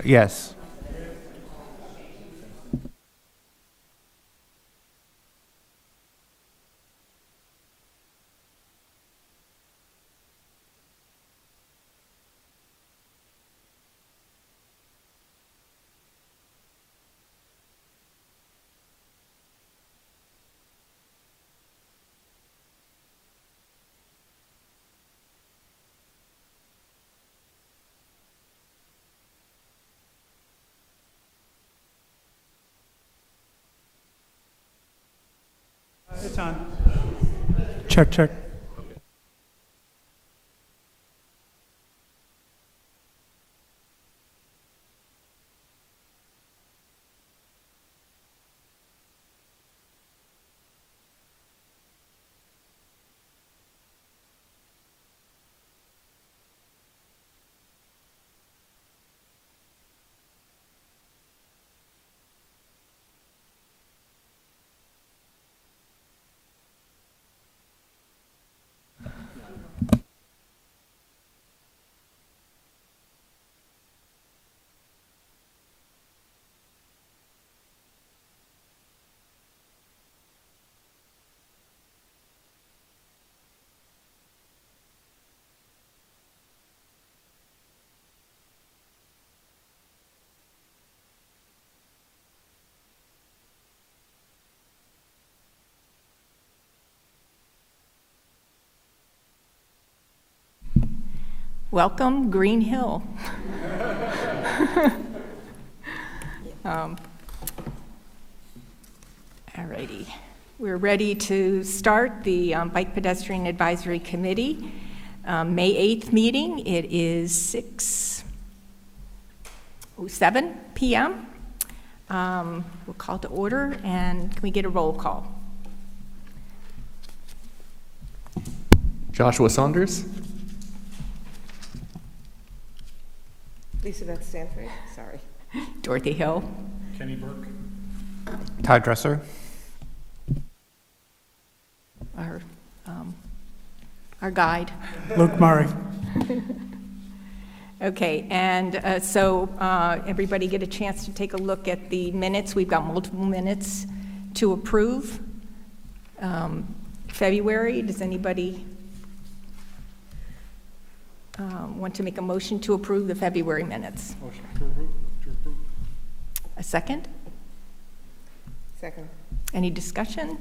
Yes. It's on. Check, check. Welcome, Green Hill. All righty. We're ready to start the Bike Pedestrian Advisory Committee May 8th meeting. It is 6:07 p.m. We'll call to order, and can we get a roll call? Joshua Saunders. Lisa Beth Stanford, sorry. Dorothy Hill. Kenny Burke. Todd Dresser. Our guide. Luke Murray. Okay, and so everybody get a chance to take a look at the minutes. We've got multiple minutes to approve. February, does anybody want to make a motion to approve the February minutes? Motion to approve. A second? Second. Any discussion?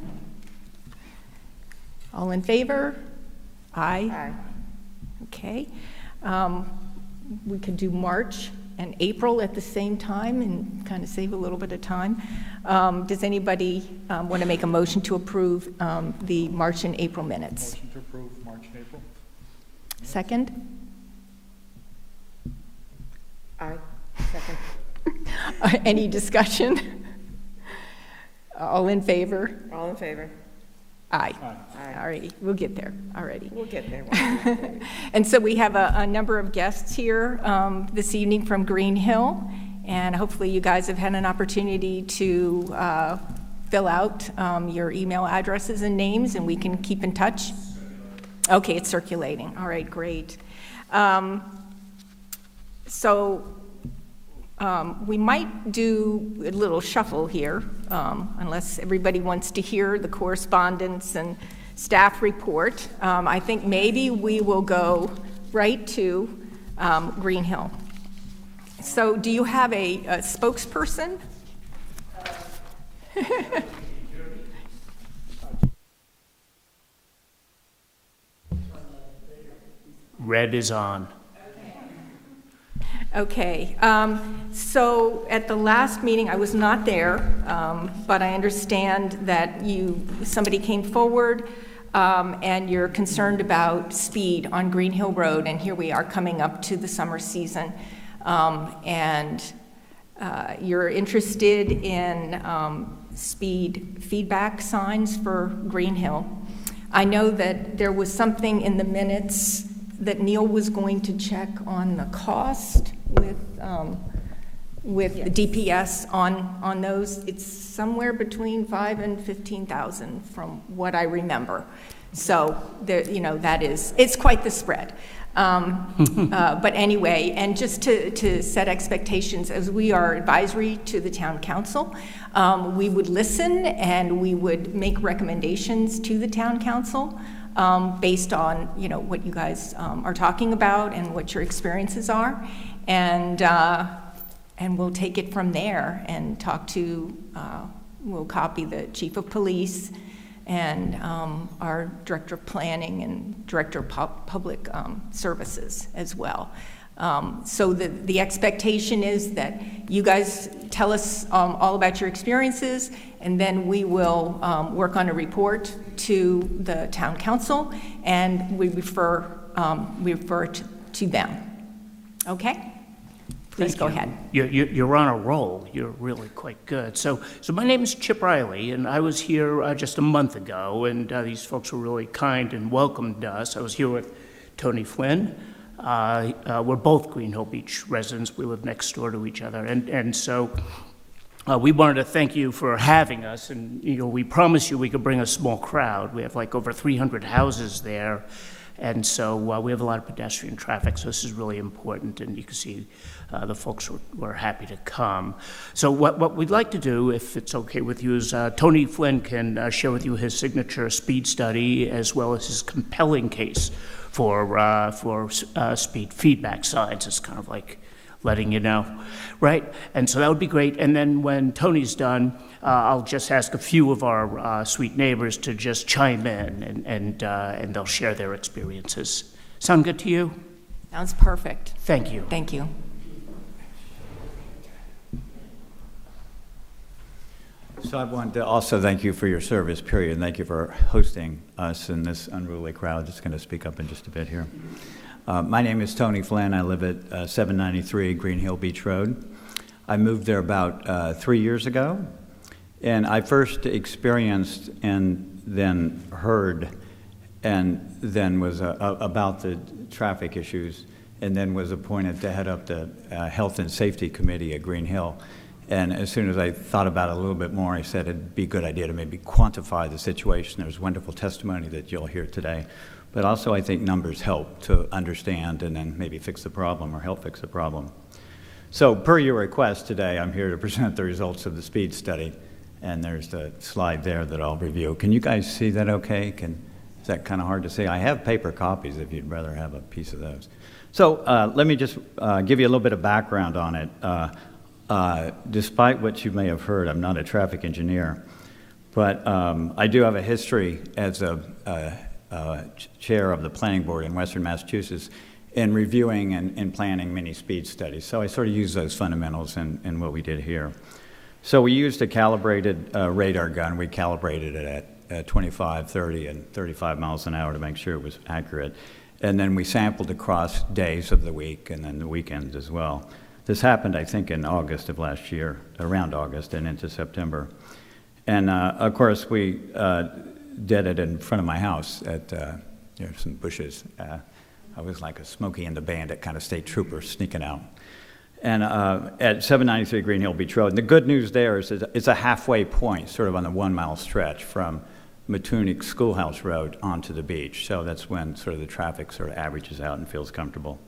All in favor? Aye. Aye. Okay. We could do March and April at the same time and kind of save a little bit of time. Does anybody want to make a motion to approve the March and April minutes? Motion to approve March and April. Second? Aye. Second. Any discussion? All in favor? All in favor? Aye. Aye. Aye. All righty, we'll get there already. We'll get there. And so we have a number of guests here this evening from Green Hill, and hopefully you guys have had an opportunity to fill out your email addresses and names, and we can keep in touch. Okay, it's circulating. All right, great. We might do a little shuffle here, unless everybody wants to hear the correspondence and staff report. I think maybe we will go right to Green Hill. So do you have a spokesperson? Red is on. Okay, so at the last meeting, I was not there, but I understand that somebody came forward and you're concerned about speed on Green Hill Road, and here we are coming up to the summer season, and you're interested in speed feedback signs for Green Hill. I know that there was something in the minutes that Neil was going to check on the cost with the DPS on those. It's somewhere between $5,000 and $15,000 from what I remember. So there, it's quite the spread. But anyway, and just to set expectations, as we are advisory to the town council, we would listen and we would make recommendations to the town council based on, what you guys are talking about and what your experiences are. And we'll take it from there and talk to, we'll copy the chief of police and our director of planning and director of public services as well. So the expectation is that you guys tell us all about your experiences, and then we will work on a report to the town council, and we refer to them. Okay? Please go ahead. You're on a roll. You're really quite good. So my name is Chip Riley, and I was here just a month ago, and these folks were really kind and welcomed us. I was here with Tony Flynn. We're both Green Hill Beach residents. We live next door to each other, and so we wanted to thank you for having us. And we promised you we could bring a small crowd. We have like over 300 houses there. And so we have a lot of pedestrian traffic, so this is really important, and you can see the folks were happy to come. So what we'd like to do, if it's okay with you, is Tony Flynn can share with you his signature speed study as well as his compelling case for speed feedback signs. It's kind of like letting you know, right? And so that would be great. And then when Tony's done, I'll just ask a few of our sweet neighbors to just chime in, and they'll share their experiences. Sound good to you? Sounds perfect. Thank you. Thank you. So I wanted to also thank you for your service, period, and thank you for hosting us in this unruly crowd. Just going to speak up in just a bit here. My name is Tony Flynn. I live at 793 Green Hill Beach Road. I moved there about 3 years ago, and I first experienced and then heard and then was about the traffic issues, and then was appointed to head up the Health and Safety Committee at Green Hill. And as soon as I thought about it a little bit more, I said it'd be a good idea to maybe quantify the situation. There's wonderful testimony that you'll hear today. But also I think numbers help to understand and then maybe fix the problem or help fix the problem. So per your request today, I'm here to present the results of the speed study. And there's the slide there that I'll review. Can you guys see that okay? Is that kind of hard to see? I have paper copies if you'd rather have a piece of those. So let me just give you a little bit of background on it. Despite what you may have heard, I'm not a traffic engineer, but I do have a history as a chair of the planning board in Western Massachusetts in reviewing and planning many speed studies. So I sort of use those fundamentals in what we did here. So we used a calibrated radar gun. We calibrated it at 25, 30, and 35 miles an hour to make sure it was accurate. And then we sampled across days of the week and then the weekends as well. This happened, I think, in August of last year, around August and into September. And of course, we did it in front of my house at some bushes. I was like a Smokey and the Bandit kind of state trooper sneaking out. And at 793 Green Hill Beach Road. And the good news there is it's a halfway point, sort of on the 1 mile stretch from Matunic Schoolhouse Road onto the beach. So that's when sort of the traffic sort of averages out and feels comfortable.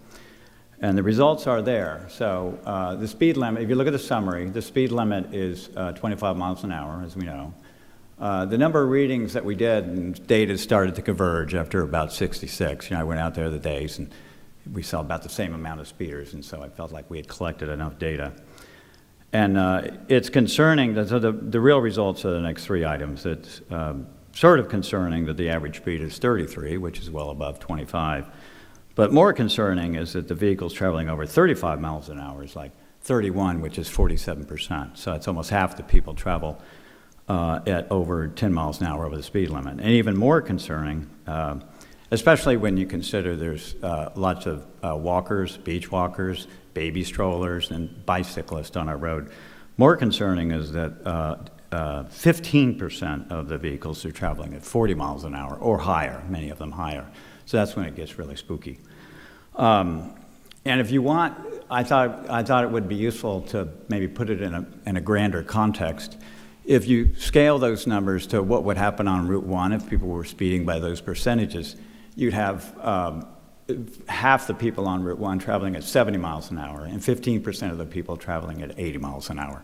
And the results are there. So the speed limit, if you look at the summary, the speed limit is 25 miles an hour, as we know. The number of readings that we did, and data started to converge after about 66. I went out there the days, and we saw about the same amount of speeders, and so I felt like we had collected enough data. And it's concerning, so the real results are the next three items. It's sort of concerning that the average speed is 33, which is well above 25. But more concerning is that the vehicles traveling over 35 miles an hour is like 31, which is 47%. So it's almost half the people travel at over 10 miles an hour over the speed limit. And even more concerning, especially when you consider there's lots of walkers, beach walkers, baby strollers, and bicyclists on our road. More concerning is that 15% of the vehicles are traveling at 40 miles an hour or higher, many of them higher. So that's when it gets really spooky. And if you want, I thought it would be useful to maybe put it in a grander context. If you scale those numbers to what would happen on Route 1 if people were speeding by those percentages, you'd have half the people on Route 1 traveling at 70 miles an hour and 15% of the people traveling at 80 miles an hour.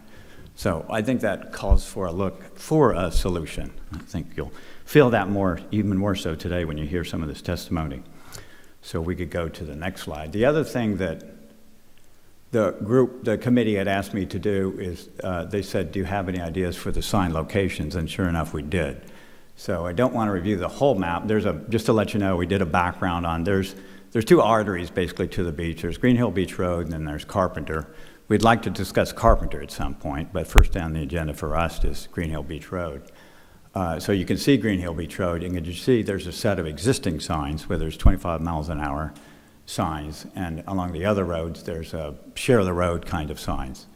So I think that calls for a look for a solution. I think you'll feel that even more so today when you hear some of this testimony. So we could go to the next slide. The other thing that the committee had asked me to do is, they said, do you have any ideas for the sign locations? And sure enough, we did. So I don't want to review the whole map. Just to let you know, we did a background on, there's two arteries basically to the beach. There's Green Hill Beach Road and then there's Carpenter. We'd like to discuss Carpenter at some point, but first down the agenda for us is Green Hill Beach Road. So you can see Green Hill Beach Road, and you see there's a set of existing signs where there's 25 miles an hour signs, and along the other roads there's a share the road kind of signs.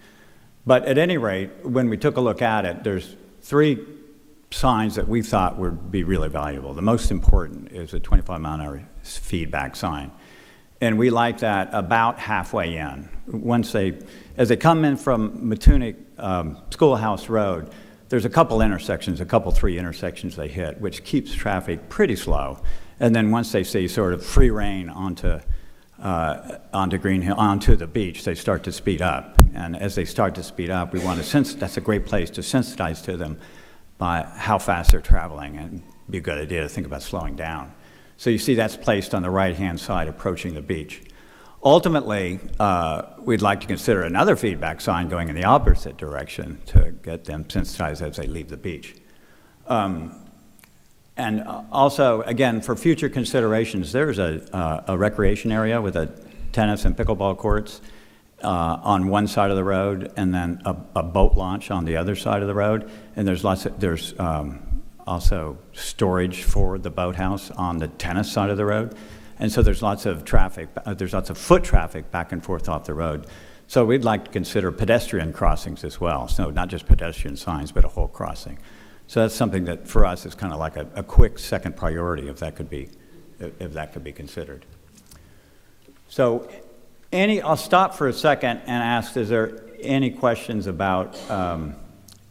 But at any rate, when we took a look at it, there's 3 signs that we thought would be really valuable. The most important is a 25 mile an hour feedback sign. And we like that about halfway in. As they come in from Matunic Schoolhouse Road, there's a couple 3 intersections they hit, which keeps traffic pretty slow. And then once they see sort of free rein onto Green Hill, onto the beach, they start to speed up. And as they start to speed up, we want to that's a great place to sensitize to them by how fast they're traveling, and it'd be a good idea to think about slowing down. So you see that's placed on the right-hand side approaching the beach. Ultimately, we'd like to consider another feedback sign going in the opposite direction to get them sensitized as they leave the beach. And also, again, for future considerations, there's a recreation area with a tennis and pickleball courts on one side of the road, and then a boat launch on the other side of the road. And there's also storage for the boathouse on the tennis side of the road. And so there's lots of traffic, there's lots of foot traffic back and forth off the road. So we'd like to consider pedestrian crossings as well. So not just pedestrian signs, but a whole crossing. So that's something that for us is kind of like a quick second priority if that could be considered. So I'll stop for a second and ask, is there any questions about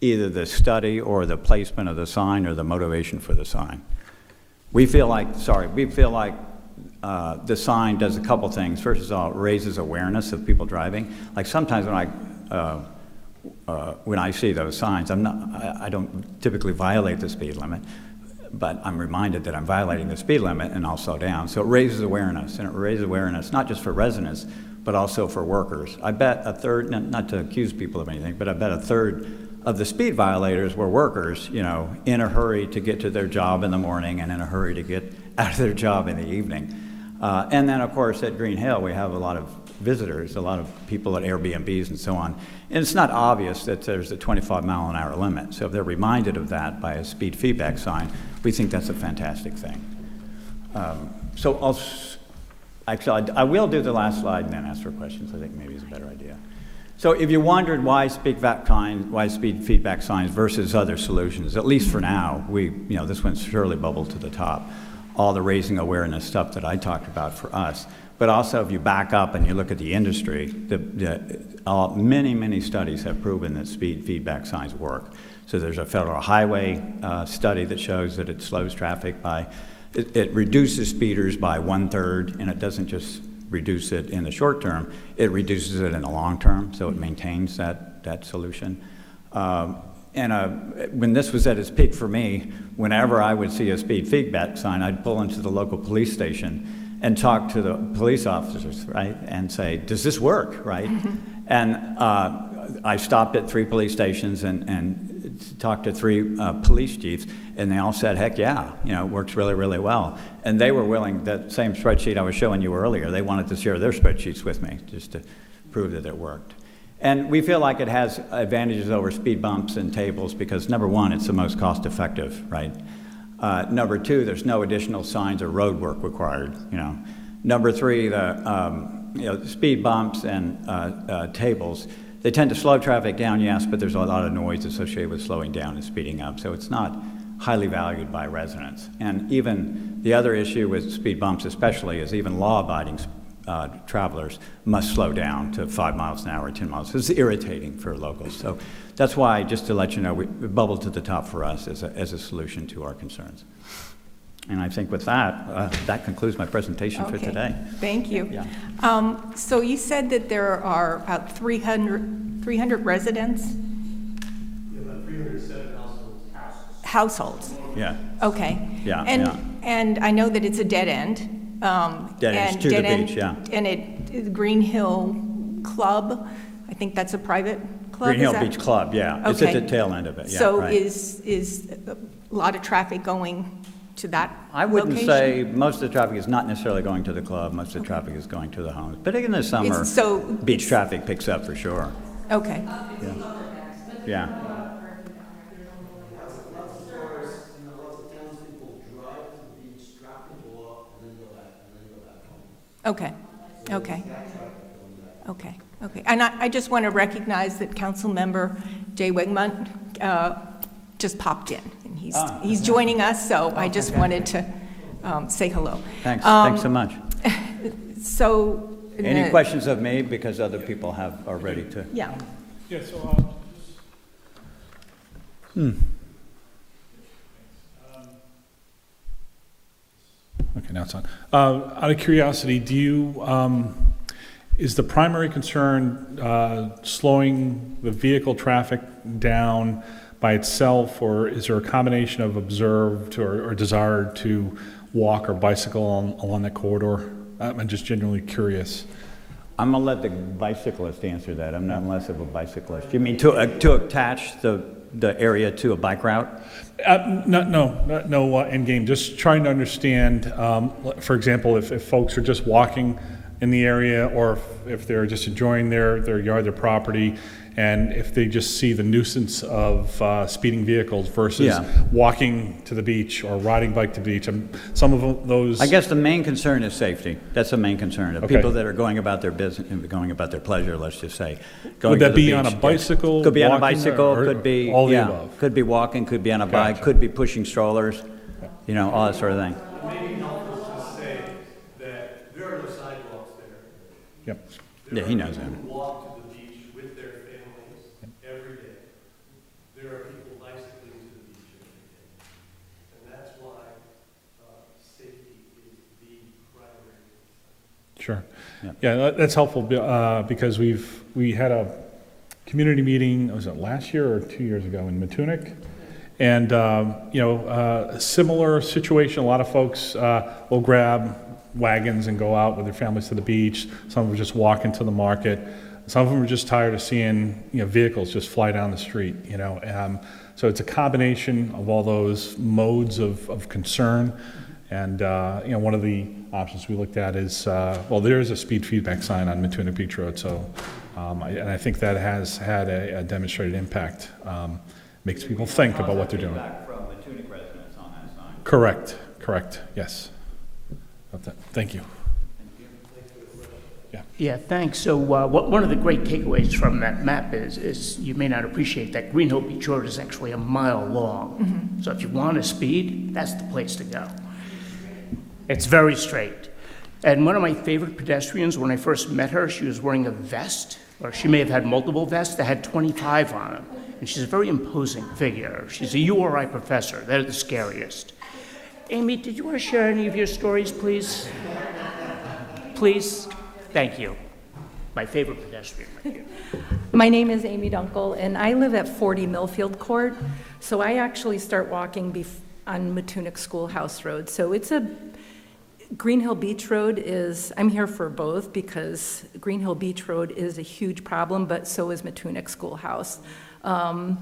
either the study or the placement of the sign or the motivation for the sign? We feel like the sign does a couple things. First of all, it raises awareness of people driving. Like sometimes when I see those signs, I don't typically violate the speed limit, but I'm reminded that I'm violating the speed limit and I'll slow down. So it raises awareness, and it raises awareness not just for residents, but also for workers. I bet a third, not to accuse people of anything, but I bet a third of the speed violators were workers, in a hurry to get to their job in the morning and in a hurry to get out of their job in the evening. And then, of course, at Green Hill, we have a lot of visitors, a lot of people at Airbnbs and so on. And it's not obvious that there's a 25 mile an hour limit. So if they're reminded of that by a speed feedback sign, we think that's a fantastic thing. I will do the last slide and then ask for questions. I think maybe it's a better idea. So if you wondered why speed feedback signs versus other solutions, at least for now, this one's surely bubbled to the top. All the raising awareness stuff that I talked about for us. But also, if you back up and you look at the industry, many studies have proven that speed feedback signs work. So there's a federal highway study that shows that it slows traffic it reduces speeders by 1/3, and it doesn't just reduce it in the short term, it reduces it in the long term, so it maintains that solution. When this was at its peak for me, whenever I would see a speed feedback sign, I'd pull into the local police station and talk to the police officers, right, and say, does this work, right? And I stopped at 3 police stations and talked to 3 police chiefs, and they all said, heck yeah, it works really, really well. And they were willing, that same spreadsheet I was showing you earlier, they wanted to share their spreadsheets with me just to prove that it worked. And we feel like it has advantages over speed bumps and tables because, number one, it's the most cost-effective, right? Number 2, there's no additional signs or road work required, Number 3, the speed bumps and tables, they tend to slow traffic down, yes, but there's a lot of noise associated with slowing down and speeding up, so it's not highly valued by residents. And even the other issue with speed bumps especially is even law-abiding travelers must slow down to 5 miles an hour, 10 miles. It's irritating for locals. So that's why, just to let you know, it bubbled to the top for us as a solution to our concerns. And I think with that, that concludes my presentation for Okay. today. Thank you. Yeah. So you said that there are about 300 residents? About 307 households. Households? Yeah. Okay. Yeah, And, yeah. and I know that it's a dead end. Dead ends and to the dead end- beach, yeah. And it, Green Hill Club, I think that's a private club? Green is Hill that- Beach Club, yeah. It's at Okay. the tail end of it, yeah, So right. is a lot of traffic going to that I wouldn't location? say most of the traffic is not necessarily going to the club. Most of the traffic is going to the homes. But in the summer, so beach it's- traffic picks up for sure. Okay. Yeah. Lots of stores, lots of townspeople drive to the beach, drop people off, and then go back home. Okay, okay. Okay, okay. And I just want to recognize that Councilmember Jay Wegmunt just popped in, and he's joining us, so I just wanted to say hello. Thanks. Thanks so much. So. Any questions of me? Because other people are ready to. Yeah. Yeah, so, okay, now it's on. Out of curiosity, do you, is the primary concern slowing the vehicle traffic down by itself, or is there a combination of observed or desired to walk or bicycle along that corridor? I'm just genuinely curious. I'm going to let the bicyclist answer that. I'm not less of a bicyclist. You mean to attach the area to a bike route? No end game. Just trying to understand, for example, if folks are just walking in the area, or if they're just enjoying their yard, their property, and if they just see the nuisance of speeding vehicles versus Yeah. walking to the beach or riding bike to the beach. Some of those. I guess the main concern is safety. That's the main concern of Okay. people that are going about their business, going about their pleasure, let's just say. Going Would to that the be beach, on a yes. bicycle, Could be on a walking, bicycle, or could be, all the yeah, above? could be walking, could be on a bike, Gotcha. could be pushing strollers, all that sort of thing. Maybe helpful to say that there are no sidewalks there. Yep. Yeah, he knows that. People walk to the beach with their families every day. There are people bicycling to the beach every day. And that's why safety is the primary concern. Sure. Yeah. Yeah, that's helpful because we had a community meeting, was it last year or 2 years ago in Matunic? And, a similar situation, a lot of folks will grab wagons and go out with their families to the beach. Some of them just walk into the market. Some of them are just tired of seeing, vehicles just fly down the street, So it's a combination of all those modes of concern. And, one of the options we looked at is, there is a speed feedback sign on Matunic Beach Road, so, and I think that has had a demonstrated impact. Makes people think about what they're doing. From Matunic residents on that sign. Correct, yes. Thank you. Yeah, thanks. So one of the great takeaways from that map is you may not appreciate that Green Hill Beach Road is actually a mile long. So if you want to speed, that's the place to go. It's very straight. And one of my favorite pedestrians, when I first met her, she was wearing a vest, or she may have had multiple vests that had 25 on them. And she's a very imposing figure. She's a URI professor. They're the scariest. Amy, did you want to share any of your stories, please? Please? Thank you. My favorite pedestrian right here. My name is Amy Dunkel, and I live at 40 Millfield Court. So I actually start walking on Matunic Schoolhouse Road. So Green Hill Beach Road I'm here for both because Green Hill Beach Road is a huge problem, but so is Matunic Schoolhouse. So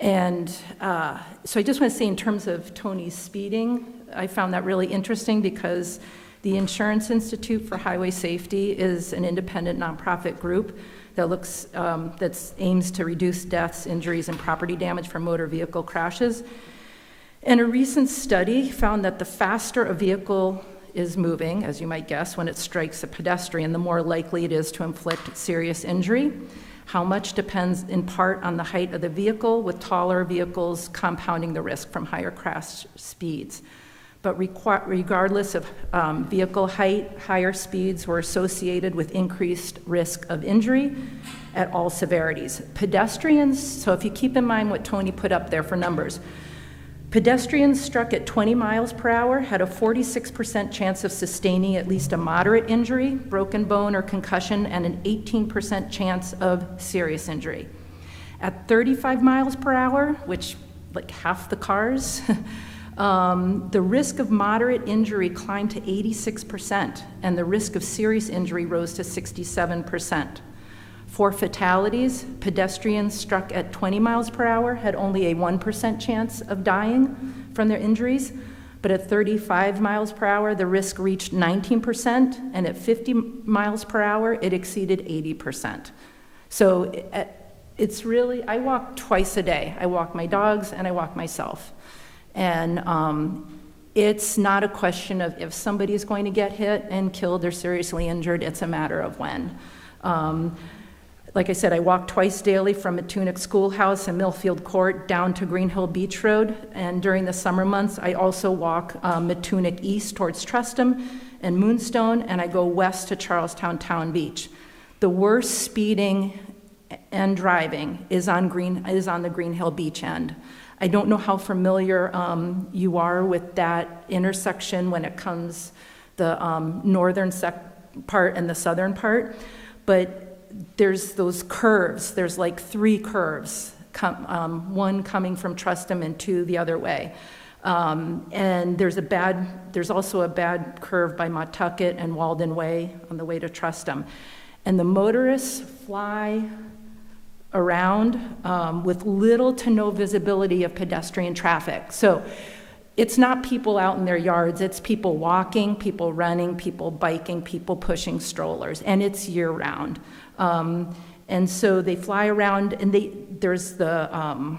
I just want to say in terms of Tony's speeding, I found that really interesting because the Insurance Institute for Highway Safety is an independent nonprofit group that aims to reduce deaths, injuries, and property damage from motor vehicle crashes. And a recent study found that the faster a vehicle is moving, as you might guess, when it strikes a pedestrian, the more likely it is to inflict serious injury. How much depends in part on the height of the vehicle, with taller vehicles compounding the risk from higher crash speeds. But regardless of vehicle height, higher speeds were associated with increased risk of injury at all severities. Pedestrians, so if you keep in mind what Tony put up there for numbers, Pedestrians struck at 20 miles per hour had a 46% chance of sustaining at least a moderate injury, broken bone or concussion, and an 18% chance of serious injury. At 35 miles per hour, which like half the cars, the risk of moderate injury climbed to 86%, and the risk of serious injury rose to 67%. For fatalities, pedestrians struck at 20 miles per hour had only a 1% chance of dying from their injuries, but at 35 miles per hour, the risk reached 19%, and at 50 miles per hour, it exceeded 80%. So it's really, I walk twice a day. I walk my dogs and I walk myself. And it's not a question of if somebody is going to get hit and killed or seriously injured, it's a matter of when. Like I said, I walk twice daily from Matunic Schoolhouse and Millfield Court down to Green Hill Beach Road, and during the summer months, I also walk Matunic East towards Trustham and Moonstone, and I go west to Charlestown Town Beach. The worst speeding and driving is on the Green Hill Beach end. I don't know how familiar you are with that intersection when it comes the northern part and the southern part, but there's those curves. There's like 3 curves, one coming from Trustham and 2 the other way. And there's also a bad curve by Mautucket and Walden Way on the way to Trustham. And the motorists fly around with little to no visibility of pedestrian traffic. So it's not people out in their yards, it's people walking, people running, people biking, people pushing strollers, and it's year round. And so they fly around, and there's the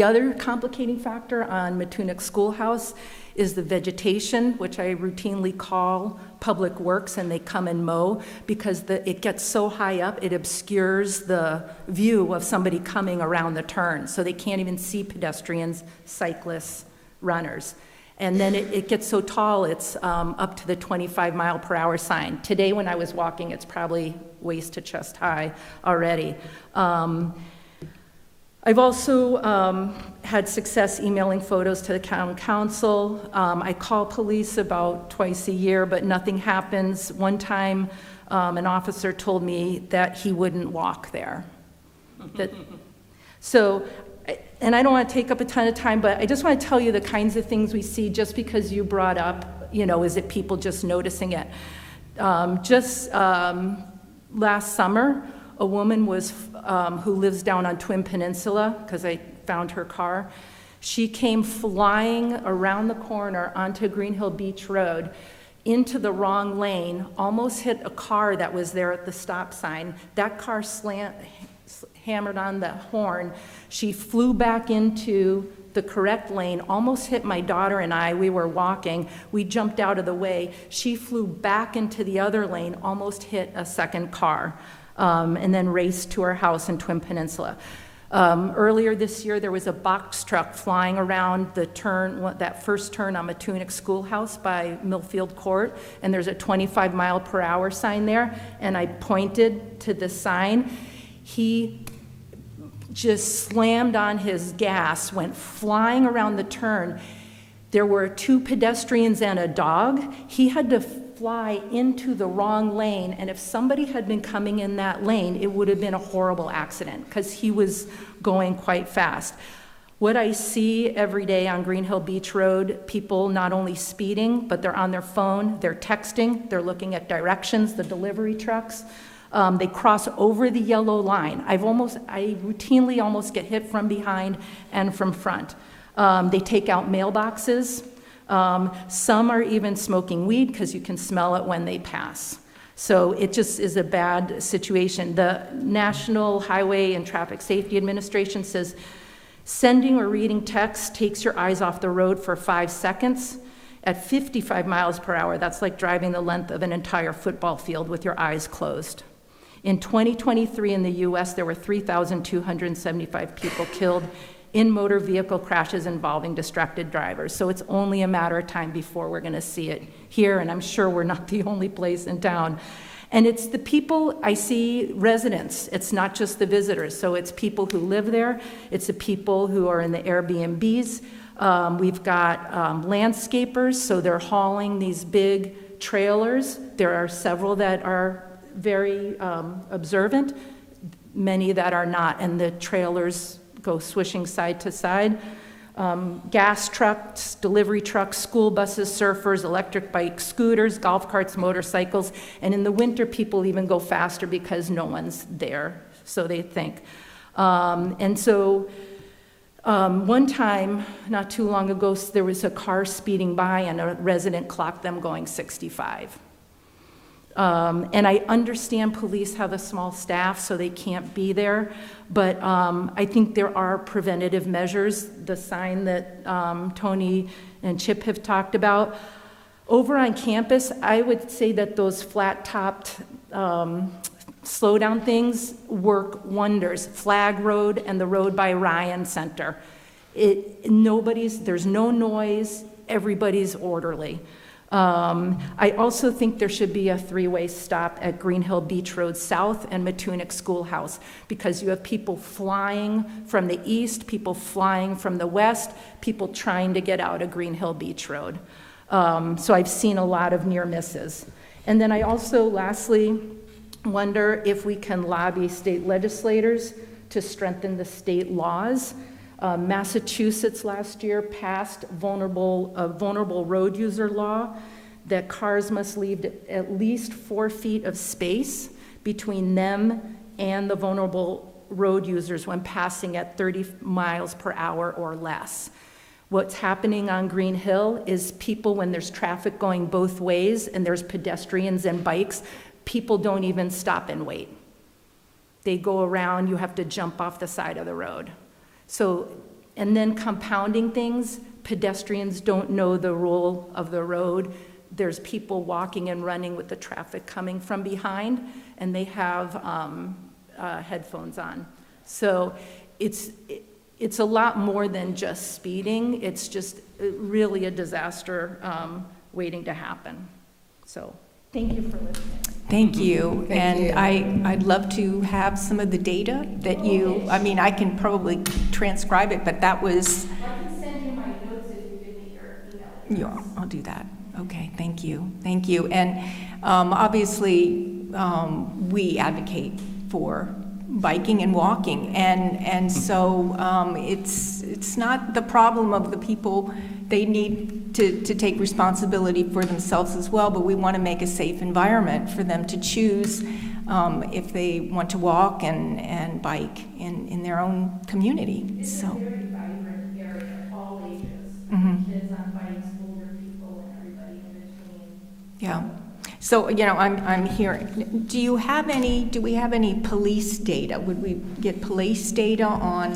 other complicating factor on Matunic Schoolhouse is the vegetation, which I routinely call public works, and they come and mow because it gets so high up, it obscures the view of somebody coming around the turn, so they can't even see pedestrians, cyclists, runners. And then it gets so tall, it's up to the 25 mile per hour sign. Today when I was walking, it's probably waist to chest high already. I've also had success emailing photos to the town council. I call police about twice a year, but nothing happens. One time, an officer told me that he wouldn't walk there. And I don't want to take up a ton of time, but I just want to tell you the kinds of things we see just because you brought up, is it people just noticing it? Last summer, a woman was who lives down on Twin Peninsula, because I found her car. She came flying around the corner onto Green Hill Beach Road into the wrong lane, almost hit a car that was there at the stop sign. That car hammered on the horn. She flew back into the correct lane, almost hit my daughter and I. We were walking. We jumped out of the way. She flew back into the other lane, almost hit a second car, and then raced to her house in Twin Peninsula. Earlier this year, there was a box truck flying around the turn, that first turn on Matunic Schoolhouse by Millfield Court, and there's a 25 mile per hour sign there, and I pointed to the sign. He just slammed on his gas, went flying around the turn. There were 2 pedestrians and a dog. He had to fly into the wrong lane, and if somebody had been coming in that lane, it would have been a horrible accident because he was going quite fast. What I see every day on Green Hill Beach Road, people not only speeding, but they're on their phone, they're texting, they're looking at directions, the delivery trucks. They cross over the yellow line. I routinely almost get hit from behind and from front. They take out mailboxes. Some are even smoking weed because you can smell it when they pass. So it just is a bad situation. The National Highway and Traffic Safety Administration says sending or reading text takes your eyes off the road for 5 seconds. At 55 miles per hour, that's like driving the length of an entire football field with your eyes closed. In 2023 in the US, there were 3,275 people killed in motor vehicle crashes involving distracted drivers. So it's only a matter of time before we're going to see it here, and I'm sure we're not the only place in town. And it's the people, I see residents, it's not just the visitors. So it's people who live there, it's the people who are in the Airbnbs. We've got landscapers, so they're hauling these big trailers. There are several that are very observant, many that are not, and the trailers go swishing side to side. Gas trucks, delivery trucks, school buses, surfers, electric bikes, scooters, golf carts, motorcycles, and in the winter, people even go faster because no one's there, so they think. And so one time, not too long ago, there was a car speeding by and a resident clocked them going 65. And I understand police have a small staff, so they can't be there, but I think there are preventative measures, the sign that Tony and Chip have talked about. Over on campus, I would say that those flat-topped slow-down things work wonders. Flag Road and the road by Ryan Center. There's no noise, everybody's orderly. I also think there should be a three-way stop at Green Hill Beach Road South and Matunic Schoolhouse, because you have people flying from the east, people flying from the west, people trying to get out of Green Hill Beach Road. So I've seen a lot of near misses. And then I also, lastly, wonder if we can lobby state legislators to strengthen the state laws. Massachusetts last year passed a vulnerable road user law that cars must leave at least 4 feet of space between them and the vulnerable road users when passing at 30 miles per hour or less. What's happening on Green Hill is people, when there's traffic going both ways and there's pedestrians and bikes, people don't even stop and wait. They go around, you have to jump off the side of the road. So, and then compounding things, pedestrians don't know the rule of the road. There's people walking and running with the traffic coming from behind, and they have headphones on. So it's a lot more than just speeding. It's just really a disaster waiting to happen. So thank you for listening. Thank you. Thank you. And I'd love to have some of the data that I can probably transcribe it, but that was. I can send you my notes if you give me your email address. Yeah, I'll do that. Okay, thank you. Thank you. And obviously, we advocate for biking and walking, and so it's not the problem of the people. They need to take responsibility for themselves as well, but we want to make a safe environment for them to choose if they want to walk and bike in their own community. It's So. a very vibrant area, all ages. Mhm. Kids on bikes, older people, and everybody in between. Yeah. So, I'm hearing, do we have any police data? Would we get police data on,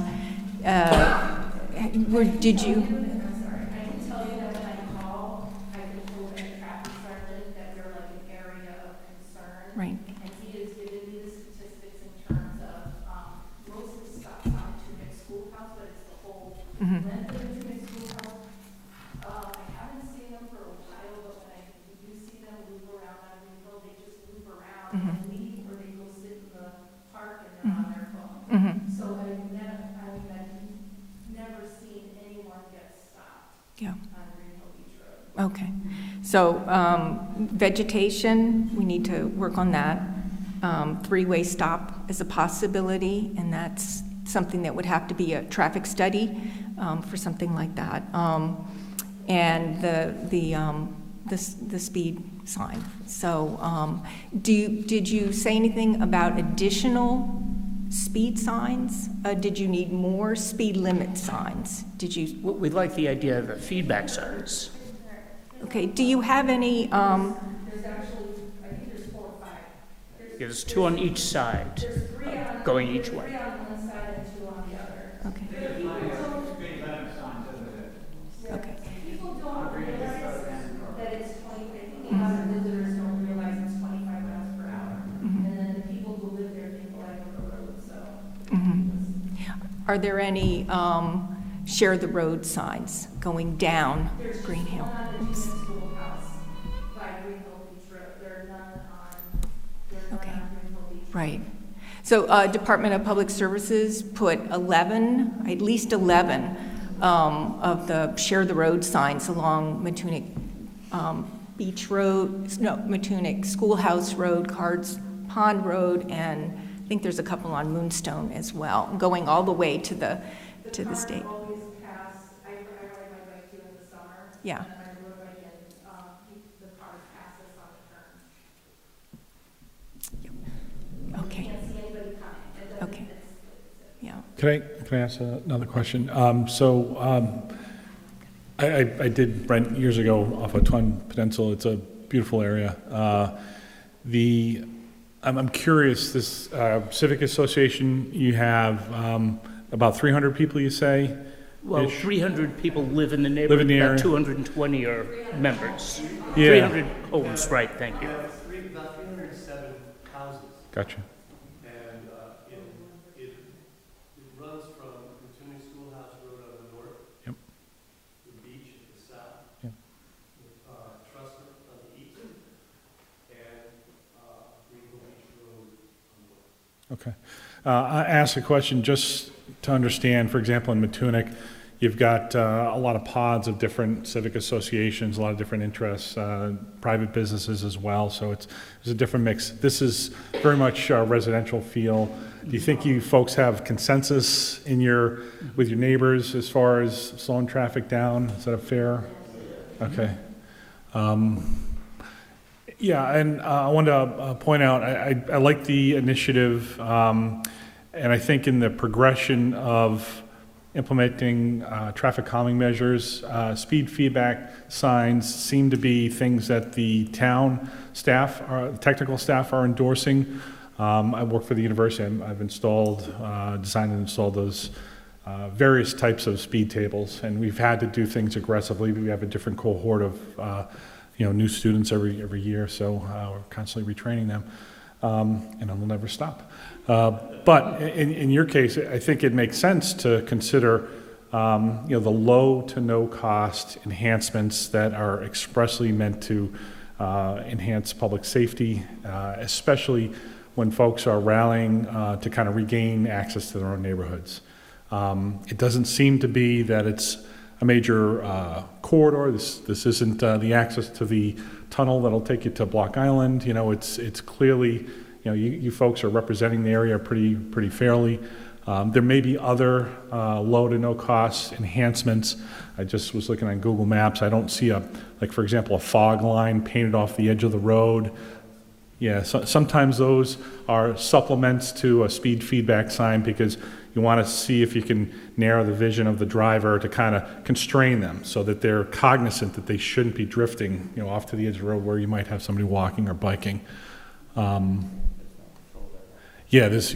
did you? I'm sorry, I can tell you that when I call, I can pull in a traffic sergeant that we're like an area of concern. Right. And he has given me the statistics in terms of, most of the stuff on Matunic Schoolhouse, but it's the whole Mhm. length of Matunic Schoolhouse. I haven't seen them for a while, but when I do see them loop around on Green Hill, they just loop around and leave, or they go sit in the park and they're on their phone. Mhm. So I've never seen anyone get stopped Yeah. on Green Hill Beach Road. Okay. So vegetation, we need to work on that. Three-way stop is a possibility, and that's something that would have to be a traffic study for something like that. And the speed sign. So did you say anything about additional speed signs? Did you need more speed limit signs? Did you? We like the idea of the feedback signs. Okay. Do you have any? There's actually, I think there's 4 or 5. There's 2 on each side, There's 3 on, going each way. 3 on one side and 2 on the other. Okay. Okay. People don't realize that it's 20, I think a lot of visitors don't realize it's 25 miles per hour. And then the people who live there think, well, I know the road, so. Are there any share the road signs going down There's Green just Hill? one on the Junior Schoolhouse by Green Hill Beach Road. There are none on the Okay, right. So Department of Public Services put 11, at least 11, of the Share the Road signs along Matunic Beach Road, no, Matunic Schoolhouse Road, Cards Pond Road, and I think there's a couple on Moonstone as well, going all the way to the state. Always pass, I ride my bike too in the summer. Yeah. And I rode bike and the cars pass us on the turn. Okay, Can't see anybody coming. It doesn't- okay, yeah. Can I ask another question? I did rent years ago off of Twin Peninsula. It's a beautiful area. I'm curious, this civic association, you have about 300 people, you say? Well, Ish. 300 people live in the Live neighborhood, in the about area. 220 are members. Yeah. 300 homes, right, thank you. About 307 houses, Gotcha. and it runs from Matunic Schoolhouse Road on the north. Yep. The beach at the south. Yep. Trustman on the east, and Greenville Beach Road on the west. Okay. I asked a question just to understand, for example, in Matunic, you've got a lot of pods of different civic associations, a lot of different interests, private businesses as well, so it's a different mix. This is very much residential feel. Do you think you folks have consensus with your neighbors as far as slowing traffic down? Is that a fair? Okay. Yeah, and I wanted to point out, I like the initiative, and I think in the progression of implementing traffic calming measures, speed feedback signs seem to be things that the town staff, technical staff are endorsing. I work for the university. I've installed, designed and installed those various types of speed tables, and we've had to do things aggressively. We have a different cohort of new students every year, so we're constantly retraining them, and it'll never stop. But in your case, I think it makes sense to consider the low to no cost enhancements that are expressly meant to enhance public safety, especially when folks are rallying to kind of regain access to their own neighborhoods. It doesn't seem to be that it's a major corridor. This isn't the access to the tunnel that'll take you to Block Island. It's clearly, you folks are representing the area pretty fairly. There may be other low to no cost enhancements. I just was looking on Google Maps. I don't see for example, a fog line painted off the edge of the road. Yeah, sometimes those are supplements to a speed feedback sign because you want to see if you can narrow the vision of the driver to kind of constrain them so that they're cognizant that they shouldn't be drifting, off to the edge of the road where you might have somebody walking or biking. It's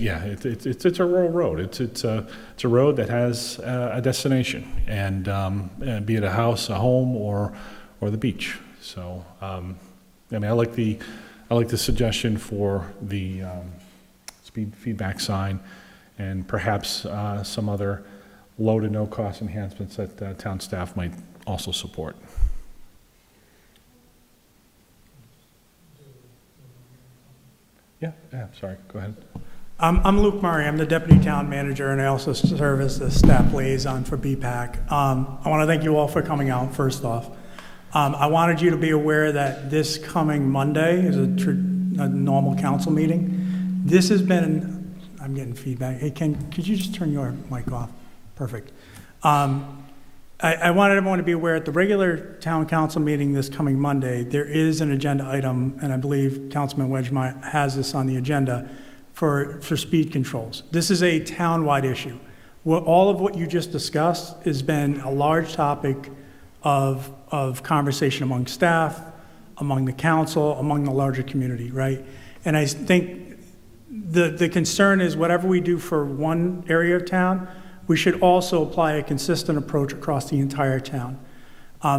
a rural road. It's a road that has a destination, and be it a house, a home, or the beach. So, I like the suggestion for the speed feedback sign, and perhaps some other low to no cost enhancements that town staff might also support. Yeah, sorry, go ahead. I'm Luke Murray. I'm the Deputy Town Manager, and I also serve as the staff liaison for BPAC. I want to thank you all for coming out, first off. I wanted you to be aware that this coming Monday is a normal council meeting. This has been, I'm getting feedback. Hey, Ken, could you just turn your mic off? Perfect. I wanted everyone to be aware at the regular town council meeting this coming Monday, there is an agenda item, and I believe Councilman Wedgmont has this on the agenda, for speed controls. This is a town-wide issue. All of what you just discussed has been a large topic of conversation among staff, among the council, among the larger community, right? And I think the concern is whatever we do for one area of town, we should also apply a consistent approach across the entire town.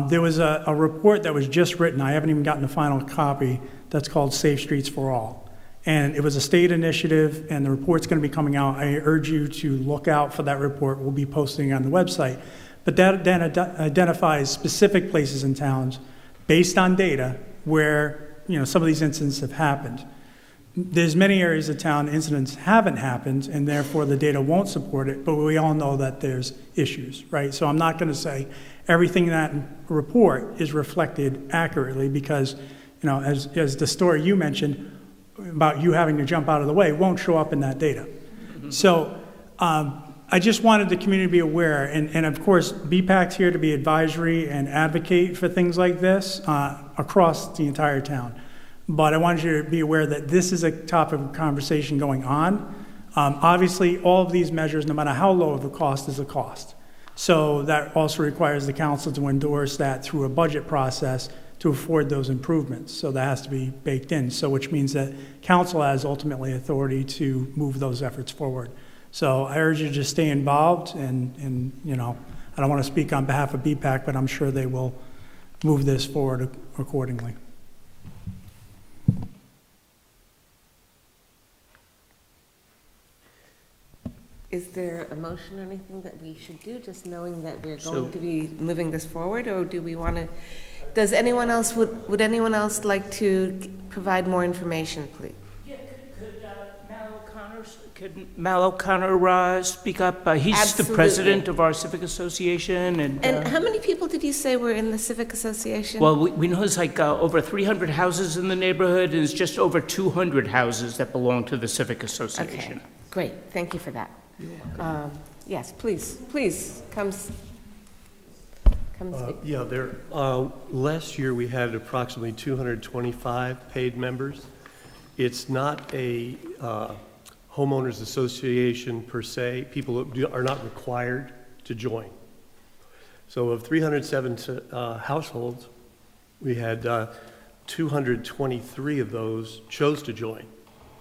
There was a report that was just written, I haven't even gotten a final copy, that's called Safe Streets for All. And it was a state initiative, and the report's going to be coming out. I urge you to look out for that report. We'll be posting on the website. But that then identifies specific places in towns based on data where some of these incidents have happened. there's many areas of town incidents haven't happened, and therefore the data won't support it, but we all know that there's issues, right? So I'm not going to say everything in that report is reflected accurately because, as the story you mentioned about you having to jump out of the way won't show up in that data. So I just wanted the community to be aware, and of course, BPAC's here to be advisory and advocate for things like this across the entire town. But I wanted you to be aware that this is a topic of conversation going on. Obviously, all of these measures, no matter how low of a cost, is a cost. So that also requires the council to endorse that through a budget process to afford those improvements. So that has to be baked in. So which means that council has ultimately authority to move those efforts forward. So I urge you to just stay involved and I don't want to speak on behalf of BPAC, but I'm sure they will move this forward accordingly. Is there a motion or anything that we should do, just knowing that we're going to be moving this forward, or do we want to, would anyone else like to provide more information, please? Yeah, could Mal O'Connor speak up? He's Absolutely. the president of our civic association, And how many people did you say were in the Civic Association? well, we know there's like over 300 houses in the neighborhood, and it's just over 200 houses that belong to the civic association. Okay, great, thank you for that. Yes, please, come speak. Last year, we had approximately 225 paid members. It's not a homeowners association per se. People are not required to join. So of 307 households, we had 223 of those chose to join,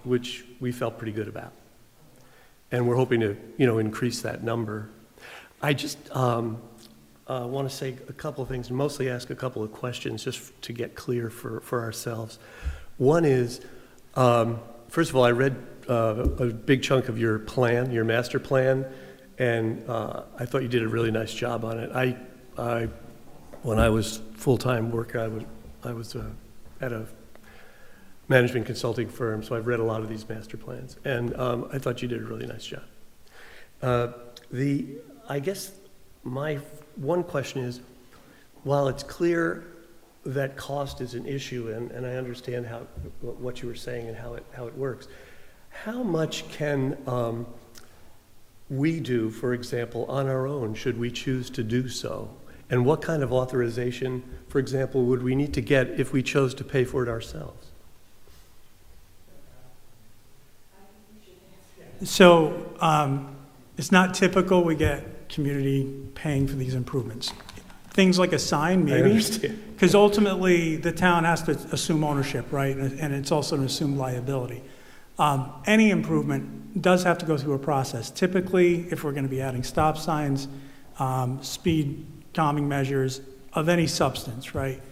which we felt pretty good about. And we're hoping to, increase that number. I just want to say a couple of things, and mostly ask a couple of questions just to get clear for ourselves. One is, first of all, I read a big chunk of your plan, your master plan, and I thought you did a really nice job on it. When I was full-time worker, I was at a management consulting firm, so I've read a lot of these master plans, and I thought you did a really nice job. I guess my one question is, while it's clear that cost is an issue, and I understand what you were saying and how it works, how much can we do, for example, on our own, should we choose to do so? And what kind of authorization, for example, would we need to get if we chose to pay for it ourselves? So it's not typical we get community paying for these improvements. Things like a sign, maybe. I understand. Because ultimately, the town has to assume ownership, right? And it's also an assumed liability. Any improvement does have to go through a process. Typically, if we're going to be adding stop signs, speed calming measures of any substance, right?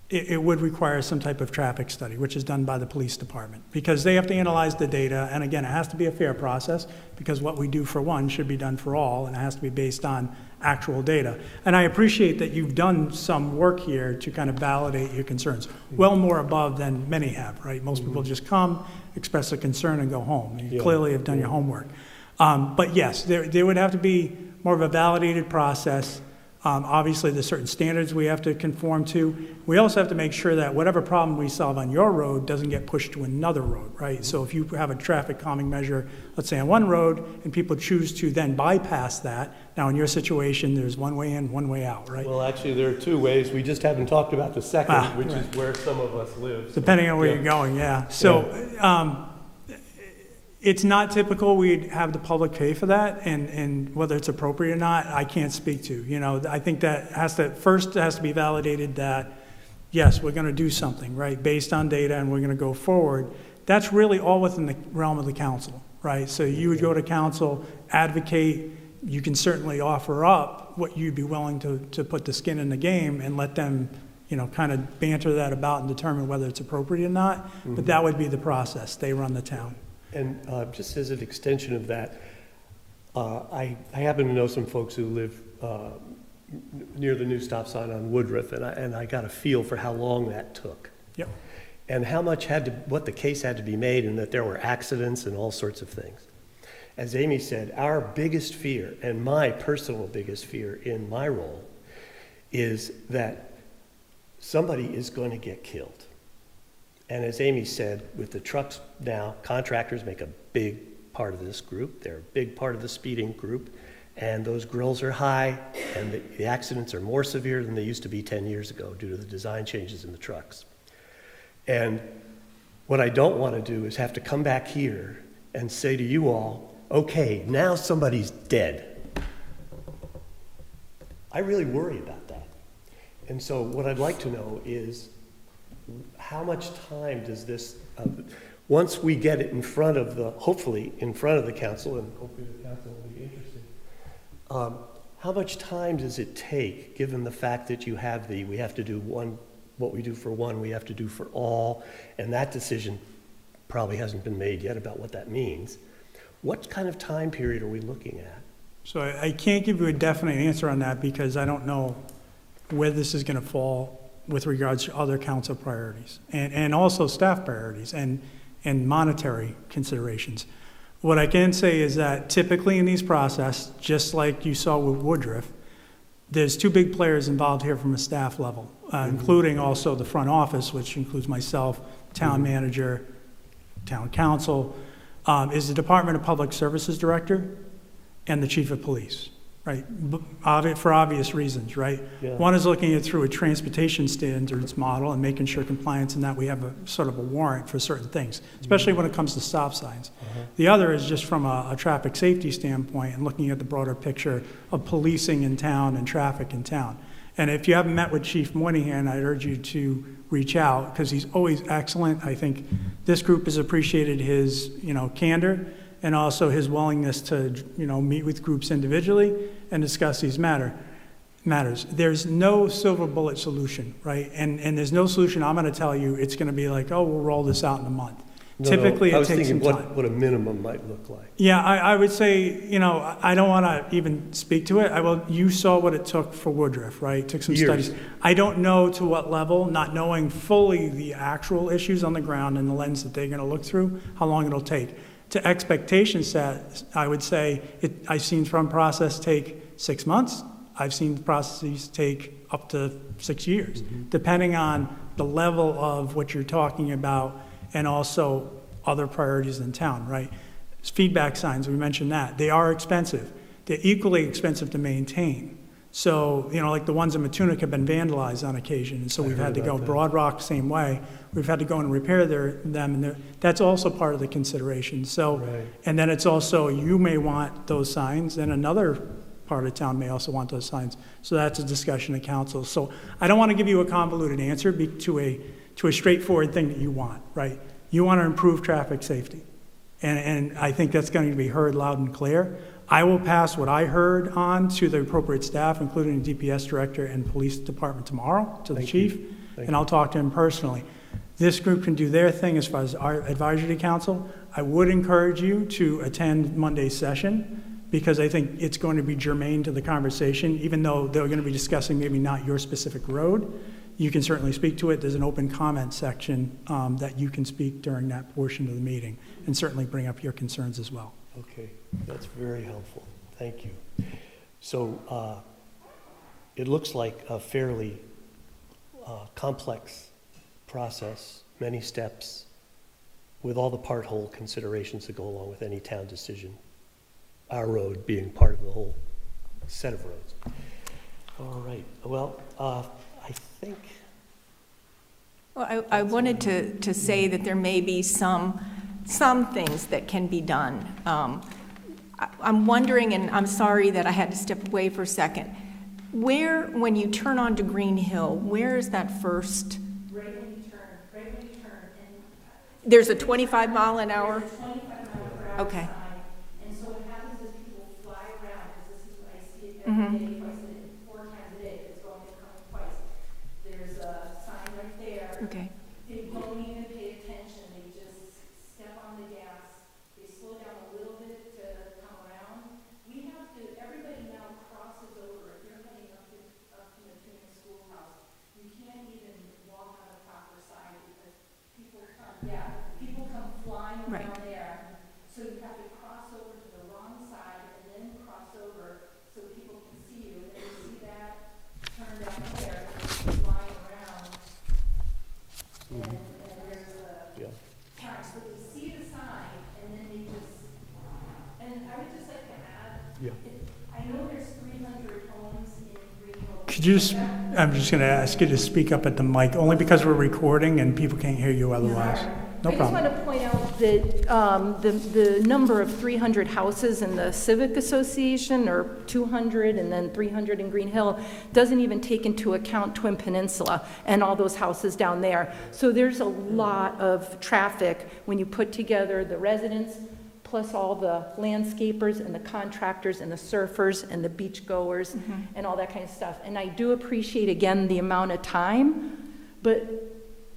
It would require some type of traffic study, which is done by the police department, because they have to analyze the data. And again, it has to be a fair process, because what we do for one should be done for all, and it has to be based on actual data. And I appreciate that you've done some work here to kind of validate your concerns, well more above than many have, right? Most people just come, express a concern, and go home. You clearly have done your homework. But yes, there would have to be more of a validated process. Obviously, there's certain standards we have to conform to. We also have to make sure that whatever problem we solve on your road doesn't get pushed to another road, right? So if you have a traffic calming measure, let's say on one road, and people choose to then bypass that, now in your situation, there's one way in, one way out, right? Well, actually, there are two ways. We just haven't talked about the second, which is where some of us live. So, depending on where you're going, yeah. So it's not typical we'd have the public pay for that, and whether it's appropriate or not, I can't speak to. I think that has to be validated that, yes, we're going to do something, right, based on data, and we're going to go forward. That's really all within the realm of the council, right? So you would go to council, advocate. You can certainly offer up what you'd be willing to put the skin in the game and let them, kind of banter that about and determine whether it's appropriate or not. But that would be the process. They run the town. And just as an extension of that, I happen to know some folks who live near the new stop sign on Woodruff, and I got a feel for how long that took. Yep. and what the case had to be made, and that there were accidents and all sorts of things. As Amy said, our biggest fear, and my personal biggest fear in my role, is that somebody is going to get killed. And as Amy said, with the trucks now, contractors make a big part of this group. They're a big part of the speeding group. And those grills are high, and the accidents are more severe than they used to be 10 years ago due to the design changes in the trucks. And what I don't want to do is have to come back here and say to you all, okay, now somebody's dead. I really worry about that. And so what I'd like to know is how much time does this, once we get it hopefully in front of the council, and hopefully the council will be interested, how much time does it take, given the fact that we have to do what we do for one, we have to do for all, and that decision probably hasn't been made yet about what that means. What kind of time period are we looking at? So I can't give you a definite answer on that because I don't know where this is going to fall with regards to other council priorities and also staff priorities and monetary considerations. What I can say is that typically in these processes, just like you saw with Woodruff, there's two big players involved here from a staff level, including also the front office, which includes myself, town manager, town council, is the Department of Public Services Director and the Chief of Police, right? For obvious reasons, right? Yeah. One is looking at it through a transportation standards model and making sure compliance and that we have a sort of a warrant for certain things, especially when it comes to stop signs. The other is just from a traffic safety standpoint and looking at the broader picture of policing in town and traffic in town. And if you haven't met with Chief Moynihan, I'd urge you to reach out because he's always excellent. I think this group has appreciated his, candor and also his willingness to, meet with groups individually and discuss these matters. There's no silver bullet solution, right? And there's no solution. I'm going to tell you it's going to be like, we'll roll this out in a month. Typically, I it was takes some thinking time. what a minimum might look like. Yeah, I would say, I don't want to even speak to it. You saw what it took for Woodruff, right? It took some Years. studies. I don't know to what level, not knowing fully the actual issues on the ground and the lens that they're going to look through, how long it'll take. To expectation set, I would say I've seen some process take 6 months. I've seen processes take up to 6 years, depending on the level of what you're talking about and also other priorities in town, right? Feedback signs, we mentioned that. They are expensive. They're equally expensive to maintain. So, like the ones in Matunic have been vandalized on occasion, and so we've had to go. Broad Rock, same way. We've had to go and repair them, and that's also part of the consideration. So, Right. And then it's also, you may want those signs, and another part of town may also want those signs. So that's a discussion of council. So I don't want to give you a convoluted answer to a straightforward thing that you want, right? You want to improve traffic safety. And I think that's going to be heard loud and clear. I will pass what I heard on to the appropriate staff, including the DPS director and police department tomorrow, to the Thank chief, you. Thank and I'll talk to him personally. This group can do their thing as far as our advisory council. I would encourage you to attend Monday's session because I think it's going to be germane to the conversation, even though they're going to be discussing maybe not your specific road. You can certainly speak to it. There's an open comment section that you can speak during that portion of the meeting and certainly bring up your concerns as well. Okay, that's very helpful. Thank you. So it looks like a fairly complex process, many steps, with all the part-whole considerations that go along with any town decision, our road being part of the whole set of roads. All right, well, I think, Well, I wanted to say that there may be some things that can be done. I'm wondering, and I'm sorry that I had to step away for a second, when you turn onto Green Hill, where is that first? Right when you turn, and There's a 25 mile an hour? 25 mile per hour Okay. sign. And so what happens is people fly around, because this is what I see it every day, twice a day, 4 times a day, it's going to come twice. There's a sign right there. Okay. They don't even pay attention, they just step on the gas, they slow down a little bit to come around. Everybody now crosses over, if you're heading up to the Matunic Schoolhouse, you can't even walk on the proper side because I know there's 300 homes in Greenville. Could you just, I'm just going to ask you to speak up at the mic, only because we're recording and people can't hear you otherwise. No I just problem. want to point out that the number of 300 houses in the Civic Association, or 200 and then 300 in Green Hill, doesn't even take into account Twin Peninsula and all those houses down there. So there's a lot of traffic when you put together the residents, plus all the landscapers and the contractors and the surfers and the beach goers and all that kind of stuff. And I do appreciate, again, the amount of time, but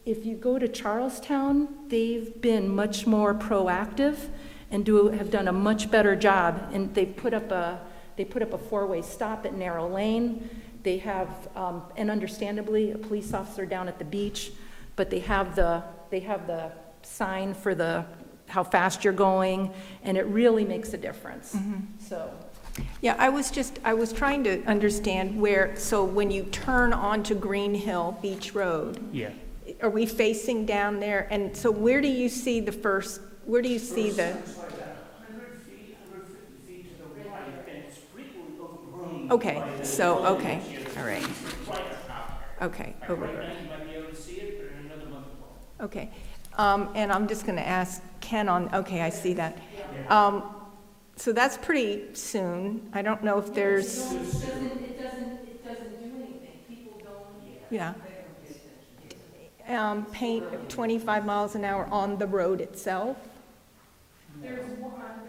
if you go to Charlestown, they've been much more proactive and have done a much better job. And they put up a four-way stop at Narrow Lane. They have, and understandably, a police officer down at the beach, but they have the sign for how fast you're going, and it really makes a difference. So. Yeah, I was trying to understand so when you turn onto Green Hill Beach Road, Yeah. are we facing down there? And so where do you see the? It's like 100 feet, 150 feet to the right, and it's frequently overgrown. Okay, so, okay, all right, Right up okay, there. over Right now, there. you might be able to see it, but in another month, it won't. Okay, and I'm just going to ask Ken okay, I see that. So that's pretty soon. I don't know if there's, It doesn't do anything. People don't. yeah. Paint 25 miles an hour on the road itself? There's one on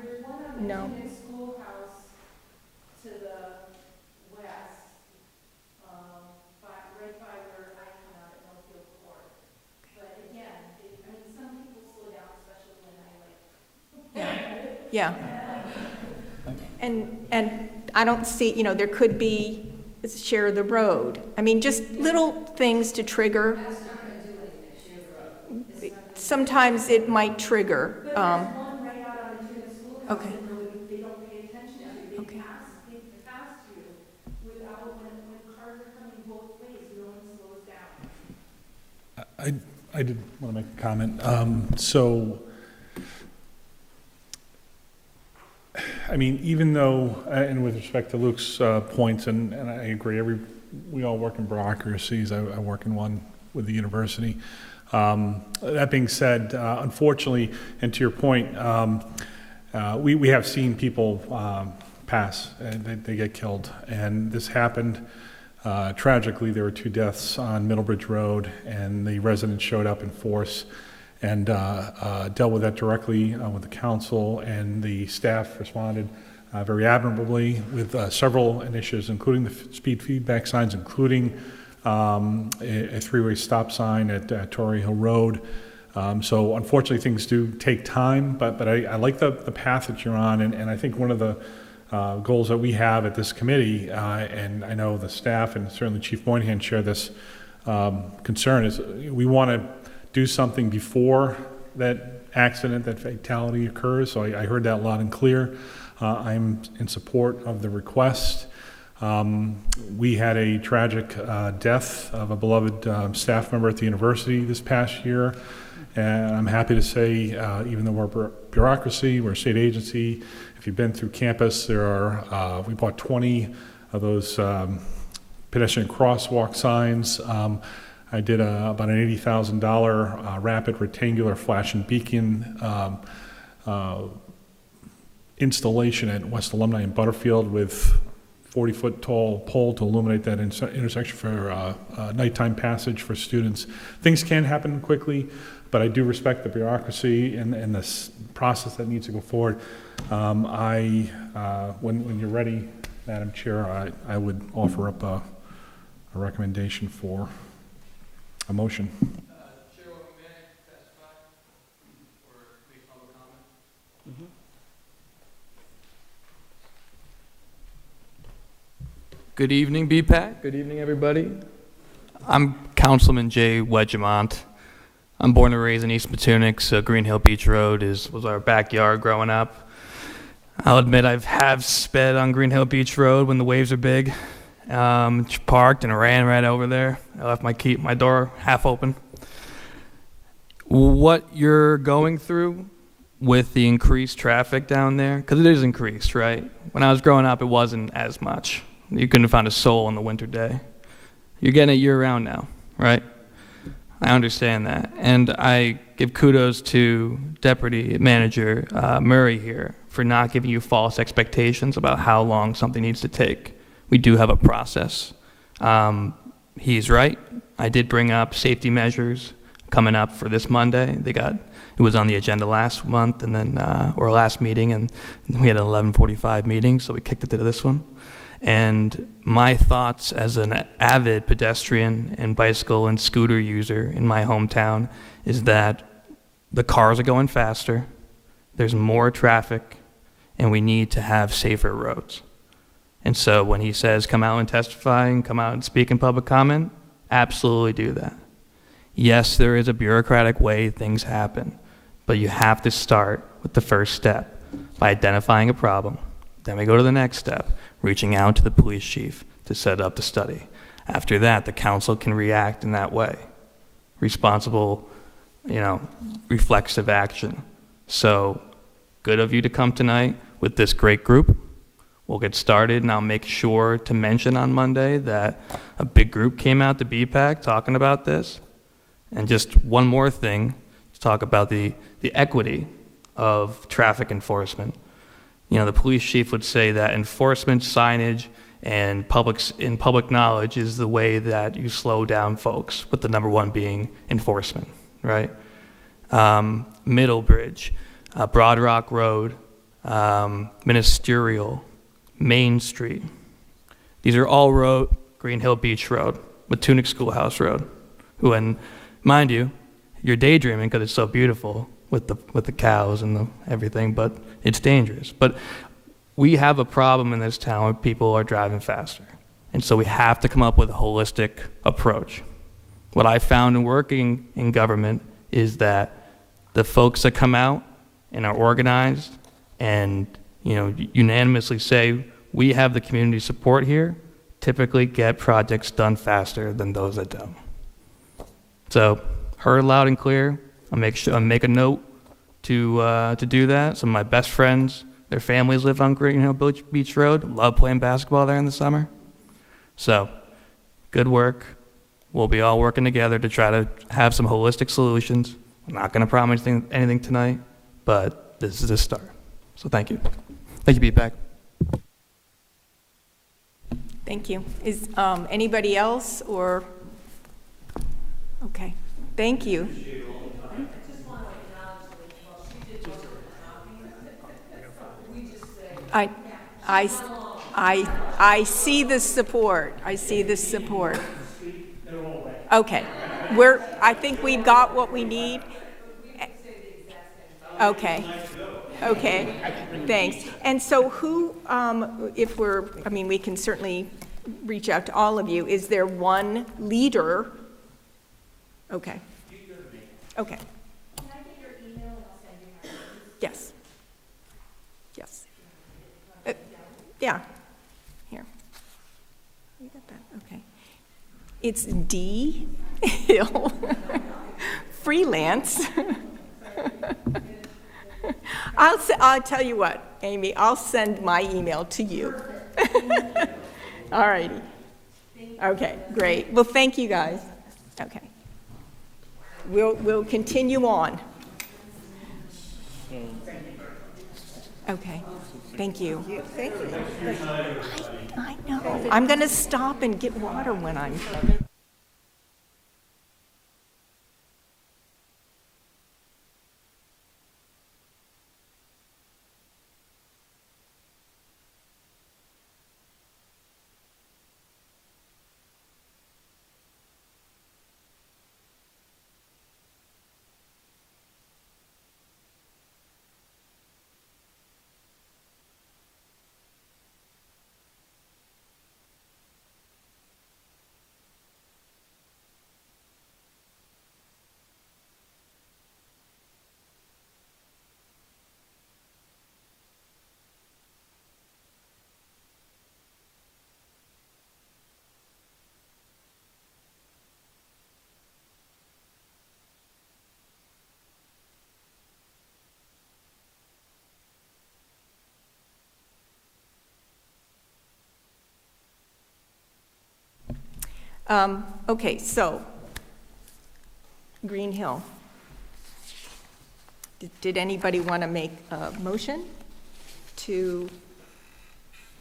the No. Newman Schoolhouse to the west, right by where I come out at Northfield Court. But again, some people slow down, especially when I Yeah. And I don't see, there could be share the road. I mean, just little things to trigger. Sometimes it might trigger. But there's one right out on the Newman Schoolhouse Okay. that really they don't pay attention to. Okay. They pass you without, when cars are coming both ways, no one slows down. I did want to make a comment. So, I mean, even though, and with respect to Luke's points, and I agree, we all work in bureaucracies. I work in one with the university. That being said, unfortunately, and to your point, we have seen people pass and they get killed. And this happened tragically. There were 2 deaths on Middlebridge Road, and the residents showed up in force and dealt with that directly with the council, and the staff responded very admirably with several initiatives, including the speed feedback signs, including a 3-way stop sign at Torrey Hill Road. So unfortunately, things do take time, but I like the path that you're on, and I think one of the goals that we have at this committee, and I know the staff and certainly Chief Moynihan share this concern, is we want to do something before that accident, that fatality occurs. So I heard that loud and clear. I'm in support of the request. We had a tragic death of a beloved staff member at the university this past year, and I'm happy to say, even though we're bureaucracy, we're a state agency, if you've been through campus, we bought 20 of those pedestrian crosswalk signs. I did about an $80,000 rapid rectangular flash and beacon installation at West Alumni in Butterfield with 40-foot tall pole to illuminate that intersection for nighttime passage for students. Things can happen quickly, but I do respect the bureaucracy and the process that needs to go forward. When you're ready, Madam Chair, I would offer up a recommendation for a motion. Chairwoman, may I testify or make public comment? Good evening, BPAC. Good evening, everybody. I'm Councilman Jay Wedgemont. I'm born and raised in East Matunic, so Green Hill Beach Road was our backyard growing up. I'll admit have sped on Green Hill Beach Road when the waves are big. Parked and ran right over there. I left my door half open. What you're going through with the increased traffic down there, because it is increased, right? When I was growing up, it wasn't as much. You couldn't have found a soul on the winter day. You're getting it year-round now, right? I understand that. And I give kudos to Deputy Manager Murray here for not giving you false expectations about how long something needs to take. We do have a process. He's right. I did bring up safety measures coming up for this Monday. It was on the agenda last month and then, or last meeting, and we had an 11:45 meeting, so we kicked it to this one. And my thoughts as an avid pedestrian and bicycle and scooter user in my hometown is that the cars are going faster, there's more traffic, and we need to have safer roads. And so when he says come out and testify and come out and speak in public comment, absolutely do that. Yes, there is a bureaucratic way things happen, but you have to start with the first step by identifying a problem. Then we go to the next step, reaching out to the police chief to set up the study. After that, the council can react in that way. Responsible, reflexive action. So good of you to come tonight with this great group. We'll get started, and I'll make sure to mention on Monday that a big group came out to BPAC talking about this. And just one more thing to talk about the equity of traffic enforcement. The police chief would say that enforcement, signage, and public knowledge is the way that you slow down folks, with the number one being enforcement, right? Middlebridge, Broad Rock Road, Ministerial, Main Street. These are all Green Hill Beach Road, Matunic Schoolhouse Road, and mind you, you're daydreaming because it's so beautiful with the cows and everything, but it's dangerous. But we have a problem in this town where people are driving faster. And so we have to come up with a holistic approach. What I found in working in government is that the folks that come out and are organized and unanimously say, we have the community support here, typically get projects done faster than those that don't. So, heard loud and clear. I'll make a note to do that. Some of my best friends, their families live on Green Hill Beach Road. Love playing basketball there in the summer. So, good work. We'll be all working together to try to have some holistic solutions. I'm not going to promise anything tonight, but this is a start. So thank you. Thank you, BPAC. Thank you. Is anybody else or? Okay. Thank you. I see the support. I see the support. Okay. I think we've got what we need. Okay. Okay. Thanks. And so who, we can certainly reach out to all of you. Is there one leader? Okay. Okay. Can I get your email and I'll send you my notes? Yes. Yes. Yeah. Here. You got that? Okay. It's D. Hill. Freelance. I'll tell you what, Amy, I'll send my email to you. All righty. Okay, great. Well, thank you guys. Okay. We'll continue on. Okay. Thank you. Thank you. I know. I'm going to stop and get water when I'm Okay, so, Green Hill. Did anybody want to make a motion to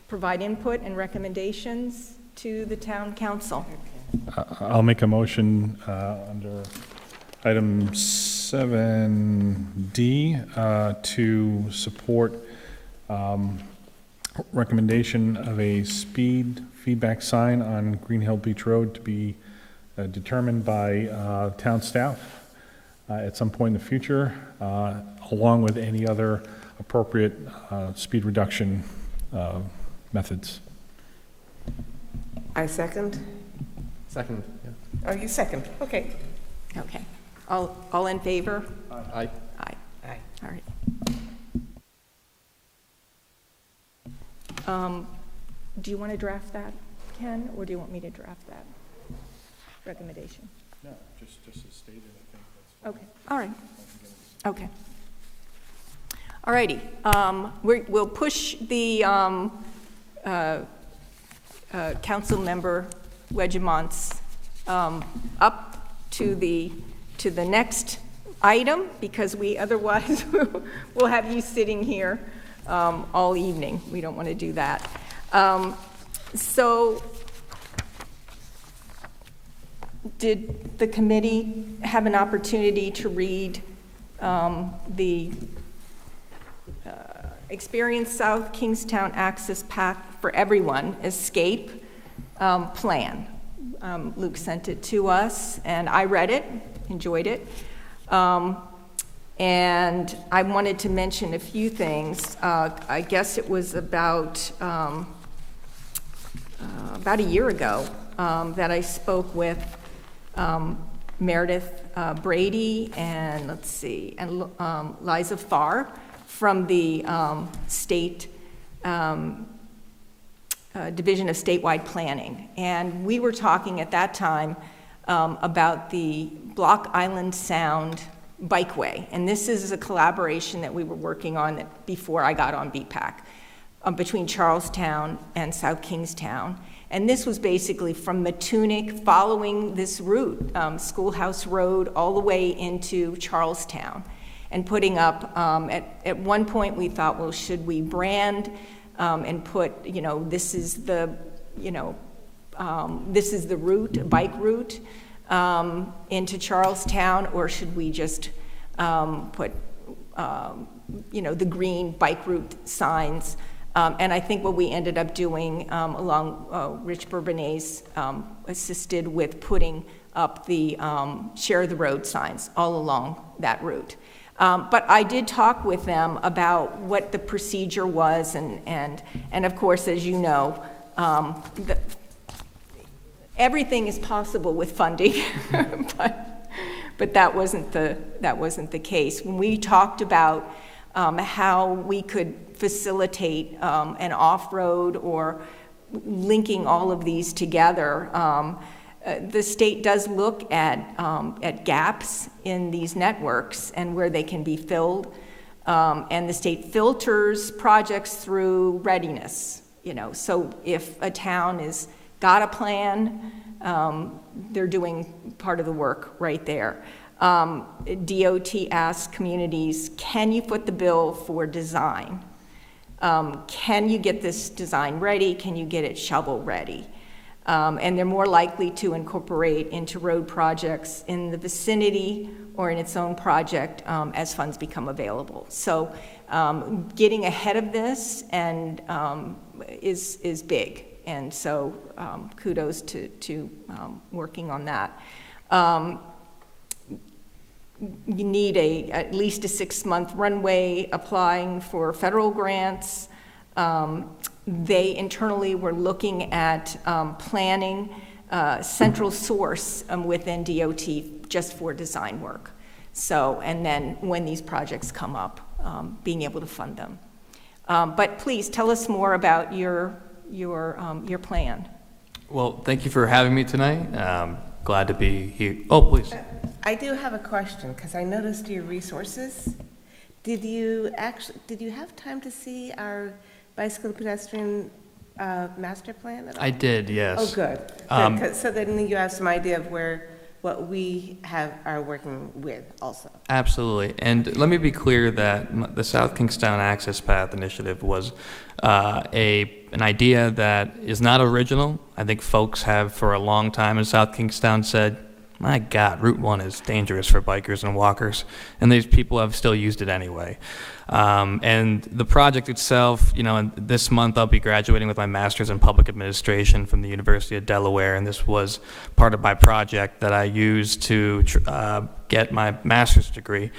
provide input and recommendations to the town council? I'll make a motion under item 7D to support recommendation of a speed feedback sign on Green Hill Beach Road to be determined by town staff at some point in the future, along with any other appropriate speed reduction methods. I second. Second, yeah. Oh, you second, okay. Okay. All in favor? Aye. Aye. Aye. All right. Do you want to draft that, Ken, or do you want me to draft that recommendation? No, just as stated, I think that's Okay, all right. Okay. All righty. We'll push the council member Wedgemont's up to the next item, because we otherwise will have you sitting here all evening. We don't want to do that. So did the committee have an opportunity to read the Experience South Kingstown Access Path for Everyone Escape plan? Luke sent it to us, and I read it, enjoyed it. And I wanted to mention a few things. I guess it was about a year ago that I spoke with Meredith Brady and, Liza Farr from the state Division of Statewide Planning. And we were talking at that time about the Block Island Sound Bikeway. And this is a collaboration that we were working on before I got on BPAC, between Charlestown and South Kingstown. And this was basically from Matunic, following this route, Schoolhouse Road, all the way into Charlestown, and putting up, at one point we thought, well, should we brand and put, this is the route, bike route into Charlestown, or should we just put, the green bike route signs? And I think what we ended up doing, along Rich Bourbonnais assisted with putting up the share the road signs all along that route. But I did talk with them about what the procedure was, and of course, as you know, everything is possible with funding, but that wasn't the case. When we talked about how we could facilitate an off-road or linking all of these together, the state does look at gaps in these networks and where they can be filled, and the state filters projects through readiness. So if a town is got a plan, they're doing part of the work right there. DOT asks communities, can you foot the bill for design? Can you get this design ready? Can you get it shovel ready? And they're more likely to incorporate into road projects in the vicinity or in its own project as funds become available. So getting ahead of this and is big. And so kudos to working on that. You need at least a 6-month runway applying for federal grants. They internally were looking at planning central source within DOT just for design work. So, and then when these projects come up, being able to fund them. But please tell us more about your plan. Well, thank you for having me tonight. Glad to be here. Oh, please. I do have a question, because I noticed your resources. Did you have time to see our bicycle pedestrian master plan at all? I did, yes. Oh, good. Good, 'cause- so then you have some idea of what we are working with also. Absolutely. And let me be clear that the South Kingstown Access Path Initiative was an idea that is not original. I think folks have for a long time in South Kingstown said, my God, Route 1 is dangerous for bikers and walkers. And these people have still used it anyway. And the project itself, and this month I'll be graduating with my master's in public administration from the University of Delaware, and this was part of my project that I used to get my master's degree.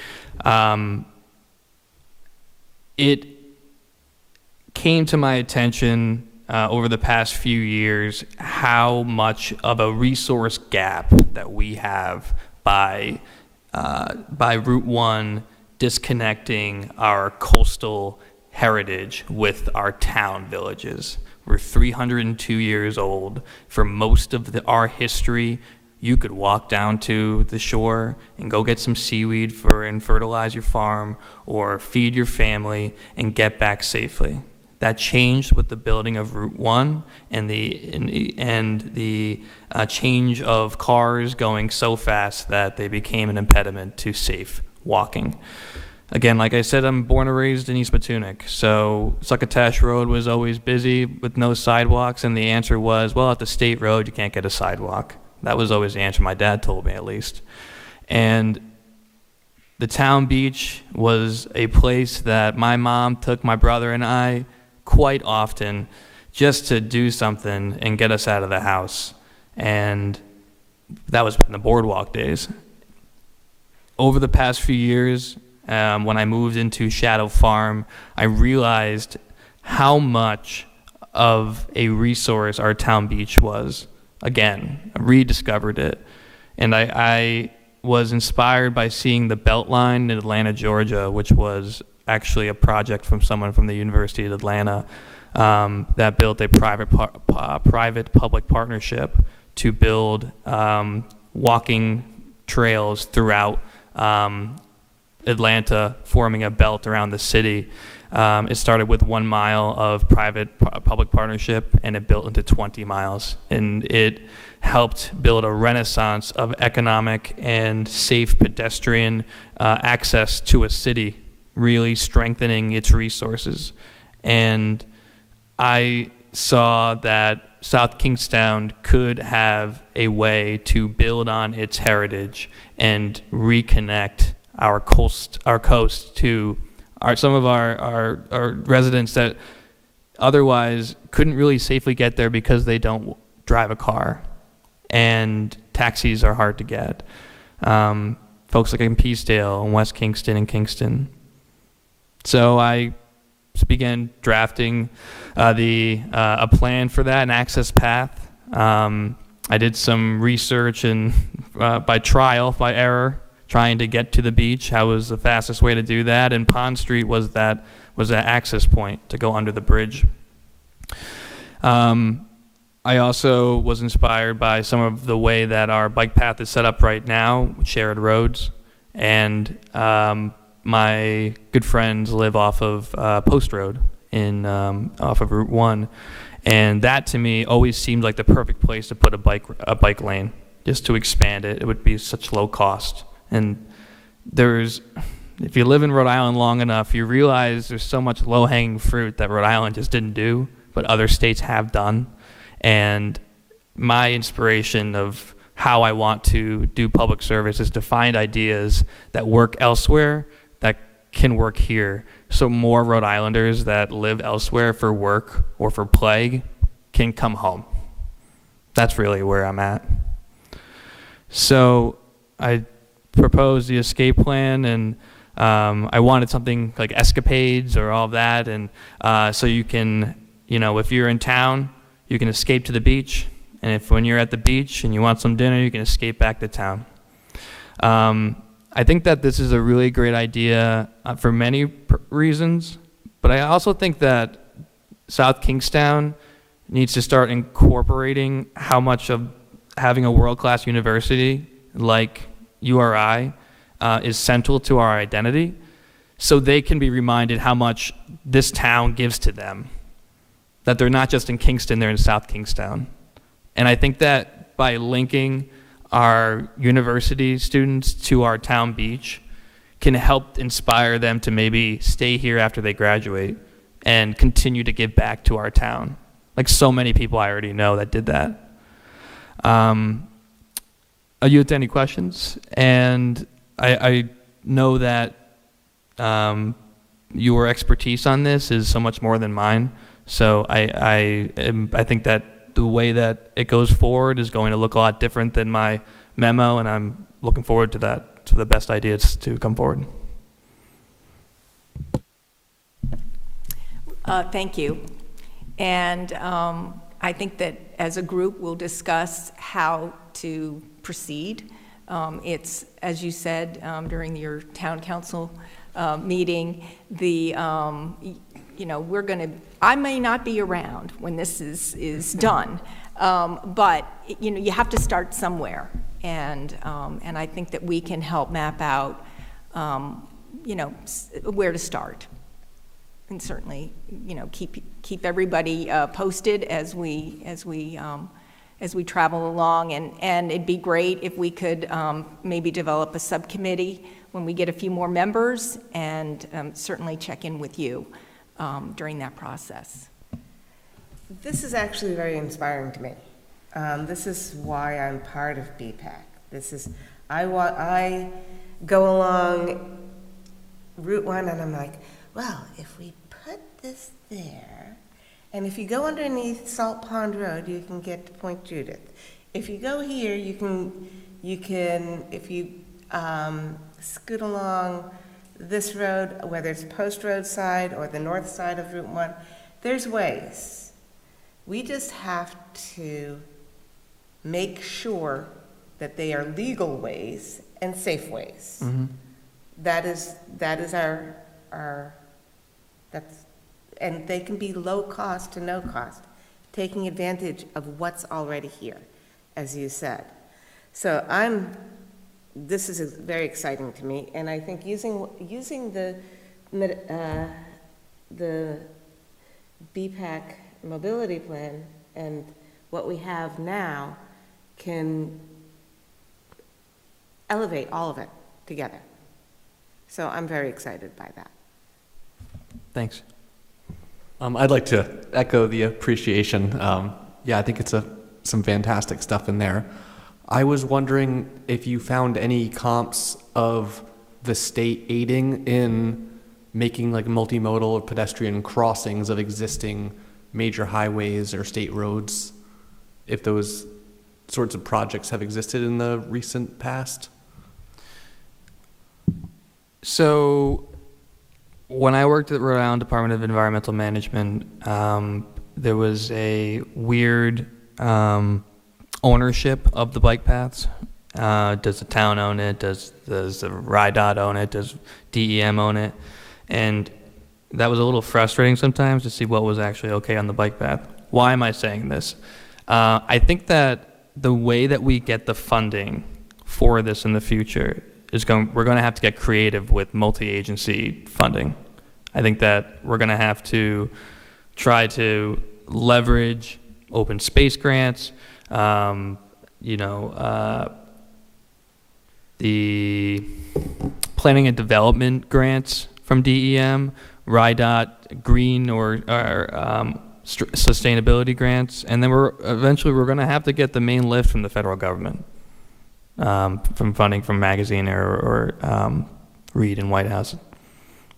It came to my attention over the past few years how much of a resource gap that we have by Route 1 disconnecting our coastal heritage with our town villages. We're 302 years old. For most of our history, you could walk down to the shore and go get some seaweed and fertilize your farm or feed your family and get back safely. That changed with the building of Route 1 and the change of cars going so fast that they became an impediment to safe walking. Again, like I said, I'm born and raised in East Matunic, so Succotash Road was always busy with no sidewalks, and the answer was, well, at the state road, you can't get a sidewalk. That was always the answer my dad told me, at least. And the town beach was a place that my mom took my brother and I quite often just to do something and get us out of the house. And that was in the boardwalk days. Over the past few years, when I moved into Shadow Farm, I realized how much of a resource our town beach was. Again, I rediscovered it. And I was inspired by seeing the Beltline in Atlanta, Georgia, which was actually a project from someone from the University of Atlanta that built a private-public partnership to build walking trails throughout Atlanta, forming a belt around the city. It started with 1 mile of private-public partnership, and it built into 20 miles. And it helped build a renaissance of economic and safe pedestrian access to a city, really strengthening its resources. And I saw that South Kingstown could have a way to build on its heritage and reconnect our coast to some of our residents that otherwise couldn't really safely get there because they don't drive a car, and taxis are hard to get. Folks like in Peacedale and West Kingston and Kingston. So I began drafting a plan for that, an access path. I did some research and by error, trying to get to the beach. How was the fastest way to do that? And Pond Street was that access point to go under the bridge. I also was inspired by some of the way that our bike path is set up right now, shared roads, and my good friends live off of Post Road off of Route 1, and that to me always seemed like the perfect place to put a bike lane, just to expand it. It would be such low cost. And if you live in Rhode Island long enough, you realize there's so much low-hanging fruit that Rhode Island just didn't do, but other states have done. And my inspiration of how I want to do public service is to find ideas that work elsewhere that can work here, so more Rhode Islanders that live elsewhere for work or for play can come home. That's really where I'm at. So I proposed the escape plan, and I wanted something like escapades or all of that, and so you can, if you're in town, you can escape to the beach, and when you're at the beach and you want some dinner, you can escape back to town. I think that this is a really great idea for many reasons, but I also think that South Kingstown needs to start incorporating how much of having a world-class university like URI is central to our identity, so they can be reminded how much this town gives to them. that they're not just in Kingston, they're in South Kingstown. And I think that by linking our university students to our town beach can help inspire them to maybe stay here after they graduate and continue to give back to our town. Like so many people I already know that did that. Are you with any questions? And I know that your expertise on this is so much more than mine. So I think that the way that it goes forward is going to look a lot different than my memo, and I'm looking forward to that, to the best ideas to come forward. Thank you. And I think that as a group, we'll discuss how to proceed. It's, as you said during your town council meeting, we're going to, I may not be around when this is done, but, you have to start somewhere. And I think that we can help map out, where to start. And certainly, keep everybody posted as we travel along. And it'd be great if we could maybe develop a subcommittee when we get a few more members, and certainly check in with you during that process. This is actually very inspiring to me. This is why I'm part of BPAC. I go along Route 1 and I'm like, well, if we put this there, and if you go underneath Salt Pond Road, you can get to Point Judith. If you go here, you can, if you scoot along this road, whether it's Post Road side or the north side of Route 1, there's ways. We just have to make sure that they are legal ways and safe ways. Mm-hmm. That is and they can be low cost to no cost, taking advantage of what's already here, as you said. So this is very exciting to me, and I think using the BPAC mobility plan and what we have now can elevate all of it together. So I'm very excited by that. Thanks. I'd like to echo the appreciation. Yeah, I think it's some fantastic stuff in there. I was wondering if you found any comps of the state aiding in making like multimodal or pedestrian crossings of existing major highways or state roads, if those sorts of projects have existed in the recent past. So when I worked at Rhode Island Department of Environmental Management, there was a weird ownership of the bike paths. Does the town own it? Does the RIDOT own it? Does DEM own it? And that was a little frustrating sometimes to see what was actually okay on the bike path. Why am I saying this? I think that the way that we get the funding for this in the future we're going to have to get creative with multi-agency funding. I think that we're going to have to try to leverage open space grants, the planning and development grants from DEM, RIDOT, green or sustainability grants, and then we're going to have to get the main lift from the federal government. From funding from Magazine or Reed and White House.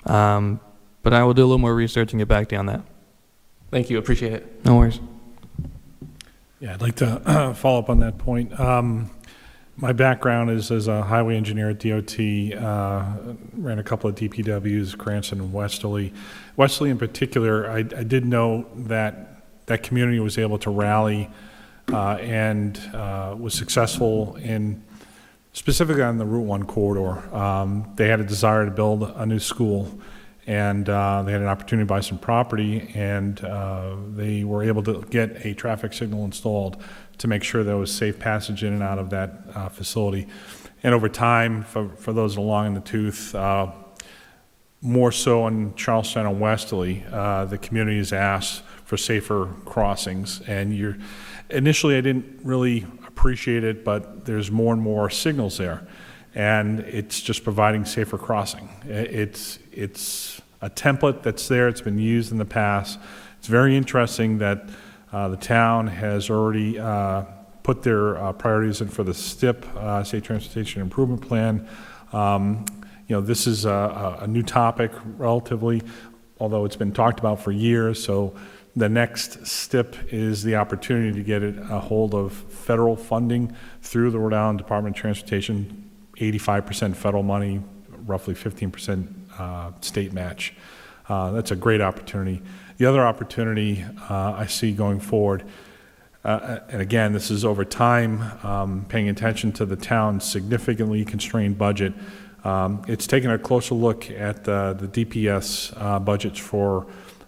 But I will do a little more research and get back to you on that. Thank you, appreciate it. No worries. Yeah, I'd like to follow up on that point. My background is as a highway engineer at DOT, ran a couple of DPWs, Cranston and Westerly. Westerly in particular, I did know that that community was able to rally and was successful in, specifically on the Route 1 corridor. They had a desire to build a new school, and they had an opportunity to buy some property, and they were able to get a traffic signal installed to make sure there was safe passage in and out of that facility. And over time, for those along in the tooth, more so in Charlestown and Westerly, the community has asked for safer crossings. And initially I didn't really appreciate it, but there's more and more signals there. And it's just providing safer crossing. It's a template that's there, it's been used in the past. It's very interesting that the town has already put their priorities in for the STIP, State Transportation Improvement Plan. This is a new topic relatively, although it's been talked about for years. So the next STIP is the opportunity to get a hold of federal funding through the Rhode Island Department of Transportation, 85% federal money, roughly 15% state match. That's a great opportunity. The other opportunity I see going forward, and again, this is over time, paying attention to the town's significantly constrained budget. It's taking a closer look at the DPS budgets for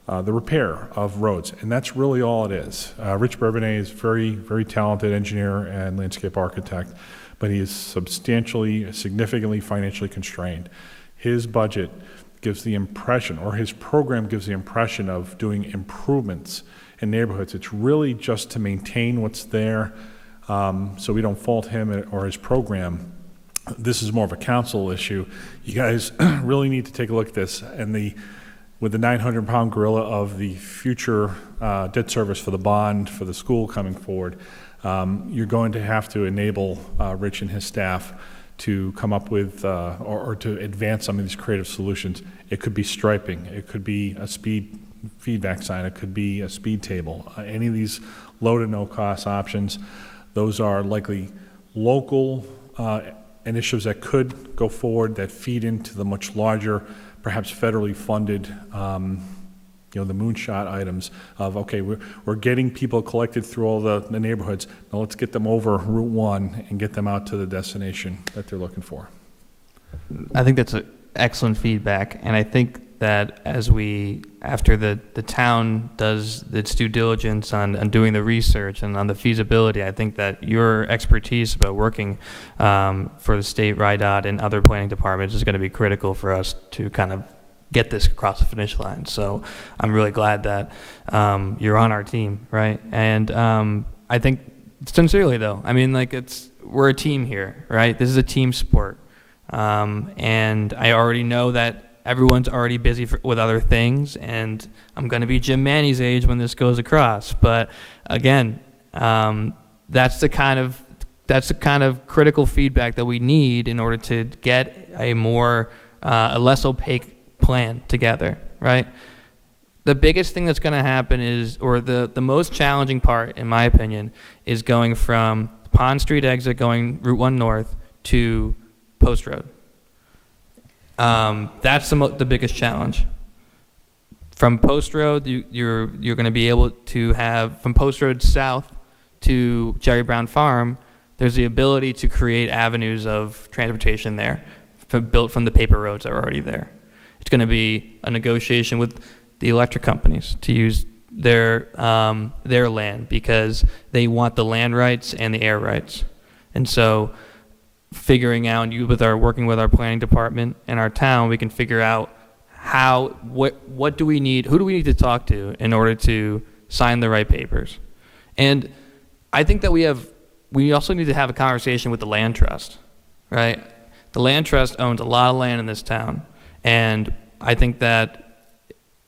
the repair of roads, and that's really all it is. Rich Bourbonnais is very, very talented engineer and landscape architect, but he is significantly financially constrained. His budget gives the impression, or his program gives the impression of doing improvements in neighborhoods. It's really just to maintain what's there, so we don't fault him or his program. This is more of a council issue. You guys really need to take a look at this, and with the 900-pound gorilla of the future debt service for the bond for the school coming forward, you're going to have to enable Rich and his staff to come up with or to advance some of these creative solutions. It could be striping, it could be a speed feedback sign, it could be a speed table. Any of these low to no cost options, those are likely local initiatives that could go forward that feed into the much larger, perhaps federally funded the moonshot items of, okay, we're getting people collected through all the neighborhoods. Now let's get them over Route 1 and get them out to the destination that they're looking for. I think that's excellent feedback, and I think that after the town does its due diligence on doing the research and on the feasibility, I think that your expertise about working for the state RIDOT and other planning departments is going to be critical for us to kind of get this across the finish line. So I'm really glad that you're on our team, right? And I think sincerely though, I mean, like we're a team here, right? This is a team sport. And I already know that everyone's already busy with other things, and I'm going to be Jim Manny's age when this goes across. But again, that's the kind of critical feedback that we need in order to get a less opaque plan together, right? The biggest thing that's going to happen is, or the most challenging part, in my opinion, is going from Pond Street exit, going Route 1 North to Post Road. That's the biggest challenge. From Post Road, you're going to be able to have, from Post Road south to Jerry Brown Farm, there's the ability to create avenues of transportation there, built from the paper roads that are already there. It's going to be a negotiation with the electric companies to use their land, because they want the land rights and the air rights. And so figuring out, working with our planning department and our town, we can figure out what do we need, who do we need to talk to in order to sign the right papers. And I think that we also need to have a conversation with the land trust, right? The land trust owns a lot of land in this town, and I think that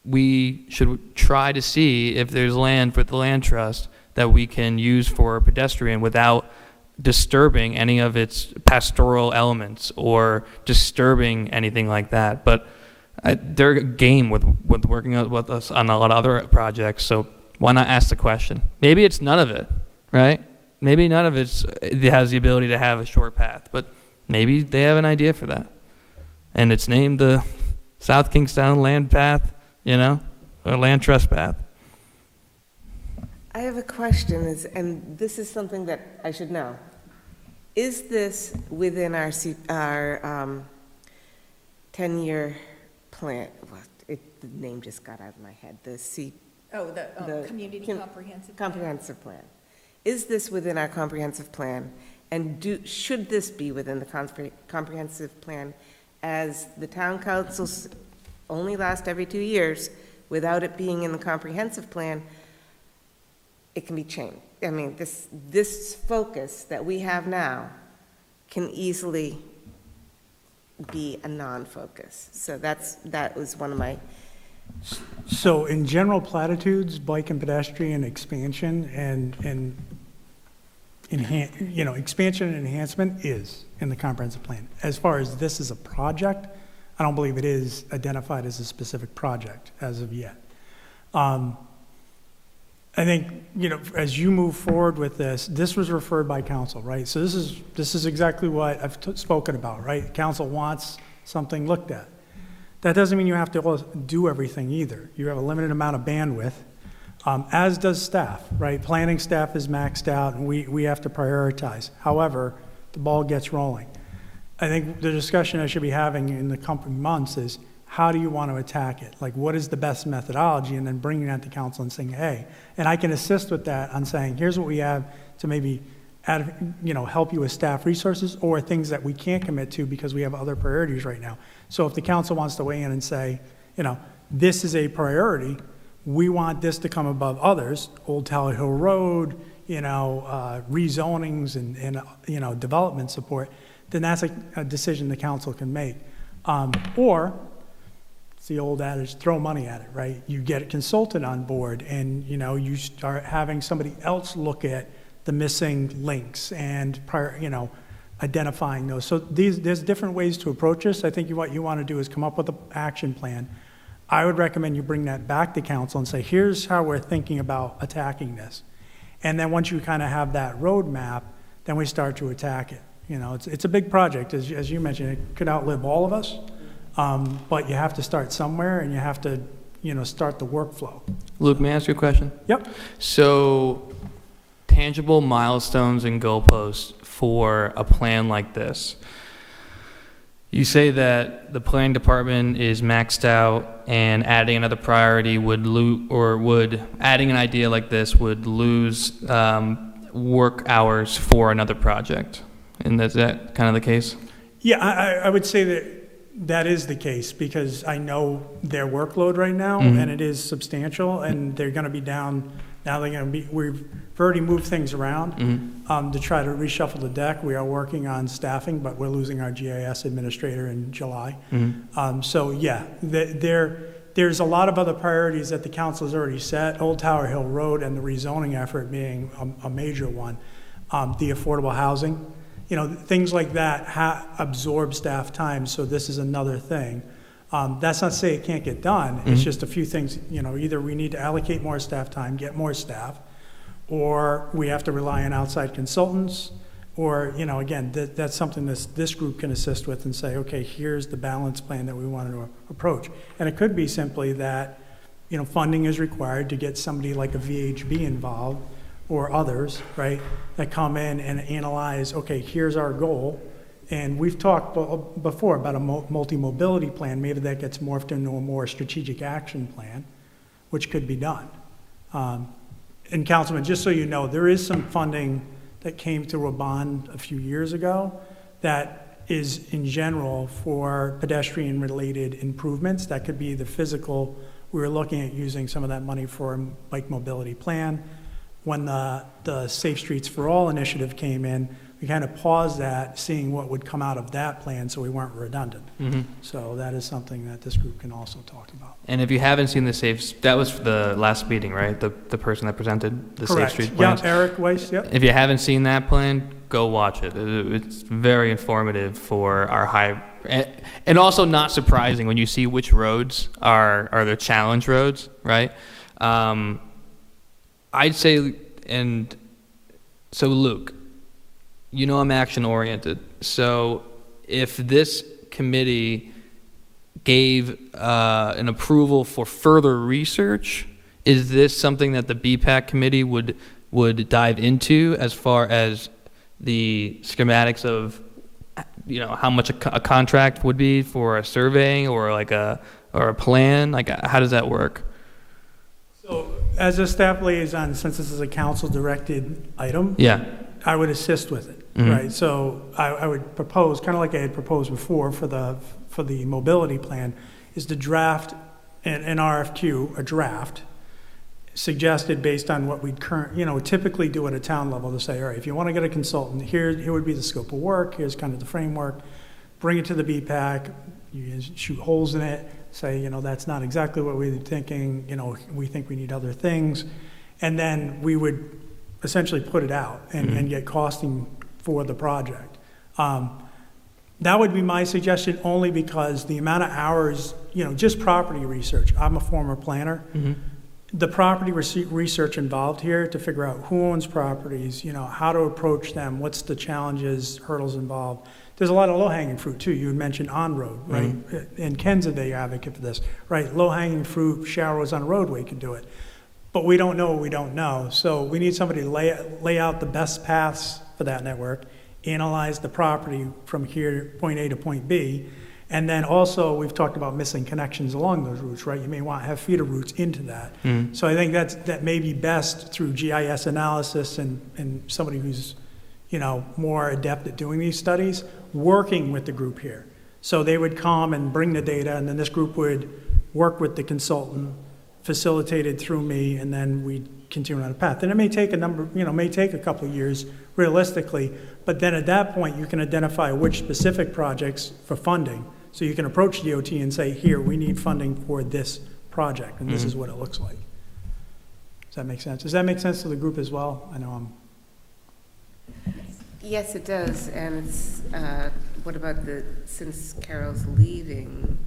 we should try to see if there's land for the land trust that we can use for pedestrian without disturbing any of its pastoral elements or disturbing anything like that. But they're game with working with us on a lot of other projects, so why not ask the question? Maybe it's none of it, right? Maybe none of it has the ability to have a short path, but maybe they have an idea for that. And it's named the South Kingstown Land Path, or Land Trust Path. I have a question, and this is something that I should know. Is this within our 10-year plan? The name just got out of my head. The Community Comprehensive Plan. Comprehensive plan. Is this within our comprehensive plan? And should this be within the comprehensive plan as the town council only last every 2 years, without it being in the comprehensive plan, it can be changed. I mean, this focus that we have now can easily be a non-focus. So that was one of my, So in general platitudes, bike and pedestrian expansion and expansion and enhancement is in the comprehensive plan. As far as this is a project, I don't believe it is identified as a specific project as of yet. I think, as you move forward with this was referred by council, right? So this is exactly what I've spoken about, right? Council wants something looked at. That doesn't mean you have to do everything either. You have a limited amount of bandwidth, as does staff, right? Planning staff is maxed out, and we have to prioritize. However, the ball gets rolling. I think the discussion I should be having in the coming months is, how do you want to attack it? Like, what is the best methodology? And then bringing that to council and saying, hey, and I can assist with that on saying, here's what we have to maybe add, help you with staff resources or things that we can't commit to because we have other priorities right now. So if the council wants to weigh in and say, this is a priority, we want this to come above others, Old Tower Hill Road, rezonings and development support, then that's a decision the council can make. Or it's the old adage, throw money at it, right? You get a consultant on board and, you start having somebody else look at the missing links and, identifying those. So there's different ways to approach this. I think what you want to do is come up with an action plan. I would recommend you bring that back to council and say, here's how we're thinking about attacking this. And then once you kind of have that roadmap, then we start to attack it. It's a big project, as you mentioned. It could outlive all of us. But you have to start somewhere, and you have to, start the workflow. Luke, may I ask you a question? Yep. So, tangible milestones and goalposts for a plan like this. You say that the planning department is maxed out, and adding another priority adding an idea like this would lose work hours for another project. And is that kind of the case? Yeah, I would say that is the case, because I know their workload right now, and it is substantial, and they're going to be down. Now we've already moved things around to try to reshuffle the deck. We are working on staffing, but we're losing our GIS administrator in July. So yeah, there's a lot of other priorities that the council has already set. Old Tower Hill Road and the rezoning effort being a major one. The affordable housing. Things like that absorb staff time, so this is another thing. That's not to say it can't get done. It's just a few things, either we need to allocate more staff time, get more staff, or we have to rely on outside consultants, or, again, that's something this group can assist with and say, okay, here's the balance plan that we want to approach. And it could be simply that, funding is required to get somebody like a VHB involved, or others, right, that come in and analyze, okay, here's our goal. And we've talked before about a multi-mobility plan. Maybe that gets morphed into a more strategic action plan, which could be done. And Councilman, just so you know, there is some funding that came through a bond a few years ago that is in general for pedestrian-related improvements. That could be the physical. We were looking at using some of that money for a bike mobility plan. When the Safe Streets for All initiative came in, we kind of paused that, seeing what would come out of that plan, so we weren't redundant. So that is something that this group can also talk about. And if you haven't seen the that was for the last meeting, right? The person that presented the Safe Streets plan. Yeah, Eric Weiss, yep. If you haven't seen that plan, go watch it. It's very informative for our and also not surprising when you see which roads are the challenge roads, right? I'd say, and so Luke, I'm action oriented. So if this committee gave an approval for further research, is this something that the BPAC committee would dive into as far as the schematics of, how much a contract would be for a surveying or a plan? Like, how does that work? So as a staff liaison, since this is a council-directed item, I would assist with it, right? So I would propose, kind of like I had proposed before for the mobility plan, is to draft an RFQ, a draft, suggested based on what we'd typically do at a town level to say, all right, if you want to get a consultant, here would be the scope of work, here's kind of the framework, bring it to the BPAC, you shoot holes in it, say, that's not exactly what we were thinking, we think we need other things, and then we would essentially put it out and get costing for the project. That would be my suggestion, only because the amount of hours, just property research, I'm a former planner, the property research involved here to figure out who owns properties, how to approach them, what's the challenges, hurdles involved. There's a lot of low-hanging fruit, too. You had mentioned on-road, right? And Ken's a big advocate for this, right? Low-hanging fruit, shallows on a roadway could do it. But we don't know what we don't know. So we need somebody to lay out the best paths for that network, analyze the property from here, point A to point B, and then also we've talked about missing connections along those routes, right? You may want to have feeder routes into that. So I think that may be best through GIS analysis and somebody who's more adept at doing these studies, working with the group here. So they would come and bring the data, and then this group would work with the consultant, facilitated through me, and then we continue on a path. And it may take a couple of years realistically, but then at that point you can identify which specific projects for funding. So you can approach DOT and say, here, we need funding for this project, and this is what it looks like. Does that make sense? Does that make sense to the group as well? I know I'm... Yes, it does, and it's, what about since Carol's leaving?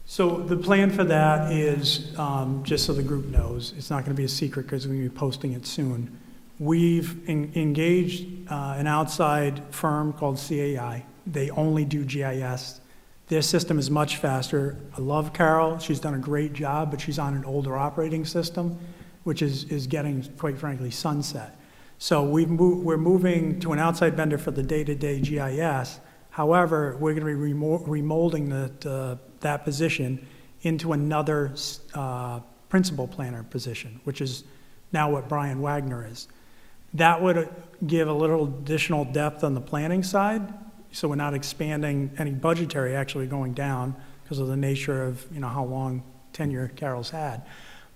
So the plan for that is, just so the group knows, it's not going to be a secret because we're going to be posting it soon. We've engaged an outside firm called CAI. They only do GIS. Their system is much faster. I love Carol. She's done a great job, but she's on an older operating system, which is getting, quite frankly, sunset. So we're moving to an outside vendor for the day-to-day GIS. However, we're going to be remolding that position into another principal planner position, which is now what Brian Wagner is. That would give a little additional depth on the planning side, so we're not expanding any budgetary actually going down because of the nature of how long tenure Carol's had.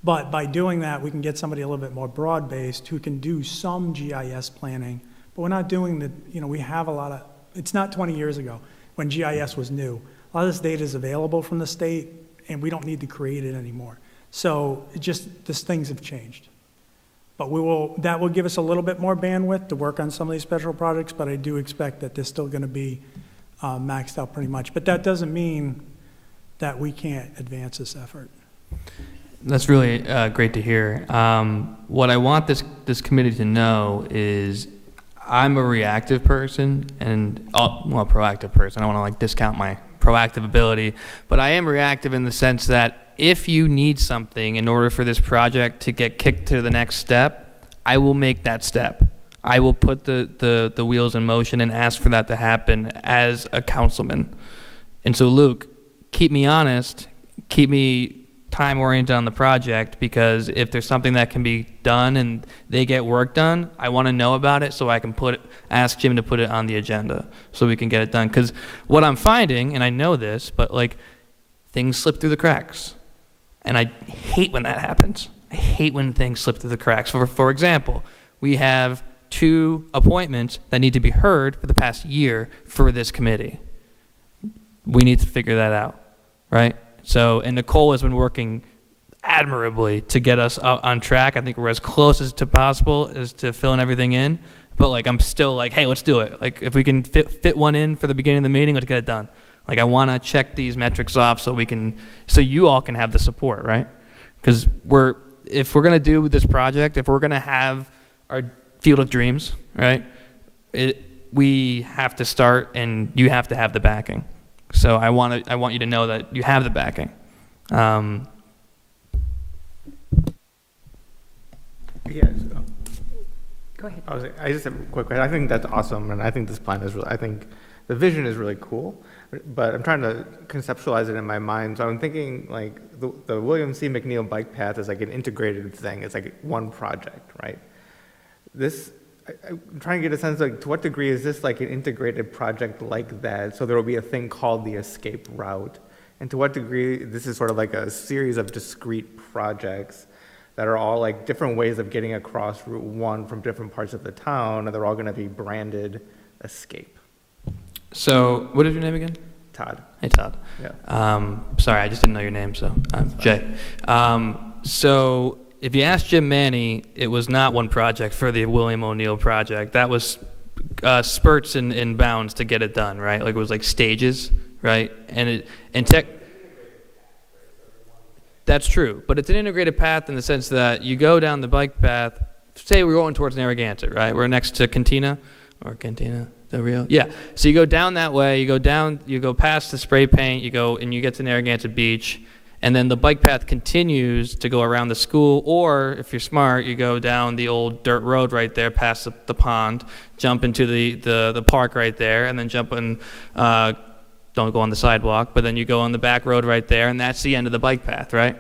But by doing that, we can get somebody a little bit more broad-based who can do some GIS planning, but we're not doing we have a lot of, it's not 20 years ago when GIS was new. A lot of this data is available from the state, and we don't need to create it anymore. So things have changed. But that will give us a little bit more bandwidth to work on some of these special projects, but I do expect that they're still going to be maxed out pretty much. But that doesn't mean that we can't advance this effort. That's really great to hear. What I want this committee to know is I'm a reactive person and a proactive person. I don't want to discount my proactive ability, but I am reactive in the sense that if you need something in order for this project to get kicked to the next step, I will make that step. I will put the wheels in motion and ask for that to happen as a councilman. And so, Luke, keep me honest, keep me time-oriented on the project, because if there's something that can be done and they get work done, I want to know about it so I can ask Jim to put it on the agenda so we can get it done. Because what I'm finding, and I know this, but things slip through the cracks. And I hate when that happens. I hate when things slip through the cracks. For example, we have 2 appointments that need to be heard for the past year for this committee. We need to figure that out, right? So, and Nicole has been working admirably to get us on track. I think we're as close as to possible as to filling everything in. But I'm still hey, let's do it. If we can fit one in for the beginning of the meeting, let's get it done. I want to check these metrics off so you all can have the support, right? Because if we're going to do this project, if we're going to have our field of dreams, right, we have to start, and you have to have the backing. So I want you to know that you have the backing. Yes. Go ahead. I just have a quick question. I think that's awesome, and I think this plan is really, I think the vision is really cool, but I'm trying to conceptualize it in my mind. So I'm thinking the William C. McNeil bike path is an integrated thing. It's one project, right? I'm trying to get a sense to what degree is this an integrated project like that? So there will be a thing called the escape route, And to what degree this is sort of like a series of discrete projects that are all like different ways of getting across Route 1 from different parts of the town, and they're all going to be branded Escape. So, what is your name again? Todd. Hey, Todd. Yeah. Sorry, I just didn't know your name, so I'm Jay. So, if you ask Jim Manny, it was not one project for the William O'Neill project. That was spurts and bounds to get it done, right? Like it was like stages, right? That's true, but it's an integrated path in the sense that you go down the bike path. Say we're going towards Narragansett, right? We're next to Cantina Del Rio. Yeah. So you go down that way. You go past the spray paint. You go and you get to Narragansett Beach, and then the bike path continues to go around the school. Or if you're smart, you go down the old dirt road right there, past the pond, jump into the park right there, and then jump in. Don't go on the sidewalk, but then you go on the back road right there, and that's the end of the bike path, right?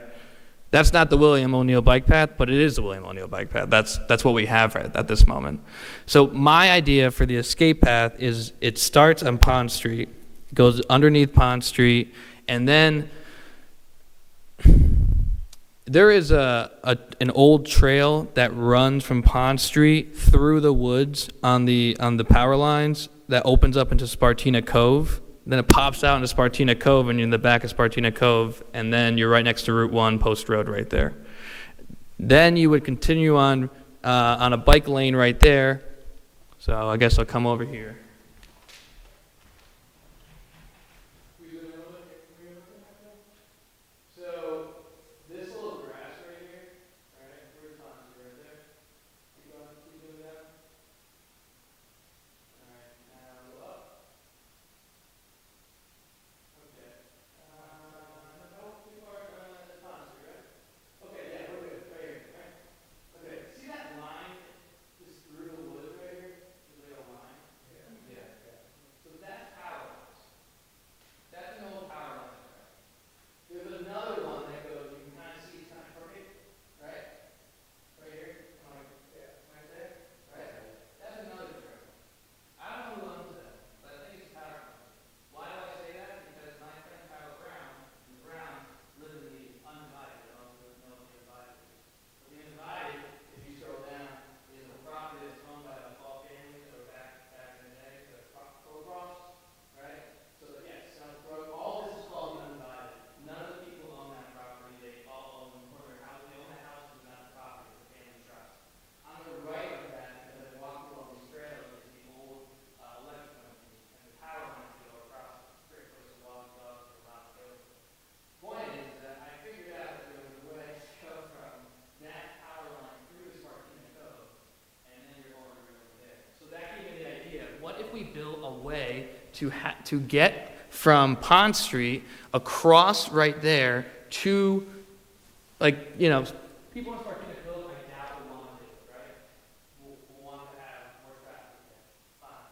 That's not the William O'Neill bike path, but it is the William O'Neill bike path. That's what we have right at this moment. So my idea for the escape path is it starts on Pond Street, goes underneath Pond Street, and then there is an old trail that runs from Pond Street through the woods on the power lines that opens up into Spartina Cove. Then it pops out into Spartina Cove, and you're in the back of Spartina Cove, and then you're right next to Route 1 Post Road right there. Then you would continue on a bike lane right there. So I guess I'll come over here. So this little grass right here, right? Where's Ponce right there? Keep doing that. All right, now go up. Okay. No, too far. Ponce, right? Okay, yeah, we're good. Right here, right? Okay. See that line just through the woods right here? The little line? Yeah. So that's power lines. That's an old power line. There's another one that goes, you can kind of see it's kind of crooked, right? Right here, right there, right? That's another trail. I don't know who owns that, but I think it's power line. Why do I say that? Because my friend Kyle Brown, and the Browns live in the undivided, I don't know what the undivided is. But the undivided, if you scroll down, is a property that's owned by the Paul families that were back in the day, the Cross, right? So yes, all this is called the undivided. None of the people own that property. They all own their house. They own the house, but not the property. It's a family trust. On the right of that, because I walked through all these trails, is the old electric company and the power lines that go across. Great place to walk dogs for a lot of trails. Point is that I figured out that there was a way to go from that power line through the Spartina Cove, and then you're over there. So that gave me the idea. What if we built a way to get from Pond Street across right there to, like, people in Spartina Cove, I doubt would want to do it, right? We'll want to have more traffic there. Fine.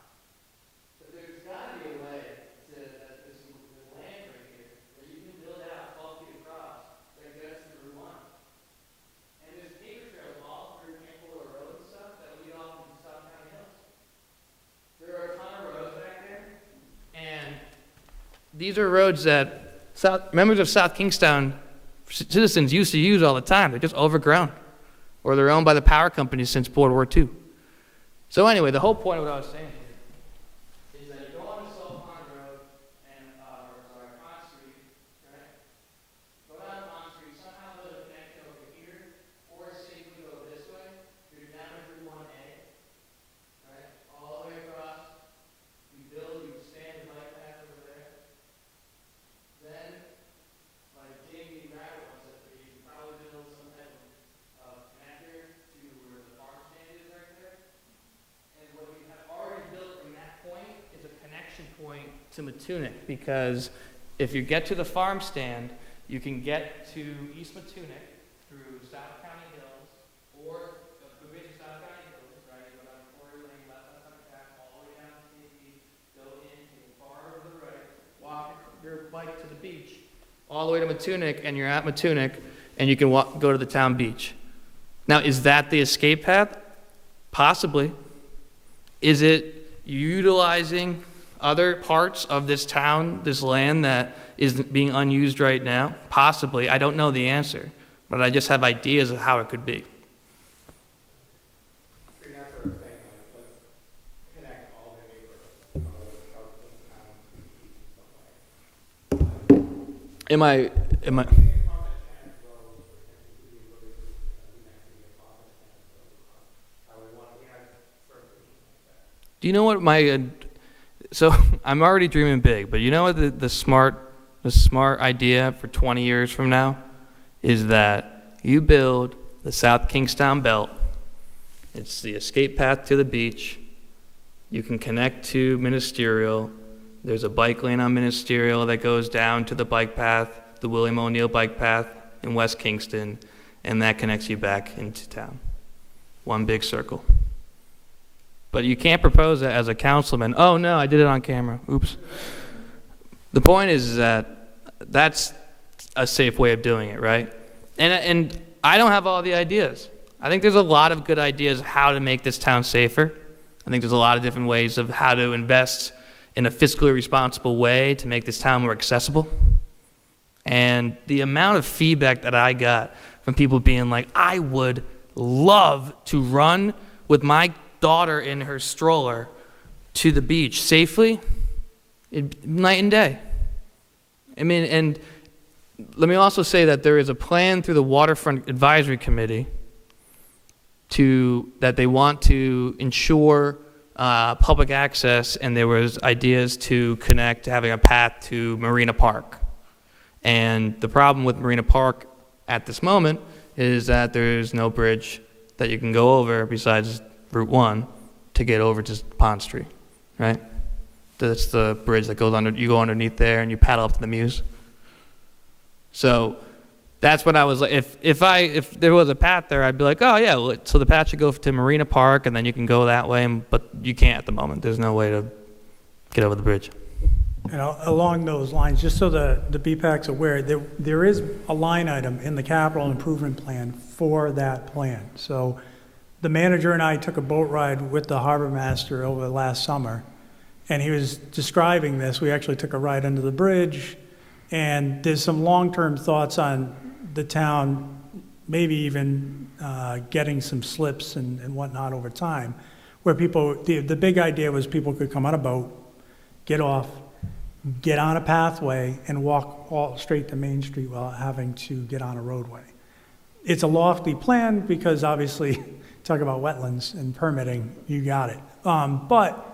But there's got to be a way that this land right here, where you can build out 12 feet across that gets to Route 1. And there's paper trails all through Campbell Road and stuff that lead off into South County Hills. There are a ton of roads back there, and these are roads that members of South Kingstown citizens used to use all the time. They're just overgrown, or they're owned by the power companies since World War II. So anyway, the whole point of what I was saying here is that you go on to Salt Pond Road and Pond Street, right? Go down Pond Street, somehow there's a connection over here, or safely go this way. You're down to Route 1A, right? All the way across. You expand the bike path over there. Then, like Jamie Rabbit once said, you can probably build some type of connector to where the farm stand is right there. And what we have already built from that point is a connection point to Matunic, because if you get to the farm stand, you can get to East Matunic through South County Hills, or the bridge of South County Hills, right? You go down Quarry Lane, left on the track, all the way down to the go in, take a far over the right, walk your bike to the beach, all the way to Matunic, and you're at Matunic, and you can go to the town beach. Now, is that the escape path? Possibly. Is it utilizing other parts of this town, this land that is being unused right now? Possibly. I don't know the answer, but I just have ideas of how it could be. Am I? Do you know what so I'm already dreaming big, but you know what the smart idea for 20 years from now is that you build the South Kingstown Belt. It's the escape path to the beach. You can connect to Ministerial. There's a bike lane on Ministerial that goes down to the bike path, the William O'Neill bike path in West Kingston, and that connects you back into town. One big circle. But you can't propose that as a councilman. Oh, no, I did it on camera. Oops. The point is that that's a safe way of doing it, right? And I don't have all the ideas. I think there's a lot of good ideas how to make this town safer. I think there's a lot of different ways of how to invest in a fiscally responsible way to make this town more accessible. And the amount of feedback that I got from people being like, I would love to run with my daughter in her stroller to the beach safely, night and day. I mean, and let me also say that there is a plan through the Waterfront Advisory Committee that they want to ensure public access, and there was ideas to connect having a path to Marina Park. And the problem with Marina Park at this moment is that there's no bridge that you can go over besides Route 1 to get over to Pond Street, right? That's the bridge that goes under, you go underneath there and you paddle up to the Mews. So that's what I was like, if there was a path there, I'd be like, oh yeah, well, so the path should go to Marina Park and then you can go that way, but you can't at the moment. There's no way to get over the bridge. You know, along those lines, just so the BPAC's aware, there is a line item in the capital improvement plan for that plan. So the manager and I took a boat ride with the harbor master over the last summer, and he was describing this. We actually took a ride under the bridge, and there's some long-term thoughts on the town, maybe even getting some slips and whatnot over time, where people, the big idea was people could come on a boat, get off, get on a pathway, and walk all straight to Main Street without having to get on a roadway. It's a lofty plan because obviously, talk about wetlands and permitting, you got it. But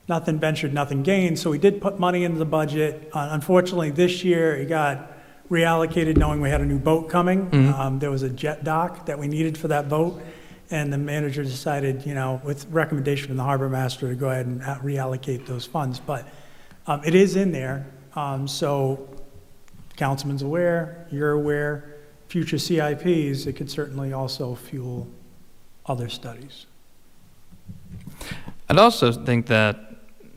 nothing ventured, nothing gained, so we did put money into the budget. Unfortunately, this year it got reallocated knowing we had a new boat coming. Mm-hmm. There was a jet dock that we needed for that boat, and the manager decided, you know, with recommendation from the harbor master, to go ahead and reallocate those funds. But it is in there, so councilman's aware, you're aware, future CIPs, it could certainly also fuel other studies. I'd also think that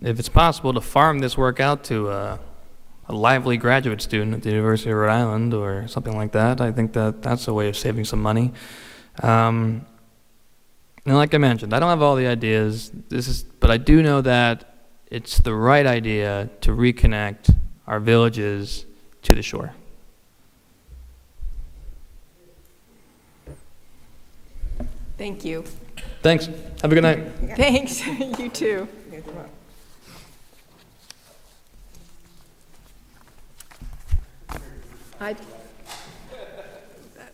if it's possible to farm this work out to a lively graduate student at the University of Rhode Island or something like that, I think that that's a way of saving some money. And like I mentioned, I don't have all the ideas, but I do know that it's the right idea to reconnect our villages to the shore. Thank you. Thanks. Have a good night. Thanks. You too.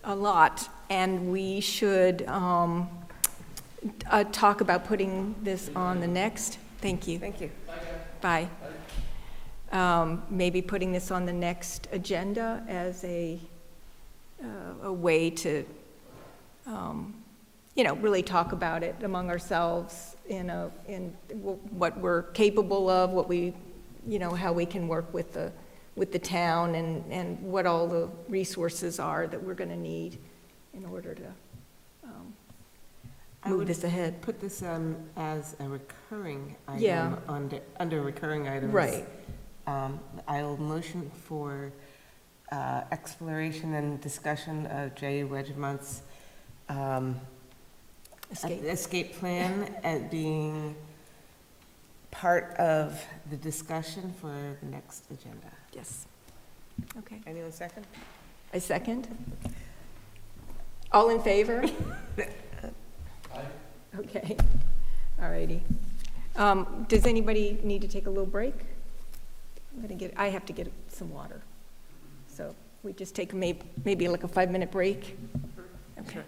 A lot, and we should talk about putting this on the next. Thank you. Thank you. Bye. Maybe putting this on the next agenda as a way to, you know, really talk about it among ourselves in what we're capable of, what we, you know, how we can work with the town and what all the resources are that we're going to need in order to move this ahead. Put this as a recurring item. Yeah. Under recurring items. Right. I'll motion for exploration and discussion of Jay Regiment's escape plan as being part of the discussion for the next agenda. Yes. Okay. Anyone second? A second? All in favor? Okay, all righty. Does anybody need to take a little break? I have to get some water. So we just take maybe like a 5-minute break? Okay.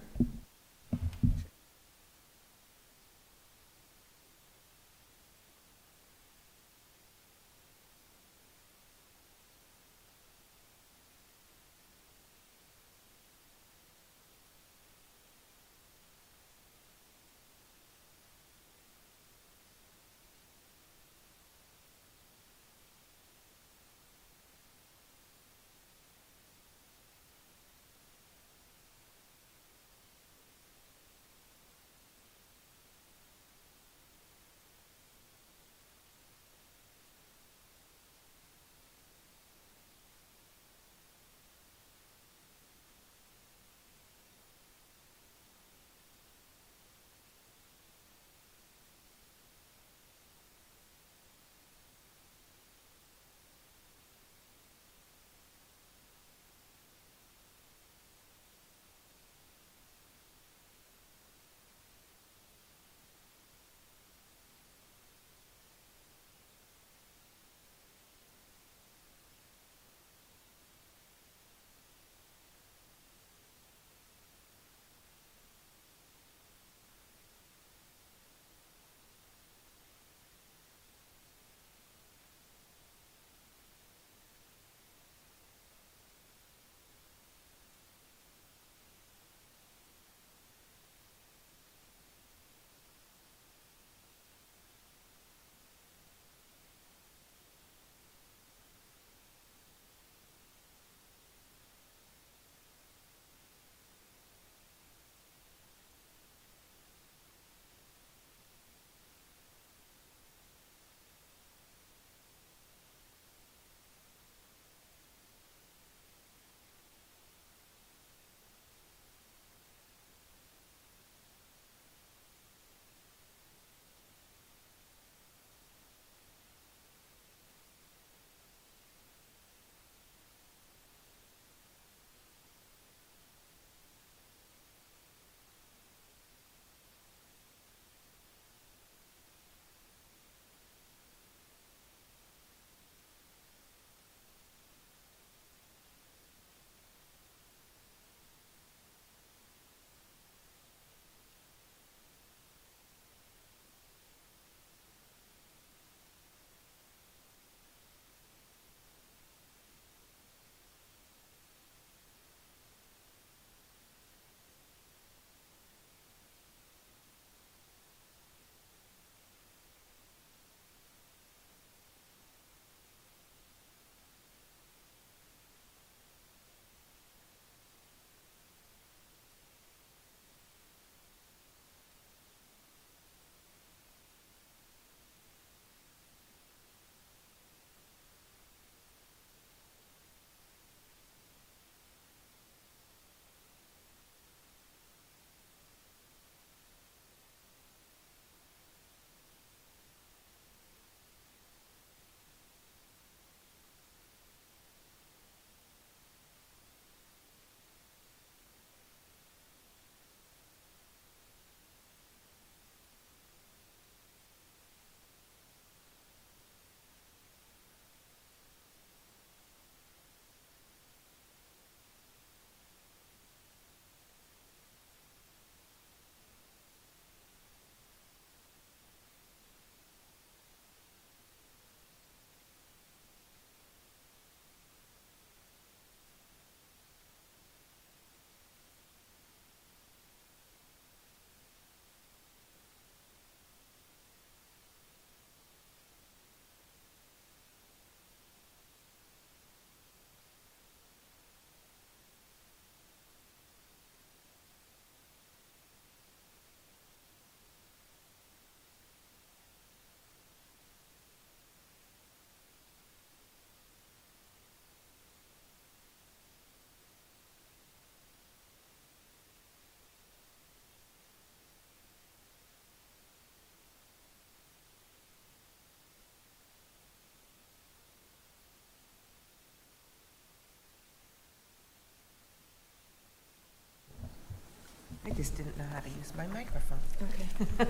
I just didn't know how to use my microphone. Okay.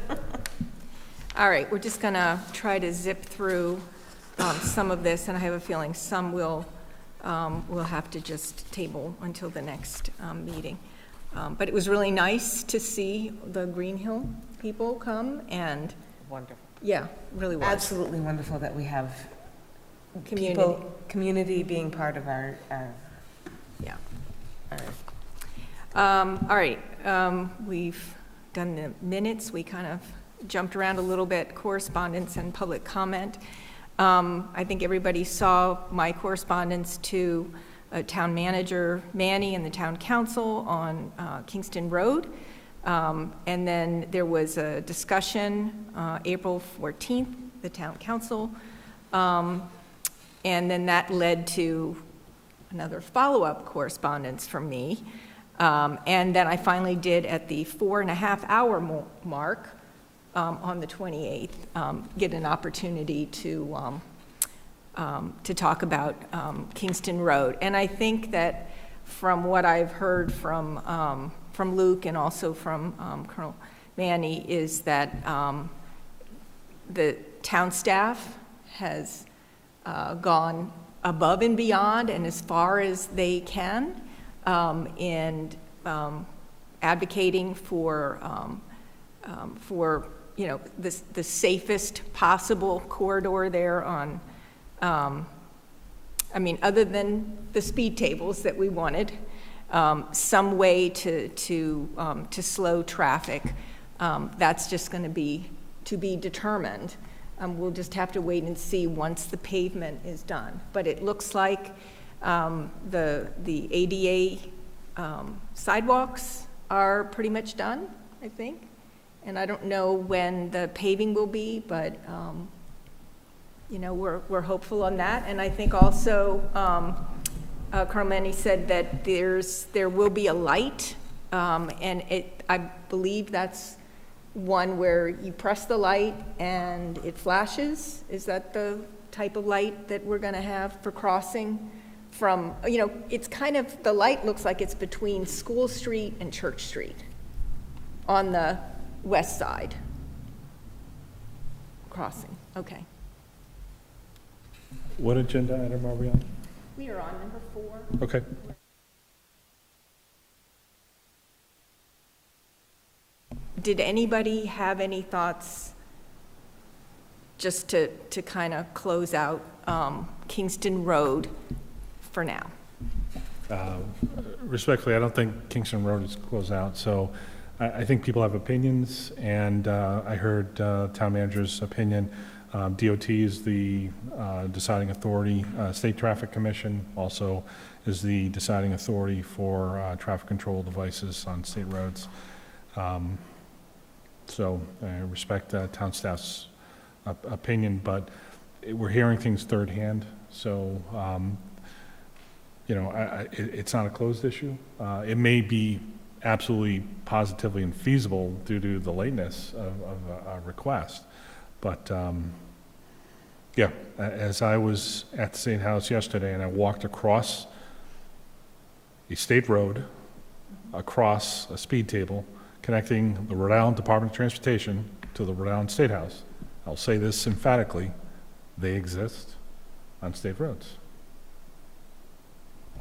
All right, we're just going to try to zip through some of this, and I have a feeling some we'll have to just table until the next meeting. But it was really nice to see the Green Hill people come, and Wonderful. yeah, really was. Absolutely wonderful that we have Community. community being part of our Yeah. our All right, we've done the minutes. We kind of jumped around a little bit, correspondence and public comment. I think everybody saw my correspondence to Town Manager Manny and the Town Council on Kingston Road. And then there was a discussion, April 14th, the Town Council. And then that led to another follow-up correspondence from me. And then I finally did, at the 4.5-hour mark on the 28th, get an opportunity to talk about Kingston Road. And I think that from what I've heard from Luke and also from Colonel Manny is that the town staff has gone above and beyond and as far as they can in advocating for you know, the safest possible corridor there on, I mean, other than the speed tables that we wanted, some way to slow traffic. That's just going to be determined. We'll just have to wait and see once the pavement is done. But it looks like the ADA sidewalks are pretty much done, I think. And I don't know when the paving will be, but you know, we're hopeful on that. And I think also Colonel Manny said that there will be a light, and I believe that's one where you press the light and it flashes. Is that the type of light that we're going to have for crossing from, you know, it's kind of, the light looks like it's between School Street and Church Street on the west side crossing? Okay. What agenda item are we on? We are on number 4. Okay. Did anybody have any thoughts just to kind of close out Kingston Road for now? Respectfully, I don't think Kingston Road is closed out, so I think people have opinions, and I heard town manager's opinion. DOT is the deciding authority. State Traffic Commission also is the deciding authority for traffic control devices on state roads. So I respect town staff's opinion, but we're hearing things third hand. So, you know, it's not a closed issue. It may be absolutely positively infeasible due to the lateness of a request. But, yeah, as I was at the State House yesterday and I walked across a state road, across a speed table, connecting the Rhode Island Department of Transportation to the Rhode Island State House, I'll say this emphatically, they exist on state roads.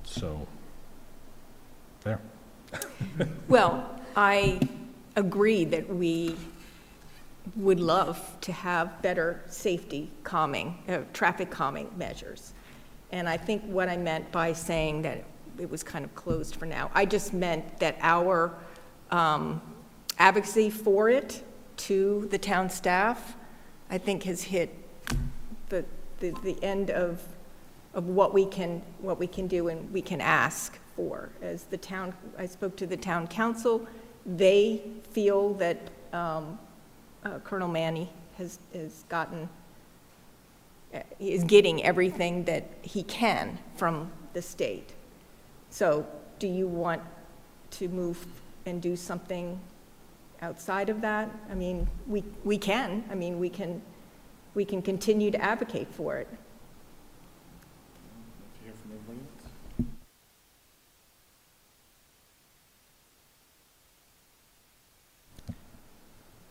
So, there. Well, I agree that we would love to have better safety calming, traffic calming measures. And I think what I meant by saying that it was kind of closed for now, I just meant that our advocacy for it to the town staff, I think has hit the end of what we can do and we can ask for. As the town, I spoke to the town council, they feel that Colonel Manny is getting everything that he can from the state. So do you want to move and do something outside of that? I mean, we can. I mean, we can continue to advocate for it.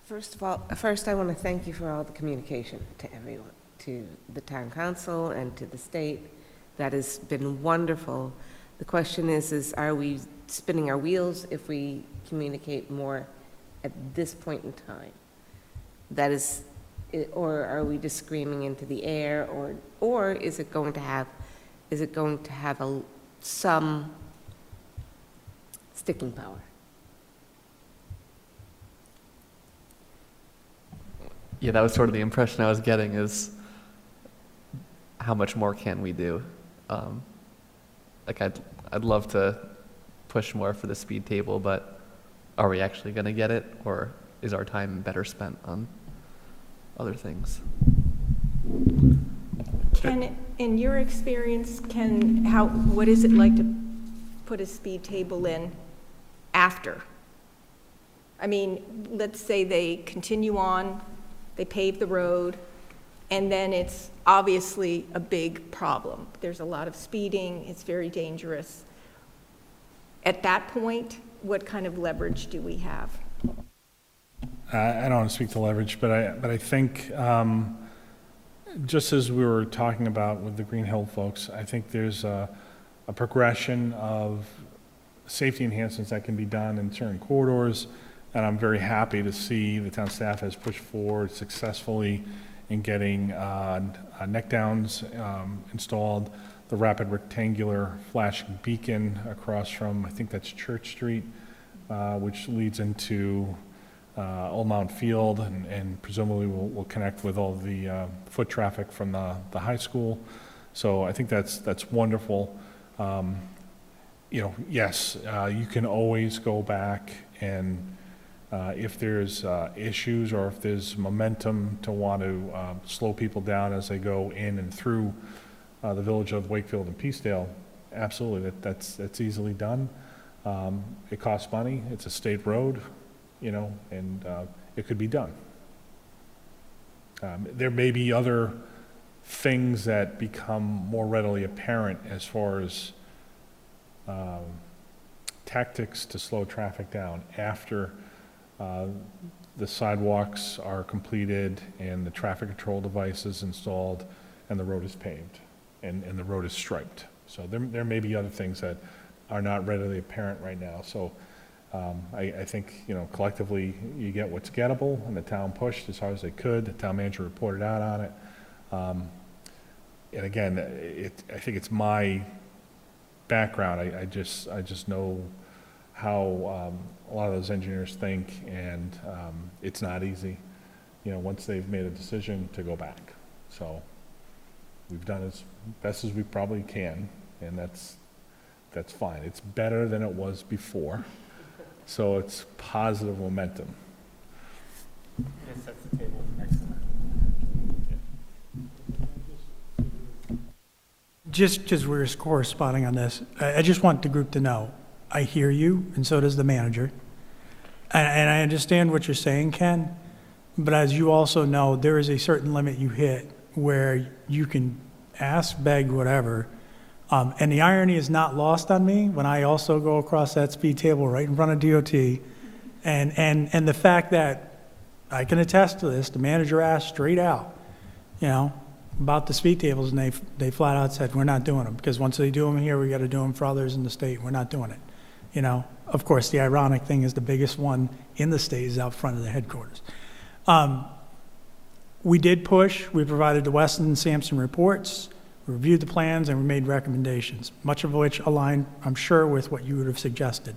First I want to thank you for all the communication to everyone, to the town council and to the state. That has been wonderful. The question is are we spinning our wheels if we communicate more at this point in time? That is, or are we just screaming into the air, or is it going to have some sticking power? Yeah, that was sort of the impression I was getting, is how much more can we do? Like I'd love to push more for the speed table, but are we actually going to get it, or is our time better spent on other things? Ken, in your experience, what is it like to put a speed table in after? I mean, let's say they continue on, they pave the road, and then it's obviously a big problem. There's a lot of speeding, it's very dangerous. At that point, what kind of leverage do we have? I don't want to speak to leverage, but I think, just as we were talking about with the Green Hill folks, I think there's a progression of safety enhancements that can be done in certain corridors, and I'm very happy to see the town staff has pushed forward successfully in getting neck downs installed, the rapid rectangular flashing beacon across from, I think that's Church Street, which leads into Old Mount Field, and presumably will connect with all the foot traffic from the high school. So I think that's wonderful. Yes, you can always go back and if there's issues or if there's momentum to want to slow people down as they go in and through the village of Wakefield and Peacedale, absolutely, that's easily done. It costs money. It's a state road, and it could be done. There may be other things that become more readily apparent as far as tactics to slow traffic down after the sidewalks are completed and the traffic control device is installed and the road is paved and the road is striped. So there may be other things that are not readily apparent right now. So I think, collectively you get what's gettable, and the town pushed as hard as they could. The town manager reported out on it. And again, I think it's my background. I just know how a lot of those engineers think, and it's not easy, once they've made a decision to go back. So we've done as best as we probably can, and that's fine. It's better than it was before, so it's positive momentum. It sets the table for next time. Just because we're corresponding on this, I just want the group to know, I hear you, and so does the manager. And I understand what you're saying, Ken, but as you also know, there is a certain limit you hit where you can ask, beg, whatever. And the irony is not lost on me when I also go across that speed table right in front of DOT. And the fact that I can attest to this, the manager asked straight out, about the speed tables, and they flat out said, we're not doing them, because once they do them here, we got to do them for others in the state. We're not doing it. Of course, the ironic thing is the biggest one in the state is out front of the headquarters. We did push. We provided the Weston and Sampson reports. We reviewed the plans, and we made recommendations, much of which aligned, I'm sure, with what you would have suggested.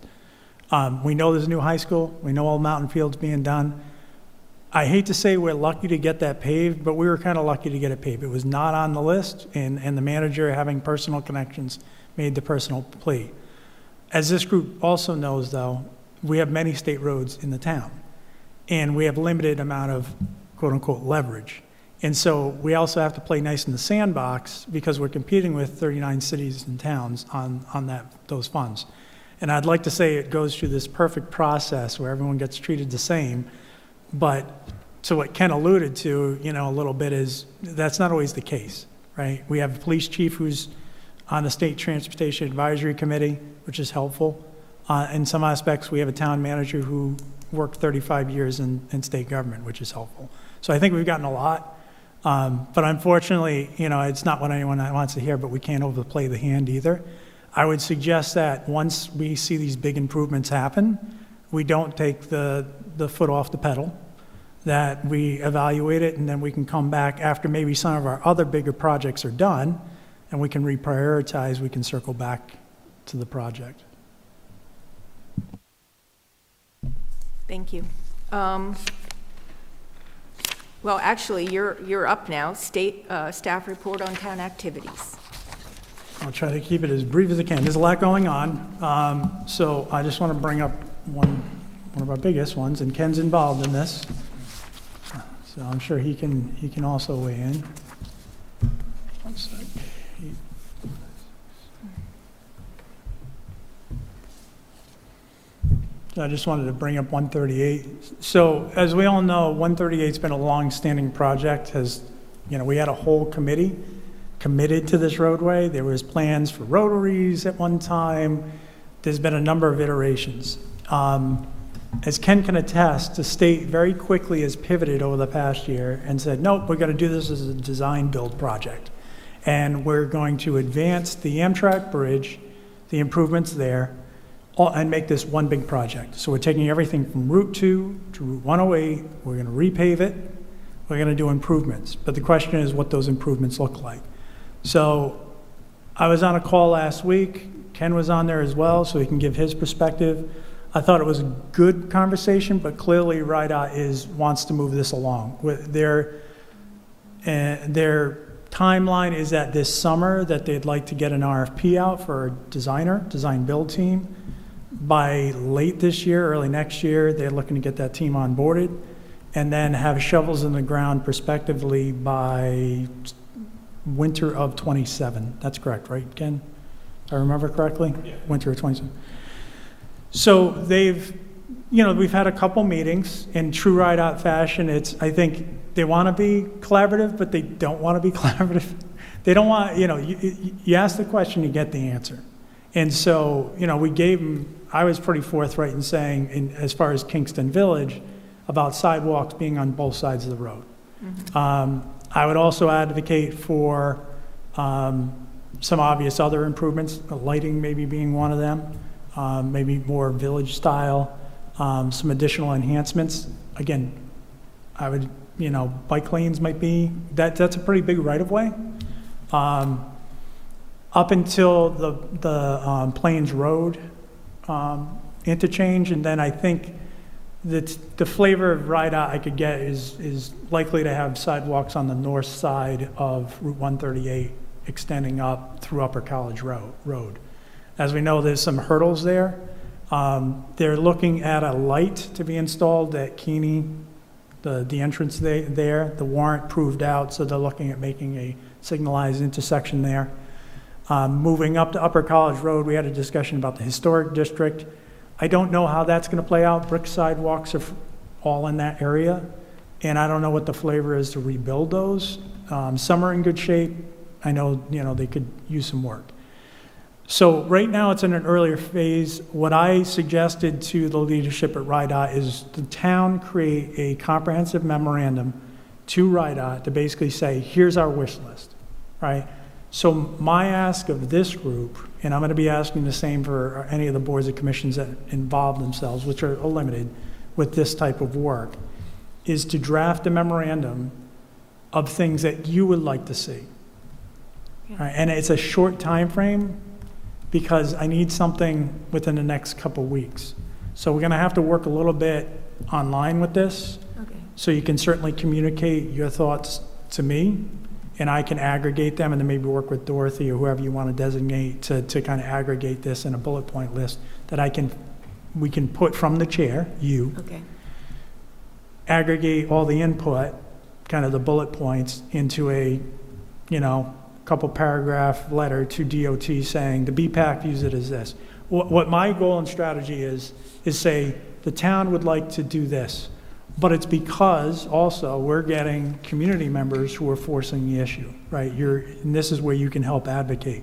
We know there's a new high school. We know Old Mountain Field's being done. I hate to say we're lucky to get that paved, but we were kind of lucky to get it paved. It was not on the list, and the manager, having personal connections, made the personal plea. As this group also knows, though, we have many state roads in the town, and we have limited amount of quote-unquote leverage. And so we also have to play nice in the sandbox because we're competing with 39 cities and towns on those funds. And I'd like to say it goes through this perfect process where everyone gets treated the same, but so what Ken alluded to, a little bit is that's not always the case, right? We have a police chief who's on the State Transportation Advisory Committee, which is helpful. In some aspects, we have a town manager who worked 35 years in state government, which is helpful. So I think we've gotten a lot. But unfortunately, it's not what anyone wants to hear, but we can't overplay the hand either. I would suggest that once we see these big improvements happen, we don't take the foot off the pedal, that we evaluate it, and then we can come back after maybe some of our other bigger projects are done, and we can reprioritize, we can circle back to the project. Thank you. Well, actually, you're up now. State staff report on town activities. I'll try to keep it as brief as I can. There's a lot going on. So I just want to bring up one of our biggest ones, and Ken's involved in this. So I'm sure he can also weigh in. One sec. I just wanted to bring up 138. So as we all know, 138's been a long-standing project. We had a whole committee committed to this roadway. There was plans for rotaries at one time. There's been a number of iterations. As Ken can attest, the state very quickly has pivoted over the past year and said, nope, we're going to do this as a design-build project. And we're going to advance the Amtrak bridge, the improvements there, and make this one big project. So we're taking everything from Route 2 to Route 108, we're going to repave it, we're going to do improvements. But the question is what those improvements look like. So I was on a call last week, Ken was on there as well, so he can give his perspective. I thought it was a good conversation, but clearly RIDOT wants to move this along. Their timeline is that this summer that they'd like to get an RFP out for a design build team. By late this year, early next year, they're looking to get that team onboarded and then have shovels in the ground prospectively by winter of 27. That's correct, right, Ken? If I remember correctly? Yeah. Winter of 27. So we've had a couple meetings in true RIDOT fashion. I think they want to be collaborative, but they don't want to be collaborative. They don't want, you ask the question, you get the answer. And so, we gave them, I was pretty forthright in saying, as far as Kingston Village, about sidewalks being on both sides of the road. Mm-hmm. I would also advocate for some obvious other improvements, lighting maybe being one of them, maybe more village style, some additional enhancements. Again, I would, bike lanes might be, that's a pretty big right-of-way. Up until the Plains Road interchange, and then I think that the flavor of RIDOT I could get is likely to have sidewalks on the north side of Route 138 extending up through Upper College Road. As we know, there's some hurdles there. They're looking at a light to be installed at Keeney, the entrance there. The warrant proved out, so they're looking at making a signalized intersection there. Moving up to Upper College Road, we had a discussion about the historic district. I don't know how that's going to play out. Brick sidewalks are all in that area, and I don't know what the flavor is to rebuild those. Some are in good shape. I know, they could use some work. So right now it's in an earlier phase. What I suggested to the leadership at RIDOT is the town create a comprehensive memorandum to RIDOT to basically say, here's our wish list, right? So my ask of this group, and I'm going to be asking the same for any of the boards and commissions that involve themselves, which are limited with this type of work, is to draft a memorandum of things that you would like to see. Right? And it's a short time frame because I need something within the next couple weeks. So we're going to have to work a little bit online with this. Okay. So you can certainly communicate your thoughts to me, and I can aggregate them and then maybe work with Dorothy or whoever you want to designate to kind of aggregate this in a bullet point list that we can put from the chair, okay. Aggregate all the input, kind of the bullet points into a, couple paragraph letter to DOT saying the BPAC views it as this. What my goal and strategy is say the town would like to do this. But it's because also we're getting community members who are forcing the issue, right? And this is where you can help advocate.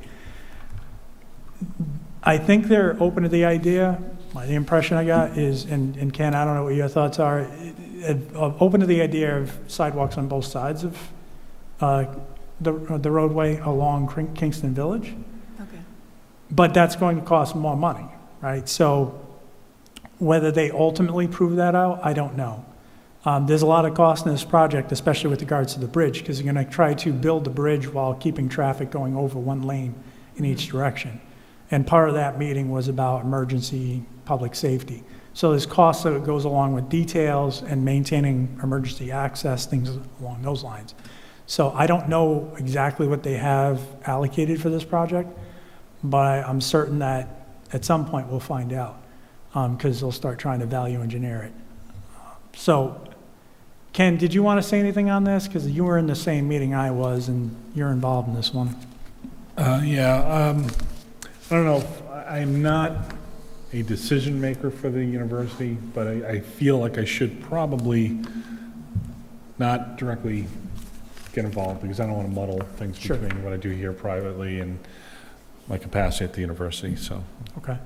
I think they're open to the idea. the impression I got is, and Ken, I don't know what your thoughts are, open to the idea of sidewalks on both sides of the roadway along Kingston Village. Okay. But that's going to cost more money, right? So whether they ultimately prove that out, I don't know. There's a lot of cost in this project, especially with regards to the bridge, because you're going to try to build the bridge while keeping traffic going over one lane in each direction. And part of that meeting was about emergency public safety. So there's cost that goes along with details and maintaining emergency access, things along those lines. So I don't know exactly what they have allocated for this project, but I'm certain that at some point we'll find out, because they'll start trying to value engineer it. So, Ken, did you want to say anything on this? Because you were in the same meeting I was, and you're involved in this one. I don't know, I'm not a decision maker for the university, but I feel like I should probably not directly get involved, because I don't want to muddle things Sure. between what I do here privately and my capacity at the university, so. Okay.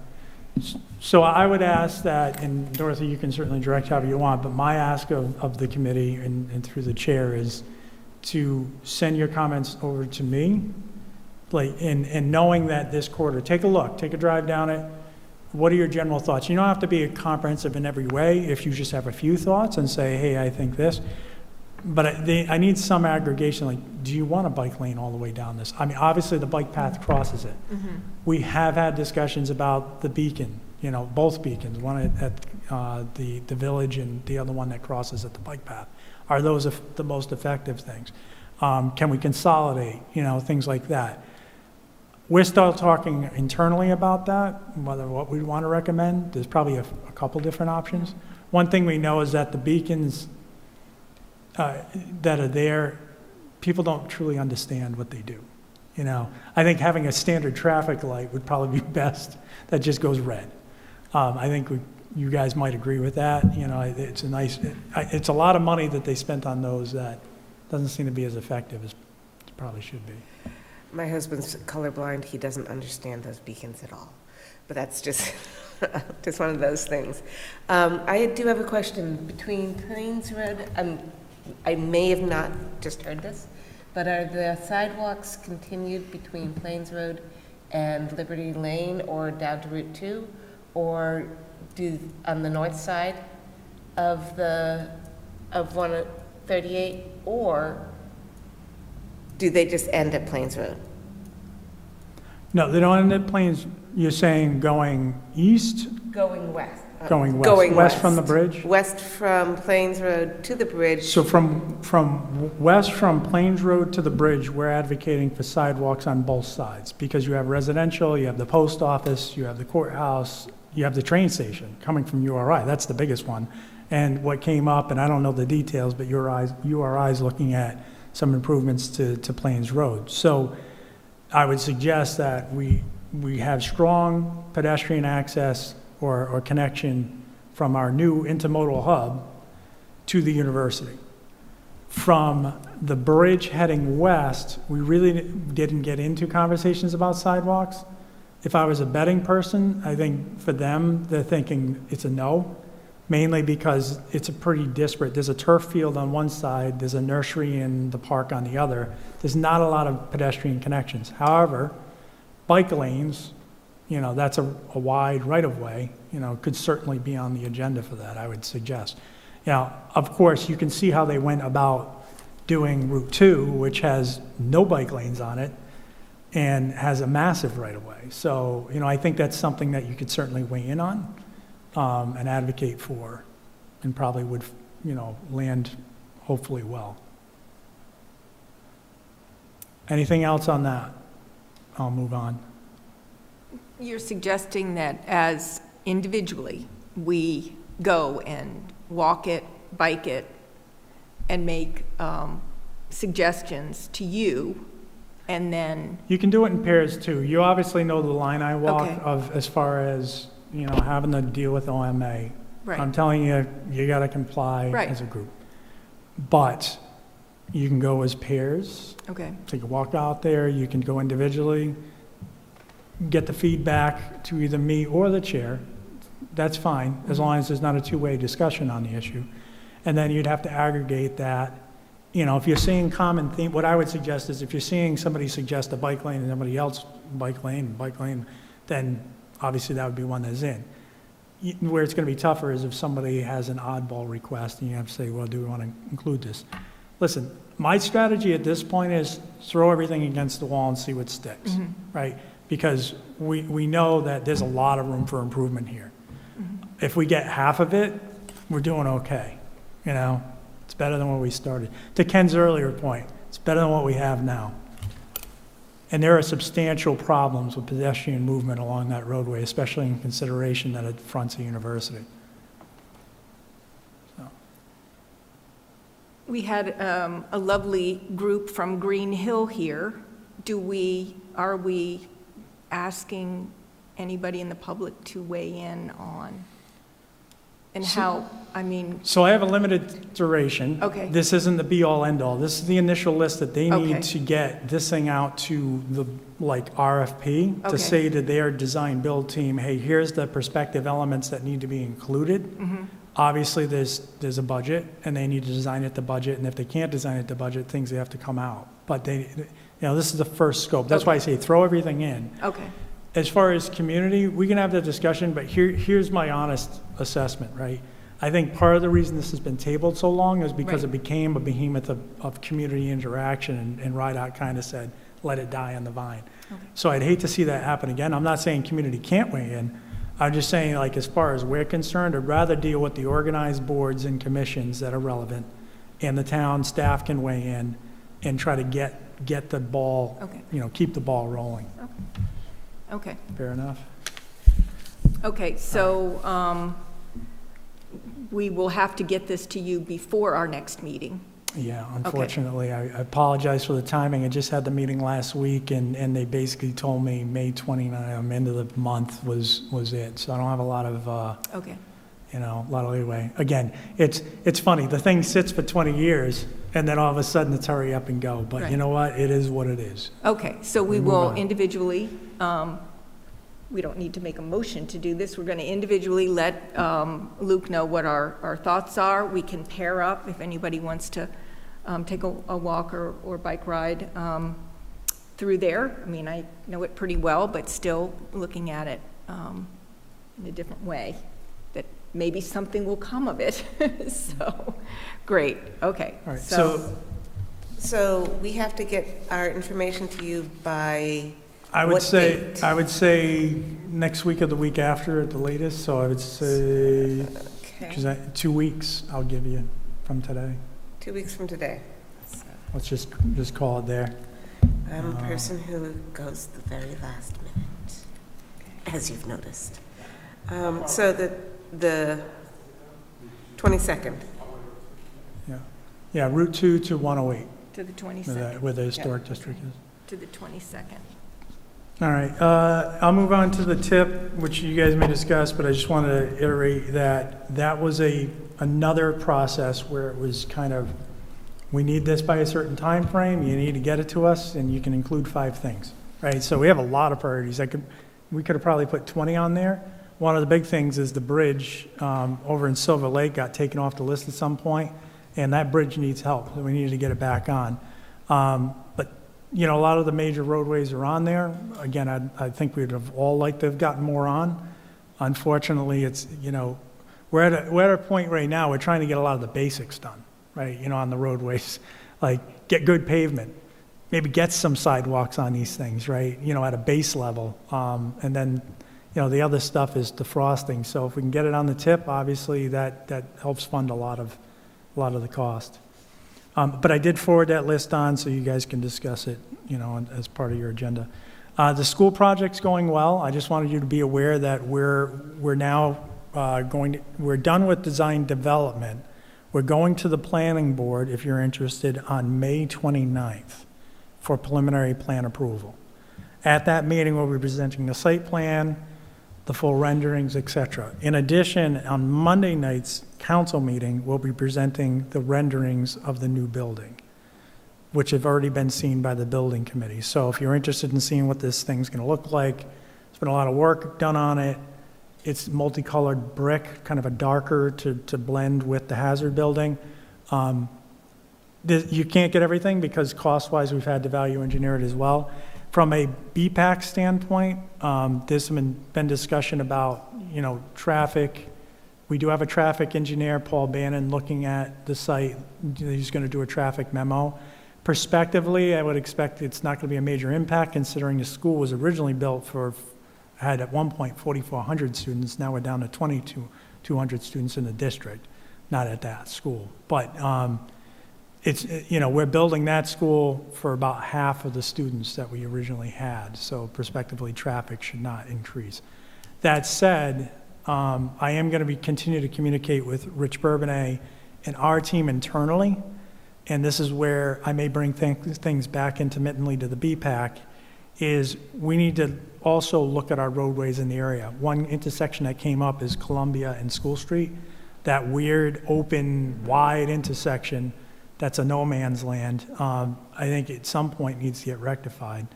So I would ask that, and Dorothy, you can certainly direct however you want, but my ask of the committee and through the chair is to send your comments over to me, like, and knowing that this quarter, take a look, take a drive down it. What are your general thoughts? You don't have to be comprehensive in every way if you just have a few thoughts and say, hey, I think this. But I need some aggregation, like, do you want a bike lane all the way down this? I mean, obviously, the bike path crosses it. Mm-hmm. We have had discussions about the beacon, both beacons, one at the village and the other one that crosses at the bike path. Are those the most effective things? Can we consolidate, things like that? We're still talking internally about that, whether what we want to recommend. There's probably a couple different options. One thing we know is that the beacons that are there, people don't truly understand what they do. I think having a standard traffic light would probably be best that just goes red. I think you guys might agree with that. It's a lot of money that they spent on those that doesn't seem to be as effective as it probably should be. My husband's colorblind, he doesn't understand those beacons at all. But that's just, just one of those things. I do have a question. Between Plains Road, I may have not just heard this, but are the sidewalks continued between Plains Road and Liberty Lane or down to Route 2? Or on the north side of 138? Or do they just end at Plains Road? No, they don't end at Plains. You're saying going east? Going west. Going west. West from the bridge? West from Plains Road to the bridge. So from west from Plains Road to the bridge, we're advocating for sidewalks on both sides, because you have residential, you have the post office, you have the courthouse, you have the train station coming from URI. That's the biggest one. And what came up, and I don't know the details, but URI is looking at some improvements to Plains Road. So I would suggest that we have strong pedestrian access or connection from our new intermodal hub to the university. From the bridge heading west, we really didn't get into conversations about sidewalks. If I was a betting person, I think for them, they're thinking it's a no, mainly because it's a pretty disparate. There's a turf field on one side, there's a nursery and the park on the other. There's not a lot of pedestrian connections. However, bike lanes, that's a wide right-of-way, could certainly be on the agenda for that, I would suggest. Of course, you can see how they went about doing Route 2, which has no bike lanes on it and has a massive right-of-way. So, I think that's something that you could certainly weigh in on and advocate for, and probably would, land hopefully well. Anything else on that? I'll move on. You're suggesting that as individually, we go and walk it, bike it, and make suggestions to you, and then, You can do it in pairs too. You obviously know the line I walk Okay. of as far as, having to deal with OMA. right, I'm telling you, you got to comply Right. as a group. But you can go as pairs. okay, So you can walk out there, you can go individually, get the feedback to either me or the chair. That's fine, as long as there's not a two-way discussion on the issue. And then you'd have to aggregate that. You know, if you're seeing common theme, what I would suggest is if you're seeing somebody suggest a bike lane and somebody else bike lane, then obviously that would be one that's in. Where it's going to be tougher is if somebody has an oddball request and you have to say, well, do we want to include this? Listen, my strategy at this point is throw everything against the wall and see what sticks, right? Because we know that there's a lot of room for improvement here. If we get half of it, we're doing okay, you know? It's better than what we started. To Ken's earlier point, it's better than what we have now. And there are substantial problems with pedestrian movement along that roadway, especially in consideration that it fronts a university. So. We had a lovely group from Green Hill here. Are we asking anybody in the public to weigh in on? And how, I mean, So I have a limited duration. Okay. This isn't the be-all, end-all. This is the initial list that they Okay. need to get this thing out to the, like, RFP, Okay. to say to their design-build team, hey, here's the perspective elements that need to be included. Obviously, there's a budget, and they need to design it to budget, and if they can't design it to budget, things have to come out. But they, you know, this is the first scope. That's why I say throw everything in. okay, As far as community, we can have that discussion, but here's my honest assessment, right? I think part of the reason this has been tabled so long is because Right. it became a behemoth of community interaction, and RIDOT kind of said, let it die on the vine. So I'd hate to see that happen again. I'm not saying community can't weigh in. I'm just saying, like, as far as we're concerned, I'd rather deal with the organized boards and commissions that are relevant, and the town staff can weigh in and try to get the ball, Okay. you know, keep the ball rolling. okay. Fair enough? Okay, so we will have to get this to you before our next meeting. Yeah, unfortunately, I apologize for the timing. I just had the meeting last week, and they basically told me May 29th, end of the month was it. So I don't have a lot of, Okay, you know, a lot of leeway. Again, it's funny, the thing sits for 20 years, and then all of a sudden it's hurry up and go. But you Right. know what? It is what it is. okay, so we Move will on. individually, we don't need to make a motion to do this. We're going to individually let Luke know what our thoughts are. We can pair up if anybody wants to take a walk or bike ride through there. I mean, I know it pretty well, but still looking at it in a different way, that maybe something will come of it. So, great, okay. All right, So we have to get our information to you by I would what say, date? I would say next week or the week after at the latest. So I would say, Okay, 2 weeks I'll give you from today. 2 weeks from today. Let's just call it there. I'm a person who goes the very last minute, as you've noticed. So the 22nd. Yeah, Route 2 to 108, To the where 22nd. where the historic district is. To the 22nd. All right, I'll move on to the tip, which you guys may discuss, but I just wanted to iterate that that was another process where it was kind of, we need this by a certain time frame. You need to get it to us, and you can include 5 things, right? So we have a lot of priorities. We could have probably put 20 on there. One of the big things is the bridge over in Silver Lake got taken off the list at some point, and that bridge needs help, so we needed to get it back on. But you know, a lot of the major roadways are on there. Again, I think we'd have all liked to have gotten more on. Unfortunately, it's, you know, we're at a point right now, we're trying to get a lot of the basics done, right? You know, on the roadways, like get good pavement, maybe get some sidewalks on these things, right? You know, at a base level. And then, you know, the other stuff is defrosting. So if we can get it on the tip, obviously that helps fund a lot of the cost. But I did forward that list on so you guys can discuss it, you know, as part of your agenda. The school project's going well. I just wanted you to be aware that we're now we're done with design development. We're going to the planning board, if you're interested, on May 29th for preliminary plan approval. At that meeting, we'll be presenting the site plan, the full renderings, et cetera. In addition, on Monday night's council meeting, we'll be presenting the renderings of the new building, which have already been seen by the building committee. So if you're interested in seeing what this thing's going to look like, there's been a lot of work done on it. It's multicolored brick, kind of a darker to blend with the hazard building. You can't get everything because cost-wise, we've had to value engineer it as well. From a BPAC standpoint, there's been discussion about, traffic. We do have a traffic engineer, Paul Bannon, looking at the site. He's going to do a traffic memo. Prospectively, I would expect it's not going to be a major impact considering the school was originally built had at one point 4,400 students. Now we're down to 2,200 students in the district, not at that school. But we're building that school for about half of the students that we originally had. So prospectively, traffic should not increase. That said, I am going to continue to communicate with Rich Bourbonnais and our team internally, and this is where I may bring things back intermittently to the BPAC, is we need to also look at our roadways in the area. One intersection that came up is Columbia and School Street, that weird, open, wide intersection that's a no man's land. I think at some point needs to get rectified.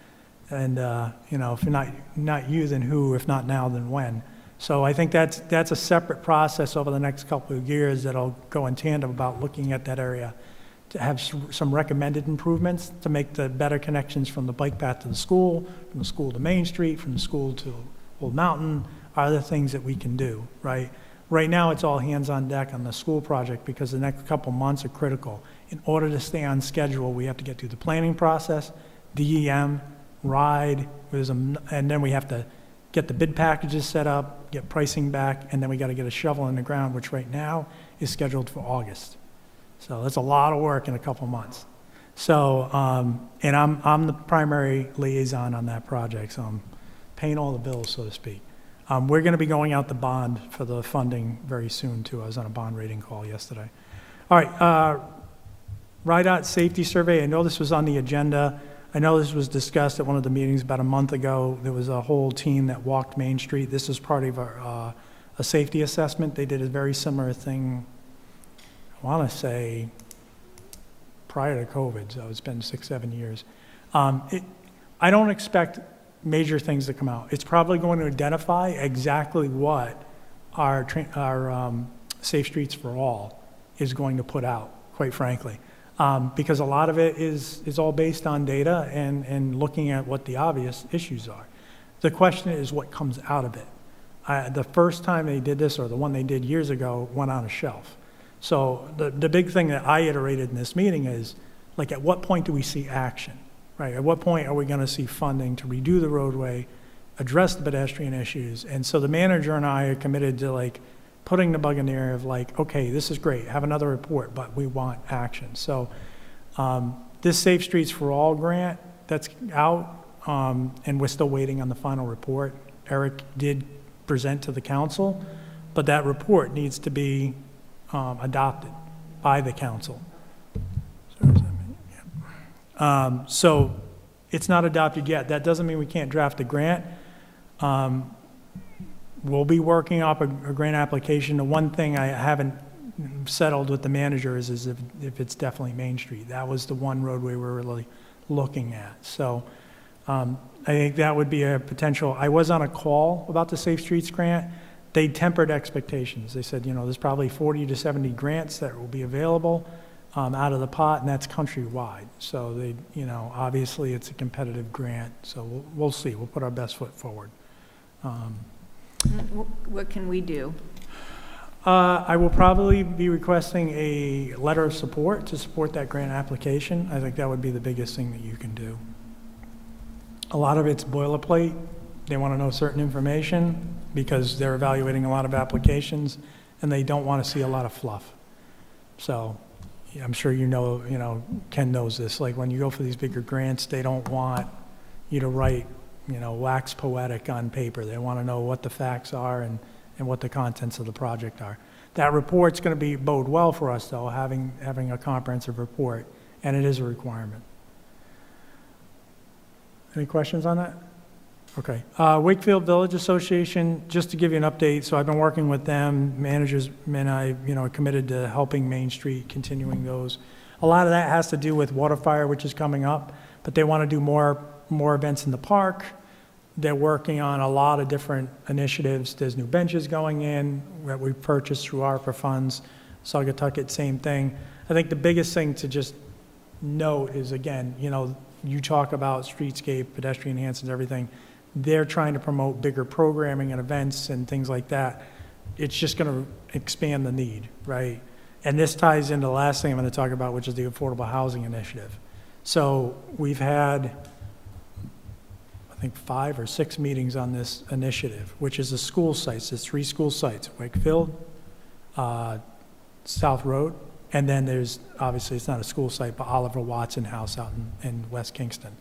And, if you're not you, then who? If not now, then when? So I think that's a separate process over the next couple of years that'll go in tandem about looking at that area to have some recommended improvements to make the better connections from the bike path to the school, from the school to Main Street, from the school to Old Mountain, are the things that we can do, right? Right now, it's all hands on deck on the school project because the next couple months are critical. In order to stay on schedule, we have to get through the planning process, DEM, RIDE, and then we have to get the bid packages set up, get pricing back, and then we got to get a shovel in the ground, which right now is scheduled for August. So that's a lot of work in a couple months. So, and I'm the primary liaison on that project, so I'm paying all the bills, so to speak. We're going to be going out the bond for the funding very soon, too. I was on a bond rating call yesterday. All right, RIDOT safety survey. I know this was on the agenda. I know this was discussed at one of the meetings about a month ago. There was a whole team that walked Main Street. This is part of a safety assessment. They did a very similar thing, I want to say, prior to COVID, so it's been 6-7 years. I don't expect major things to come out. It's probably going to identify exactly what our Safe Streets for All is going to put out, quite frankly. Because a lot of it is all based on data and looking at what the obvious issues are. The question is what comes out of it. The first time they did this, or the one they did years ago, went on a shelf. So the big thing that I iterated in this meeting is, like, at what point do we see action, right? At what point are we going to see funding to redo the roadway, address the pedestrian issues? And so the manager and I are committed to, like, putting the bug in the air of, like, okay, this is great, have another report, but we want action. So this Safe Streets for All grant that's out, and we're still waiting on the final report. Eric did present to the council, but that report needs to be adopted by the council. So it's not adopted yet. That doesn't mean we can't draft a grant. We'll be working up a grant application. The one thing I haven't settled with the manager is if it's definitely Main Street. That was the one roadway we're really looking at. So I think that would be a potential. I was on a call about the Safe Streets grant. They tempered expectations. They said, there's probably 40 to 70 grants that will be available out of the pot, and that's countrywide. So they, obviously it's a competitive grant. So we'll see. We'll put our best foot forward. What can we do? I will probably be requesting a letter of support to support that grant application. I think that would be the biggest thing that you can do. A lot of it's boilerplate. They want to know certain information because they're evaluating a lot of applications, and they don't want to see a lot of fluff. So I'm sure Ken knows this. Like, when you go for these bigger grants, they don't want you to write, wax poetic on paper. They want to know what the facts are and what the contents of the project are. That report's going to bode well for us, though, having a comprehensive report, and it is a requirement. Any questions on that? Okay. Wakefield Village Association, just to give you an update, so I've been working with them, managers and I, are committed to helping Main Street, continuing those. A lot of that has to do with Waterfire, which is coming up, but they want to do more events in the park. They're working on a lot of different initiatives. There's new benches going in that we purchased through ARPA funds. Saugatucket, same thing. I think the biggest thing to just note is, again, you talk about streetscape, pedestrian enhancements, everything. They're trying to promote bigger programming and events and things like that. It's just going to expand the need, right? And this ties into the last thing I'm going to talk about, which is the Affordable Housing Initiative. So we've had, I think, 5 or 6 meetings on this initiative, which is the school sites. There's 3 school sites: Wakefield, South Road, and then there's, obviously it's not a school site, but Oliver Watson House out in West Kingston.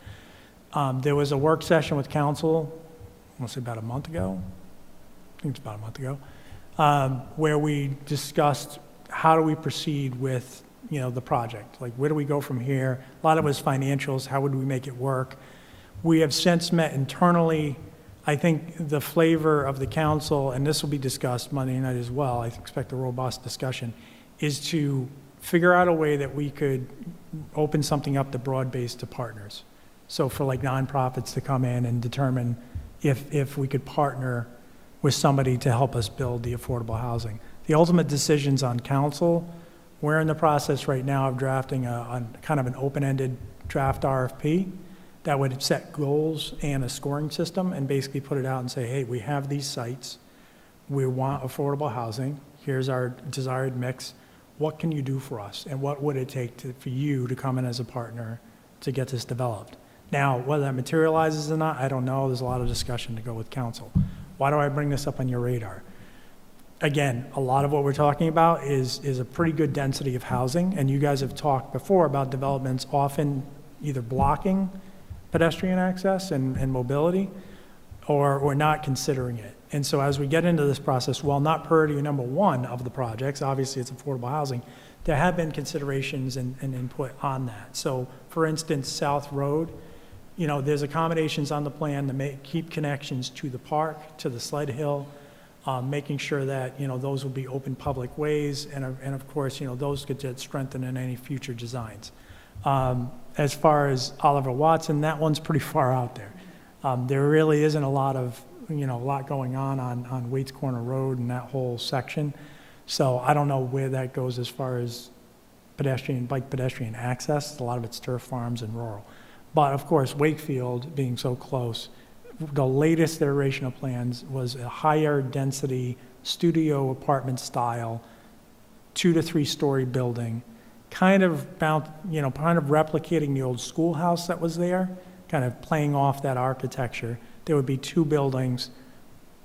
There was a work session with council, I want to say about a month ago, I think it's about a month ago, where we discussed how do we proceed with, the project? Like, where do we go from here? A lot of it was financials. How would we make it work? We have since met internally. I think the flavor of the council, and this will be discussed Monday night as well, I expect a robust discussion, is to figure out a way that we could open something up to broad-based to partners. So for like nonprofits to come in and determine if we could partner with somebody to help us build the affordable housing. The ultimate decision's on council. We're in the process right now of drafting a kind of an open-ended draft RFP that would set goals and a scoring system and basically put it out and say, hey, we have these sites. We want affordable housing. Here's our desired mix. What can you do for us? And what would it take for you to come in as a partner to get this developed? Now, whether that materializes or not, I don't know. There's a lot of discussion to go with council. Why do I bring this up on your radar? Again, a lot of what we're talking about is a pretty good density of housing, and you guys have talked before about developments often either blocking pedestrian access and mobility or not considering it. And so as we get into this process, while not priority number 1 of the projects, obviously it's affordable housing, there have been considerations and input on that. So for instance, South Road, there's accommodations on the plan to keep connections to the park, to the sled hill, making sure that, those will be open public ways, and of course, those could get strengthened in any future designs. As far as Oliver Watson, that one's pretty far out there. There really isn't a lot going on Waits Corner Road and that whole section. So I don't know where that goes as far as bike pedestrian access. A lot of it's turf farms and rural. But of course, Wakefield being so close, the latest iteration of plans was a higher density studio apartment style, 2 to 3 story building, kind of replicating the old schoolhouse that was there, kind of playing off that architecture. There would be 2 buildings.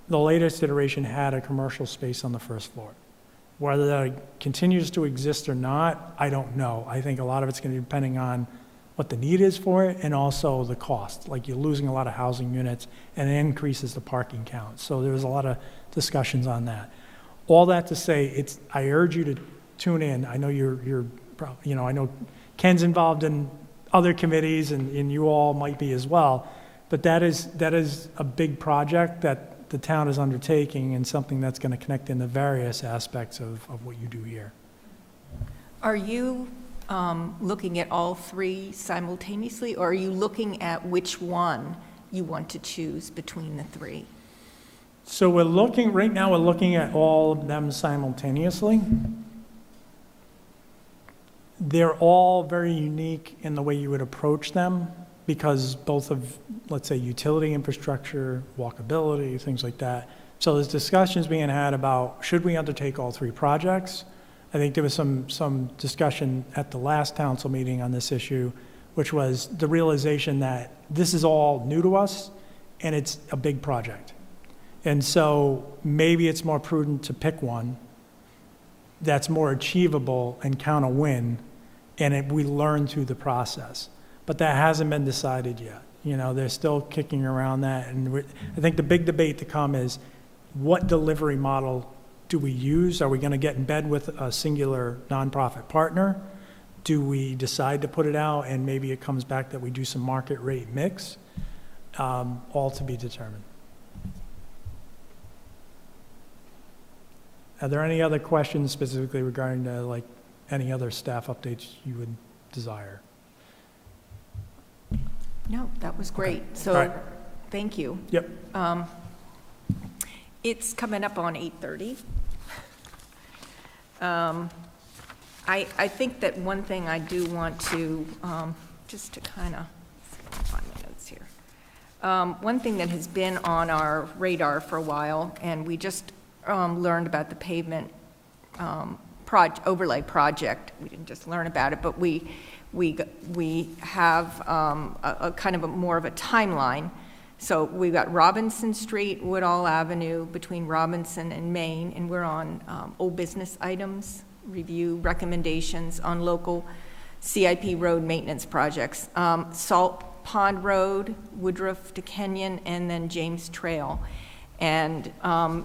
The latest iteration had a commercial space on the first floor. Whether that continues to exist or not, I don't know. I think a lot of it's going to be depending on what the need is for it and also the cost. Like, you're losing a lot of housing units and it increases the parking count. So there was a lot of discussions on that. All that to say, I urge you to tune in. I know I know Ken's involved in other committees and you all might be as well, but that is a big project that the town is undertaking and something that's going to connect in the various aspects of what you do here. Are you looking at all 3 simultaneously, or are you looking at which one you want to choose between the 3? So right now we're looking at all of them simultaneously. They're all very unique in the way you would approach them because both of, let's say, utility infrastructure, walkability, things like that. So there's discussions being had about, should we undertake all 3 projects? I think there was some discussion at the last council meeting on this issue, which was the realization that this is all new to us and it's a big project. And so maybe it's more prudent to pick one that's more achievable and count a win, and we learn through the process. But that hasn't been decided yet. They're still kicking around that. And I think the big debate to come is, what delivery model do we use? Are we going to get in bed with a singular nonprofit partner? Do we decide to put it out and maybe it comes back that we do some market rate mix? All to be determined. Are there any other questions specifically regarding any other staff updates you would desire? No, that was great. So All right. thank you. Yep. It's coming up on 8:30. I think that one thing I do want to, just to kind of, find my notes here. One thing that has been on our radar for a while, and we just learned about the pavement overlay project. We didn't just learn about it, but we have a kind of more of a timeline. So we've got Robinson Street, Woodall Avenue, between Robinson and Main, and we're on old business items, review recommendations on local CIP road maintenance projects. Salt Pond Road, Woodruff to Kenyon, and then James Trail. And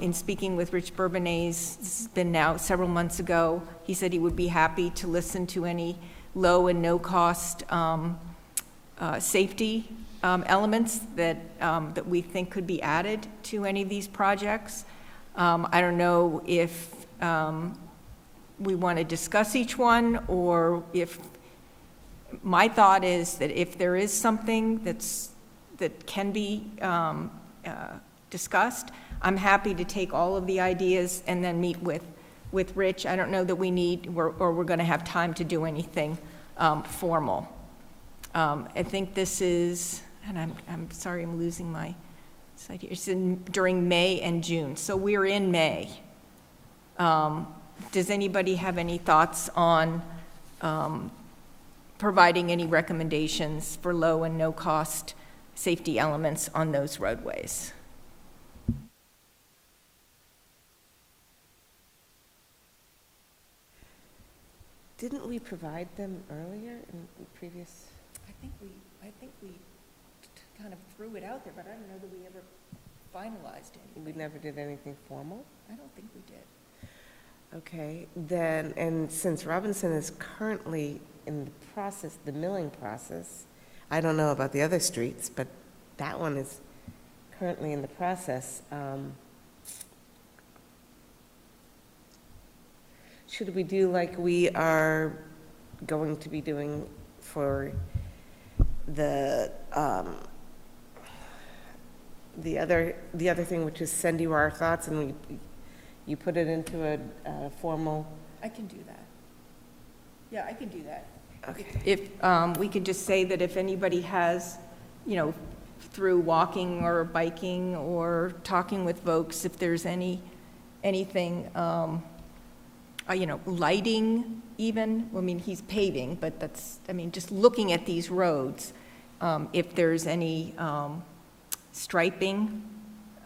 in speaking with Rich Bourbonnais, this has been now several months ago, he said he would be happy to listen to any low and no-cost safety elements that we think could be added to any of these projects. I don't know if we want to discuss each one, or if, my thought is that if there is something that can be discussed, I'm happy to take all of the ideas and then meet with Rich. I don't know that we need, or we're going to have time to do anything formal. I think this is, and I'm sorry, I'm losing my site here. It's during May and June, so we're in May. Does anybody have any thoughts on providing any recommendations for low and no-cost safety elements on those roadways? Didn't we provide them earlier in previous? I think we kind of threw it out there, but I don't know that we ever finalized anything. We never did anything formal? I don't think we did. Okay, then, and since Robinson is currently in the process, the milling process, I don't know about the other streets, but that one is currently in the process. Should we do like we are going to be doing for the other thing, which is send you our thoughts, and you put it into a formal? I can do that. Yeah, I can do that. Okay. If we could just say that if anybody has, through walking or biking or talking with folks, if there's anything, lighting even, I mean, he's paving, but just looking at these roads, if there's any striping,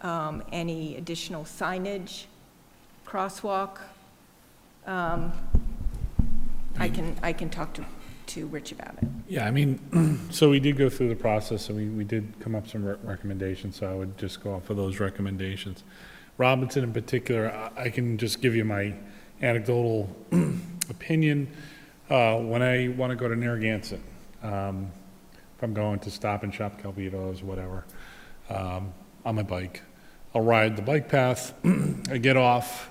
any additional signage, crosswalk, I can talk to Rich about it. Yeah, I mean, so we did go through the process, and we did come up with some recommendations, so I would just go off of those recommendations. Robinson in particular, I can just give you my anecdotal opinion. When I want to go to Narragansett, if I'm going to Stop and Shop, Calvito's, whatever, on my bike, I'll ride the bike path, I get off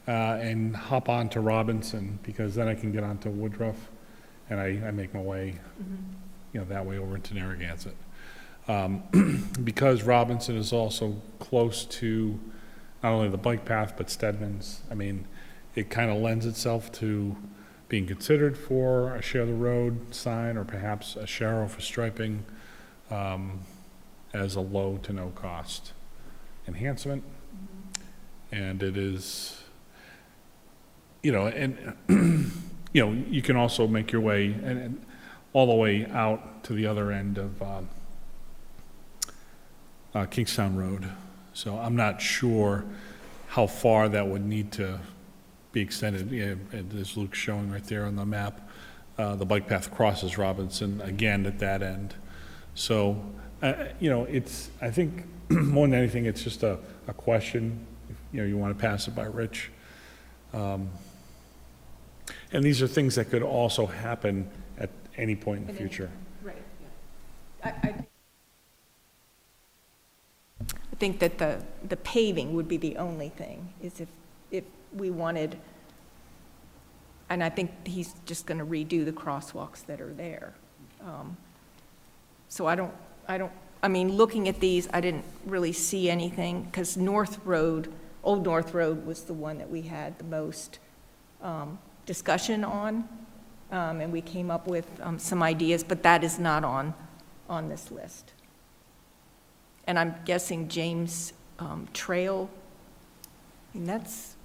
and hop on to Robinson, because then I can get onto Woodruff, and I make my way, that way over into Narragansett. Because Robinson is also close to not only the bike path, but Stedman's, I mean, it kind of lends itself to being considered for a share the road sign, or perhaps a share for striping, as a low to no cost enhancement. And it is, and you can also make your way and all the way out to the other end of Kingstown Road. So I'm not sure how far that would need to be extended. As Luke's showing right there on the map, the bike path crosses Robinson again at that end. So, it's, I think more than anything, it's just a question. If, you want to pass it by Rich. And these are things that could also happen at any point in the future. Right, yeah. I think that the paving would be the only thing, is if we wanted, and I think he's just going to redo the crosswalks that are there. So I don't I mean, looking at these, I didn't really see anything, because Old North Road was the one that we had the most discussion on, and we came up with some ideas, but that is not on this list. And I'm guessing James Trail, I mean, that's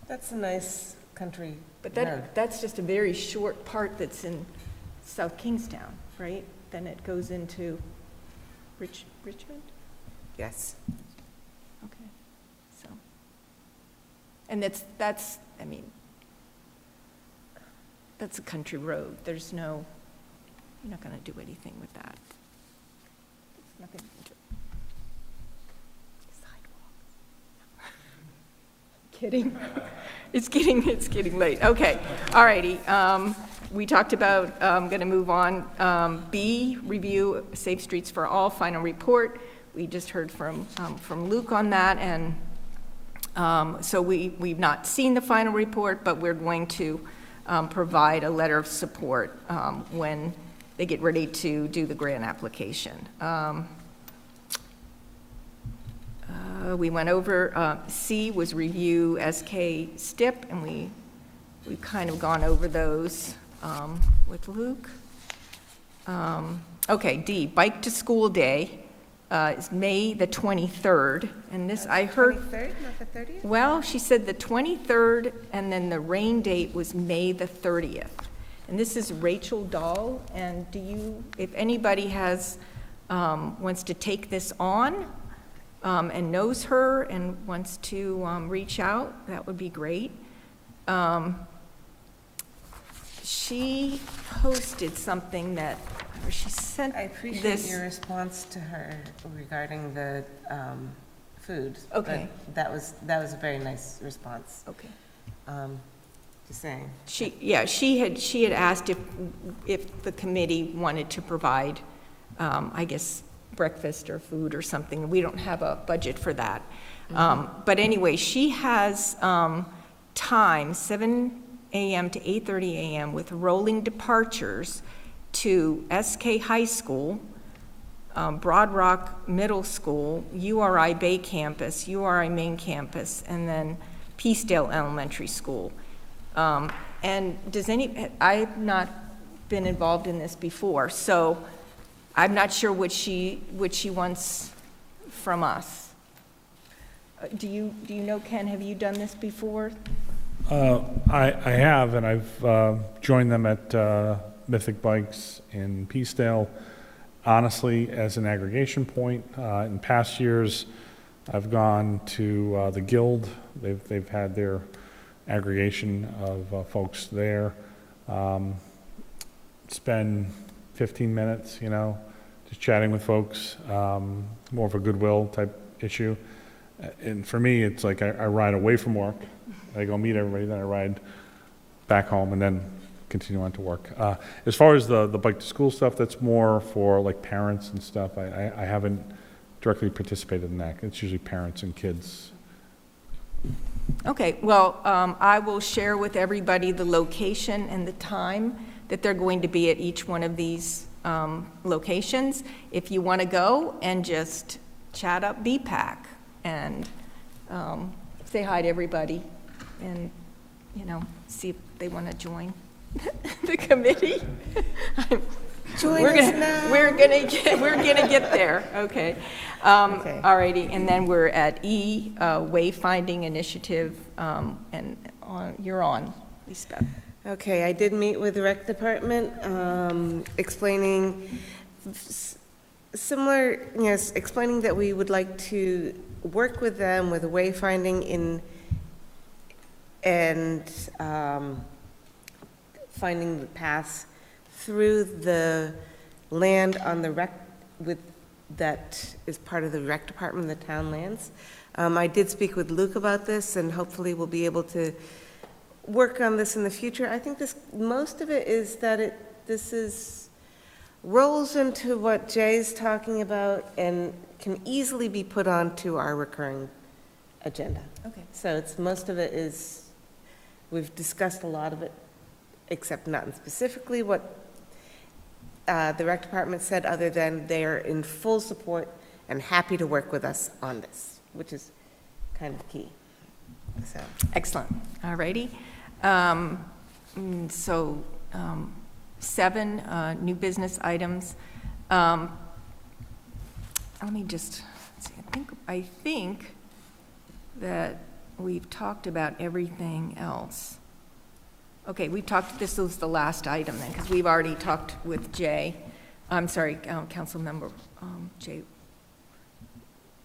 That's a nice country But road. that's just a very short part that's in South Kingstown, right? Then it goes into Richmond? Yes. Okay, so. And I mean, that's a country road. You're not gonna do anything with that. It's nothing to. Sidewalk. Kidding. It's getting late. Okay, all righty. We talked about, I'm going to move on. B, review Safe Streets for All, final report. We just heard from Luke on that, and so we've not seen the final report, but we're going to provide a letter of support when they get ready to do the grant application. We went over, C was review SK STIP, and we've kind of gone over those with Luke. Okay, D, Bike to School Day is May the 23rd, and this, I heard, 23rd, not the 30th? well, she said the 23rd, and then the rain date was May the 30th. And this is Rachel Dahl, and if anybody wants to take this on, and knows her and wants to reach out, that would be great. She posted something or she sent I appreciate this. your response to her regarding the food. Okay. But that was a very nice response. Okay. Just saying. She had asked if the committee wanted to provide, I guess, breakfast or food or something. We don't have a budget for that. But anyway, she has time, 7 a.m. to 8:30 a.m. with rolling departures to SK High School, Broad Rock Middle School, URI Bay Campus, URI Main Campus, and then Peacedale Elementary School. And I've not been involved in this before, so I'm not sure what she wants from us. Do you know, Ken, have you done this before? I have, and I've joined them at Mythic Bikes in Peacedale, honestly, as an aggregation point. In past years, I've gone to the Guild. They've had their aggregation of folks there. Spend 15 minutes, just chatting with folks, more of a goodwill type issue. And for me, it's like I ride away from work, I go meet everybody, then I ride back home and then continue on to work. As far as the bike to school stuff, that's more for like parents and stuff. I haven't directly participated in that. It's usually parents and kids. Okay, well, I will share with everybody the location and the time that they're going to be at each one of these locations. If you want to go and just chat up BPAC and say hi to everybody and, see if they want to join the committee. We're gonna get there, okay. Okay. All righty, and then we're at E, wayfinding initiative, and you're on, Lisbeth. Okay, I did meet with the rec department, explaining similar, explaining that we would like to work with them with wayfinding and finding the paths through the land on the rec, that is part of the rec department, the town lands. I did speak with Luke about this, and hopefully we'll be able to work on this in the future. I think most of it is that this rolls into what Jay's talking about and can easily be put onto our recurring agenda. Okay. So most of it is, we've discussed a lot of it, except not specifically what the rec department said, other than they are in full support and happy to work with us on this, which is kind of key. So, Excellent. All righty. So 7 new business items. Let me just see. I think that we've talked about everything else. Okay, this was the last item then, because we've already talked with Jay. I'm sorry, Councilmember Jay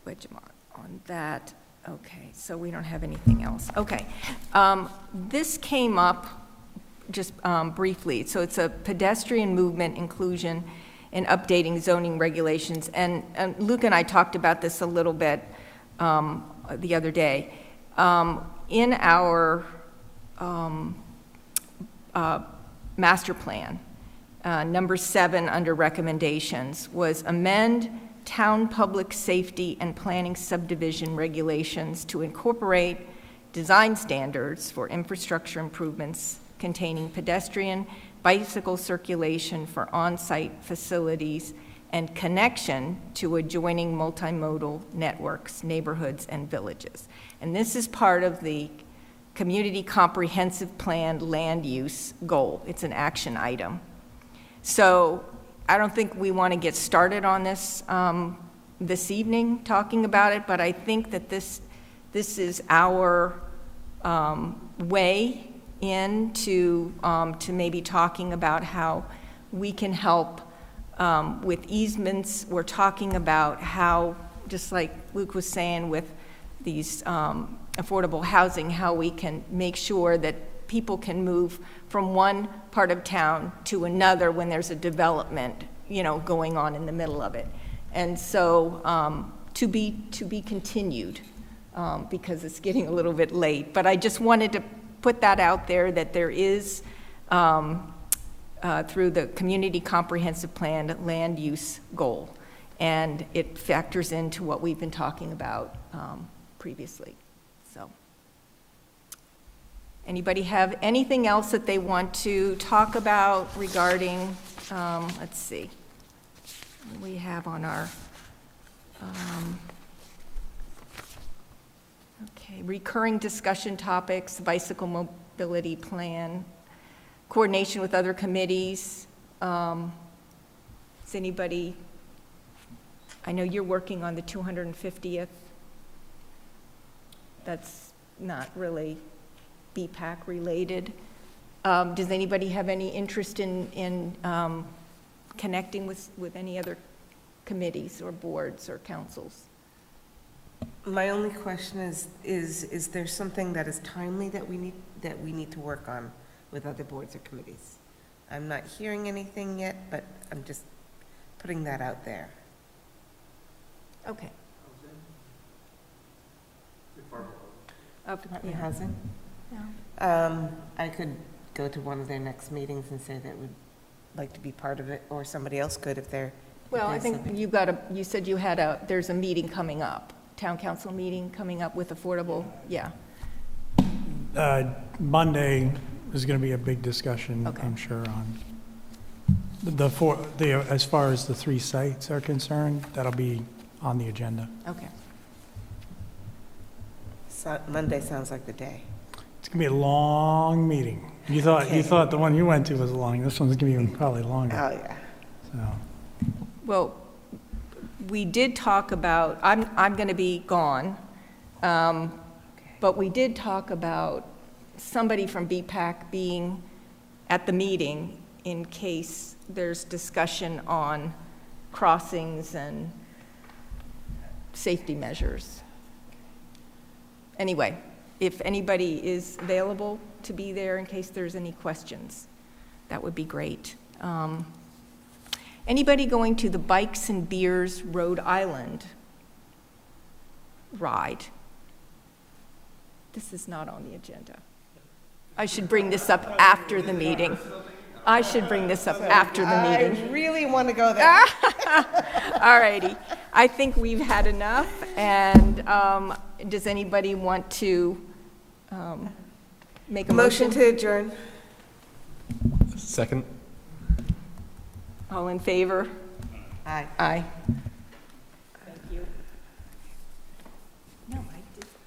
Wedgemont on that. Okay, so we don't have anything else. Okay. This came up just briefly. So it's a pedestrian movement inclusion and updating zoning regulations. And Luke and I talked about this a little bit the other day. In our master plan, number 7 under recommendations was amend town public safety and planning subdivision regulations to incorporate design standards for infrastructure improvements containing pedestrian, bicycle circulation for on-site facilities and connection to adjoining multimodal networks, neighborhoods, and villages. And this is part of the Community Comprehensive Plan land use goal. It's an action item. So I don't think we want to get started on this this evening talking about it, but I think that this is our way into to maybe talking about how we can help with easements. We're talking about how, just like Luke was saying with these affordable housing, how we can make sure that people can move from one part of town to another when there's a development, going on in the middle of it. And so to be continued because it's getting a little bit late. But I just wanted to put that out there, that there is, through the Community Comprehensive Plan land use goal, and it factors into what we've been talking about previously. So, anybody have anything else that they want to talk about regarding, let's see, what do we have on our, okay, recurring discussion topics, bicycle mobility plan, coordination with other committees. Is anybody, I know you're working on the 250th. That's not really BPAC related. Does anybody have any interest in connecting with any other committees or boards or councils? my only question is there something that is timely that we need to work on with other boards or committees? I'm not hearing anything yet, but I'm just putting that out there. Okay. Department of Housing? Yeah. I could go to one of their next meetings and say that would like to be part of it, or somebody else could if they're. Well, I think you said you had there's a meeting coming up, town council meeting coming up with affordable, yeah. Monday is going to be a big discussion, Okay. I'm sure, on as far as the 3 sites are concerned. That'll be on the agenda. Okay. So Monday sounds like the day. It's going to be a long meeting. You thought the one you went to was long. This one's going to be even probably longer. Oh, yeah. So. Well, we did talk about, I'm going to be gone, but we did talk about somebody from BPAC being at the meeting in case there's discussion on crossings and safety measures. Anyway, if anybody is available to be there in case there's any questions, that would be great. Anybody going to the Bikes and Beers Rhode Island ride? This is not on the agenda. I should bring this up after the meeting. I really want to go there. All righty. I think we've had enough. And does anybody want to make a motion? Motion to adjourn. Second. All in favor? Aye. Aye.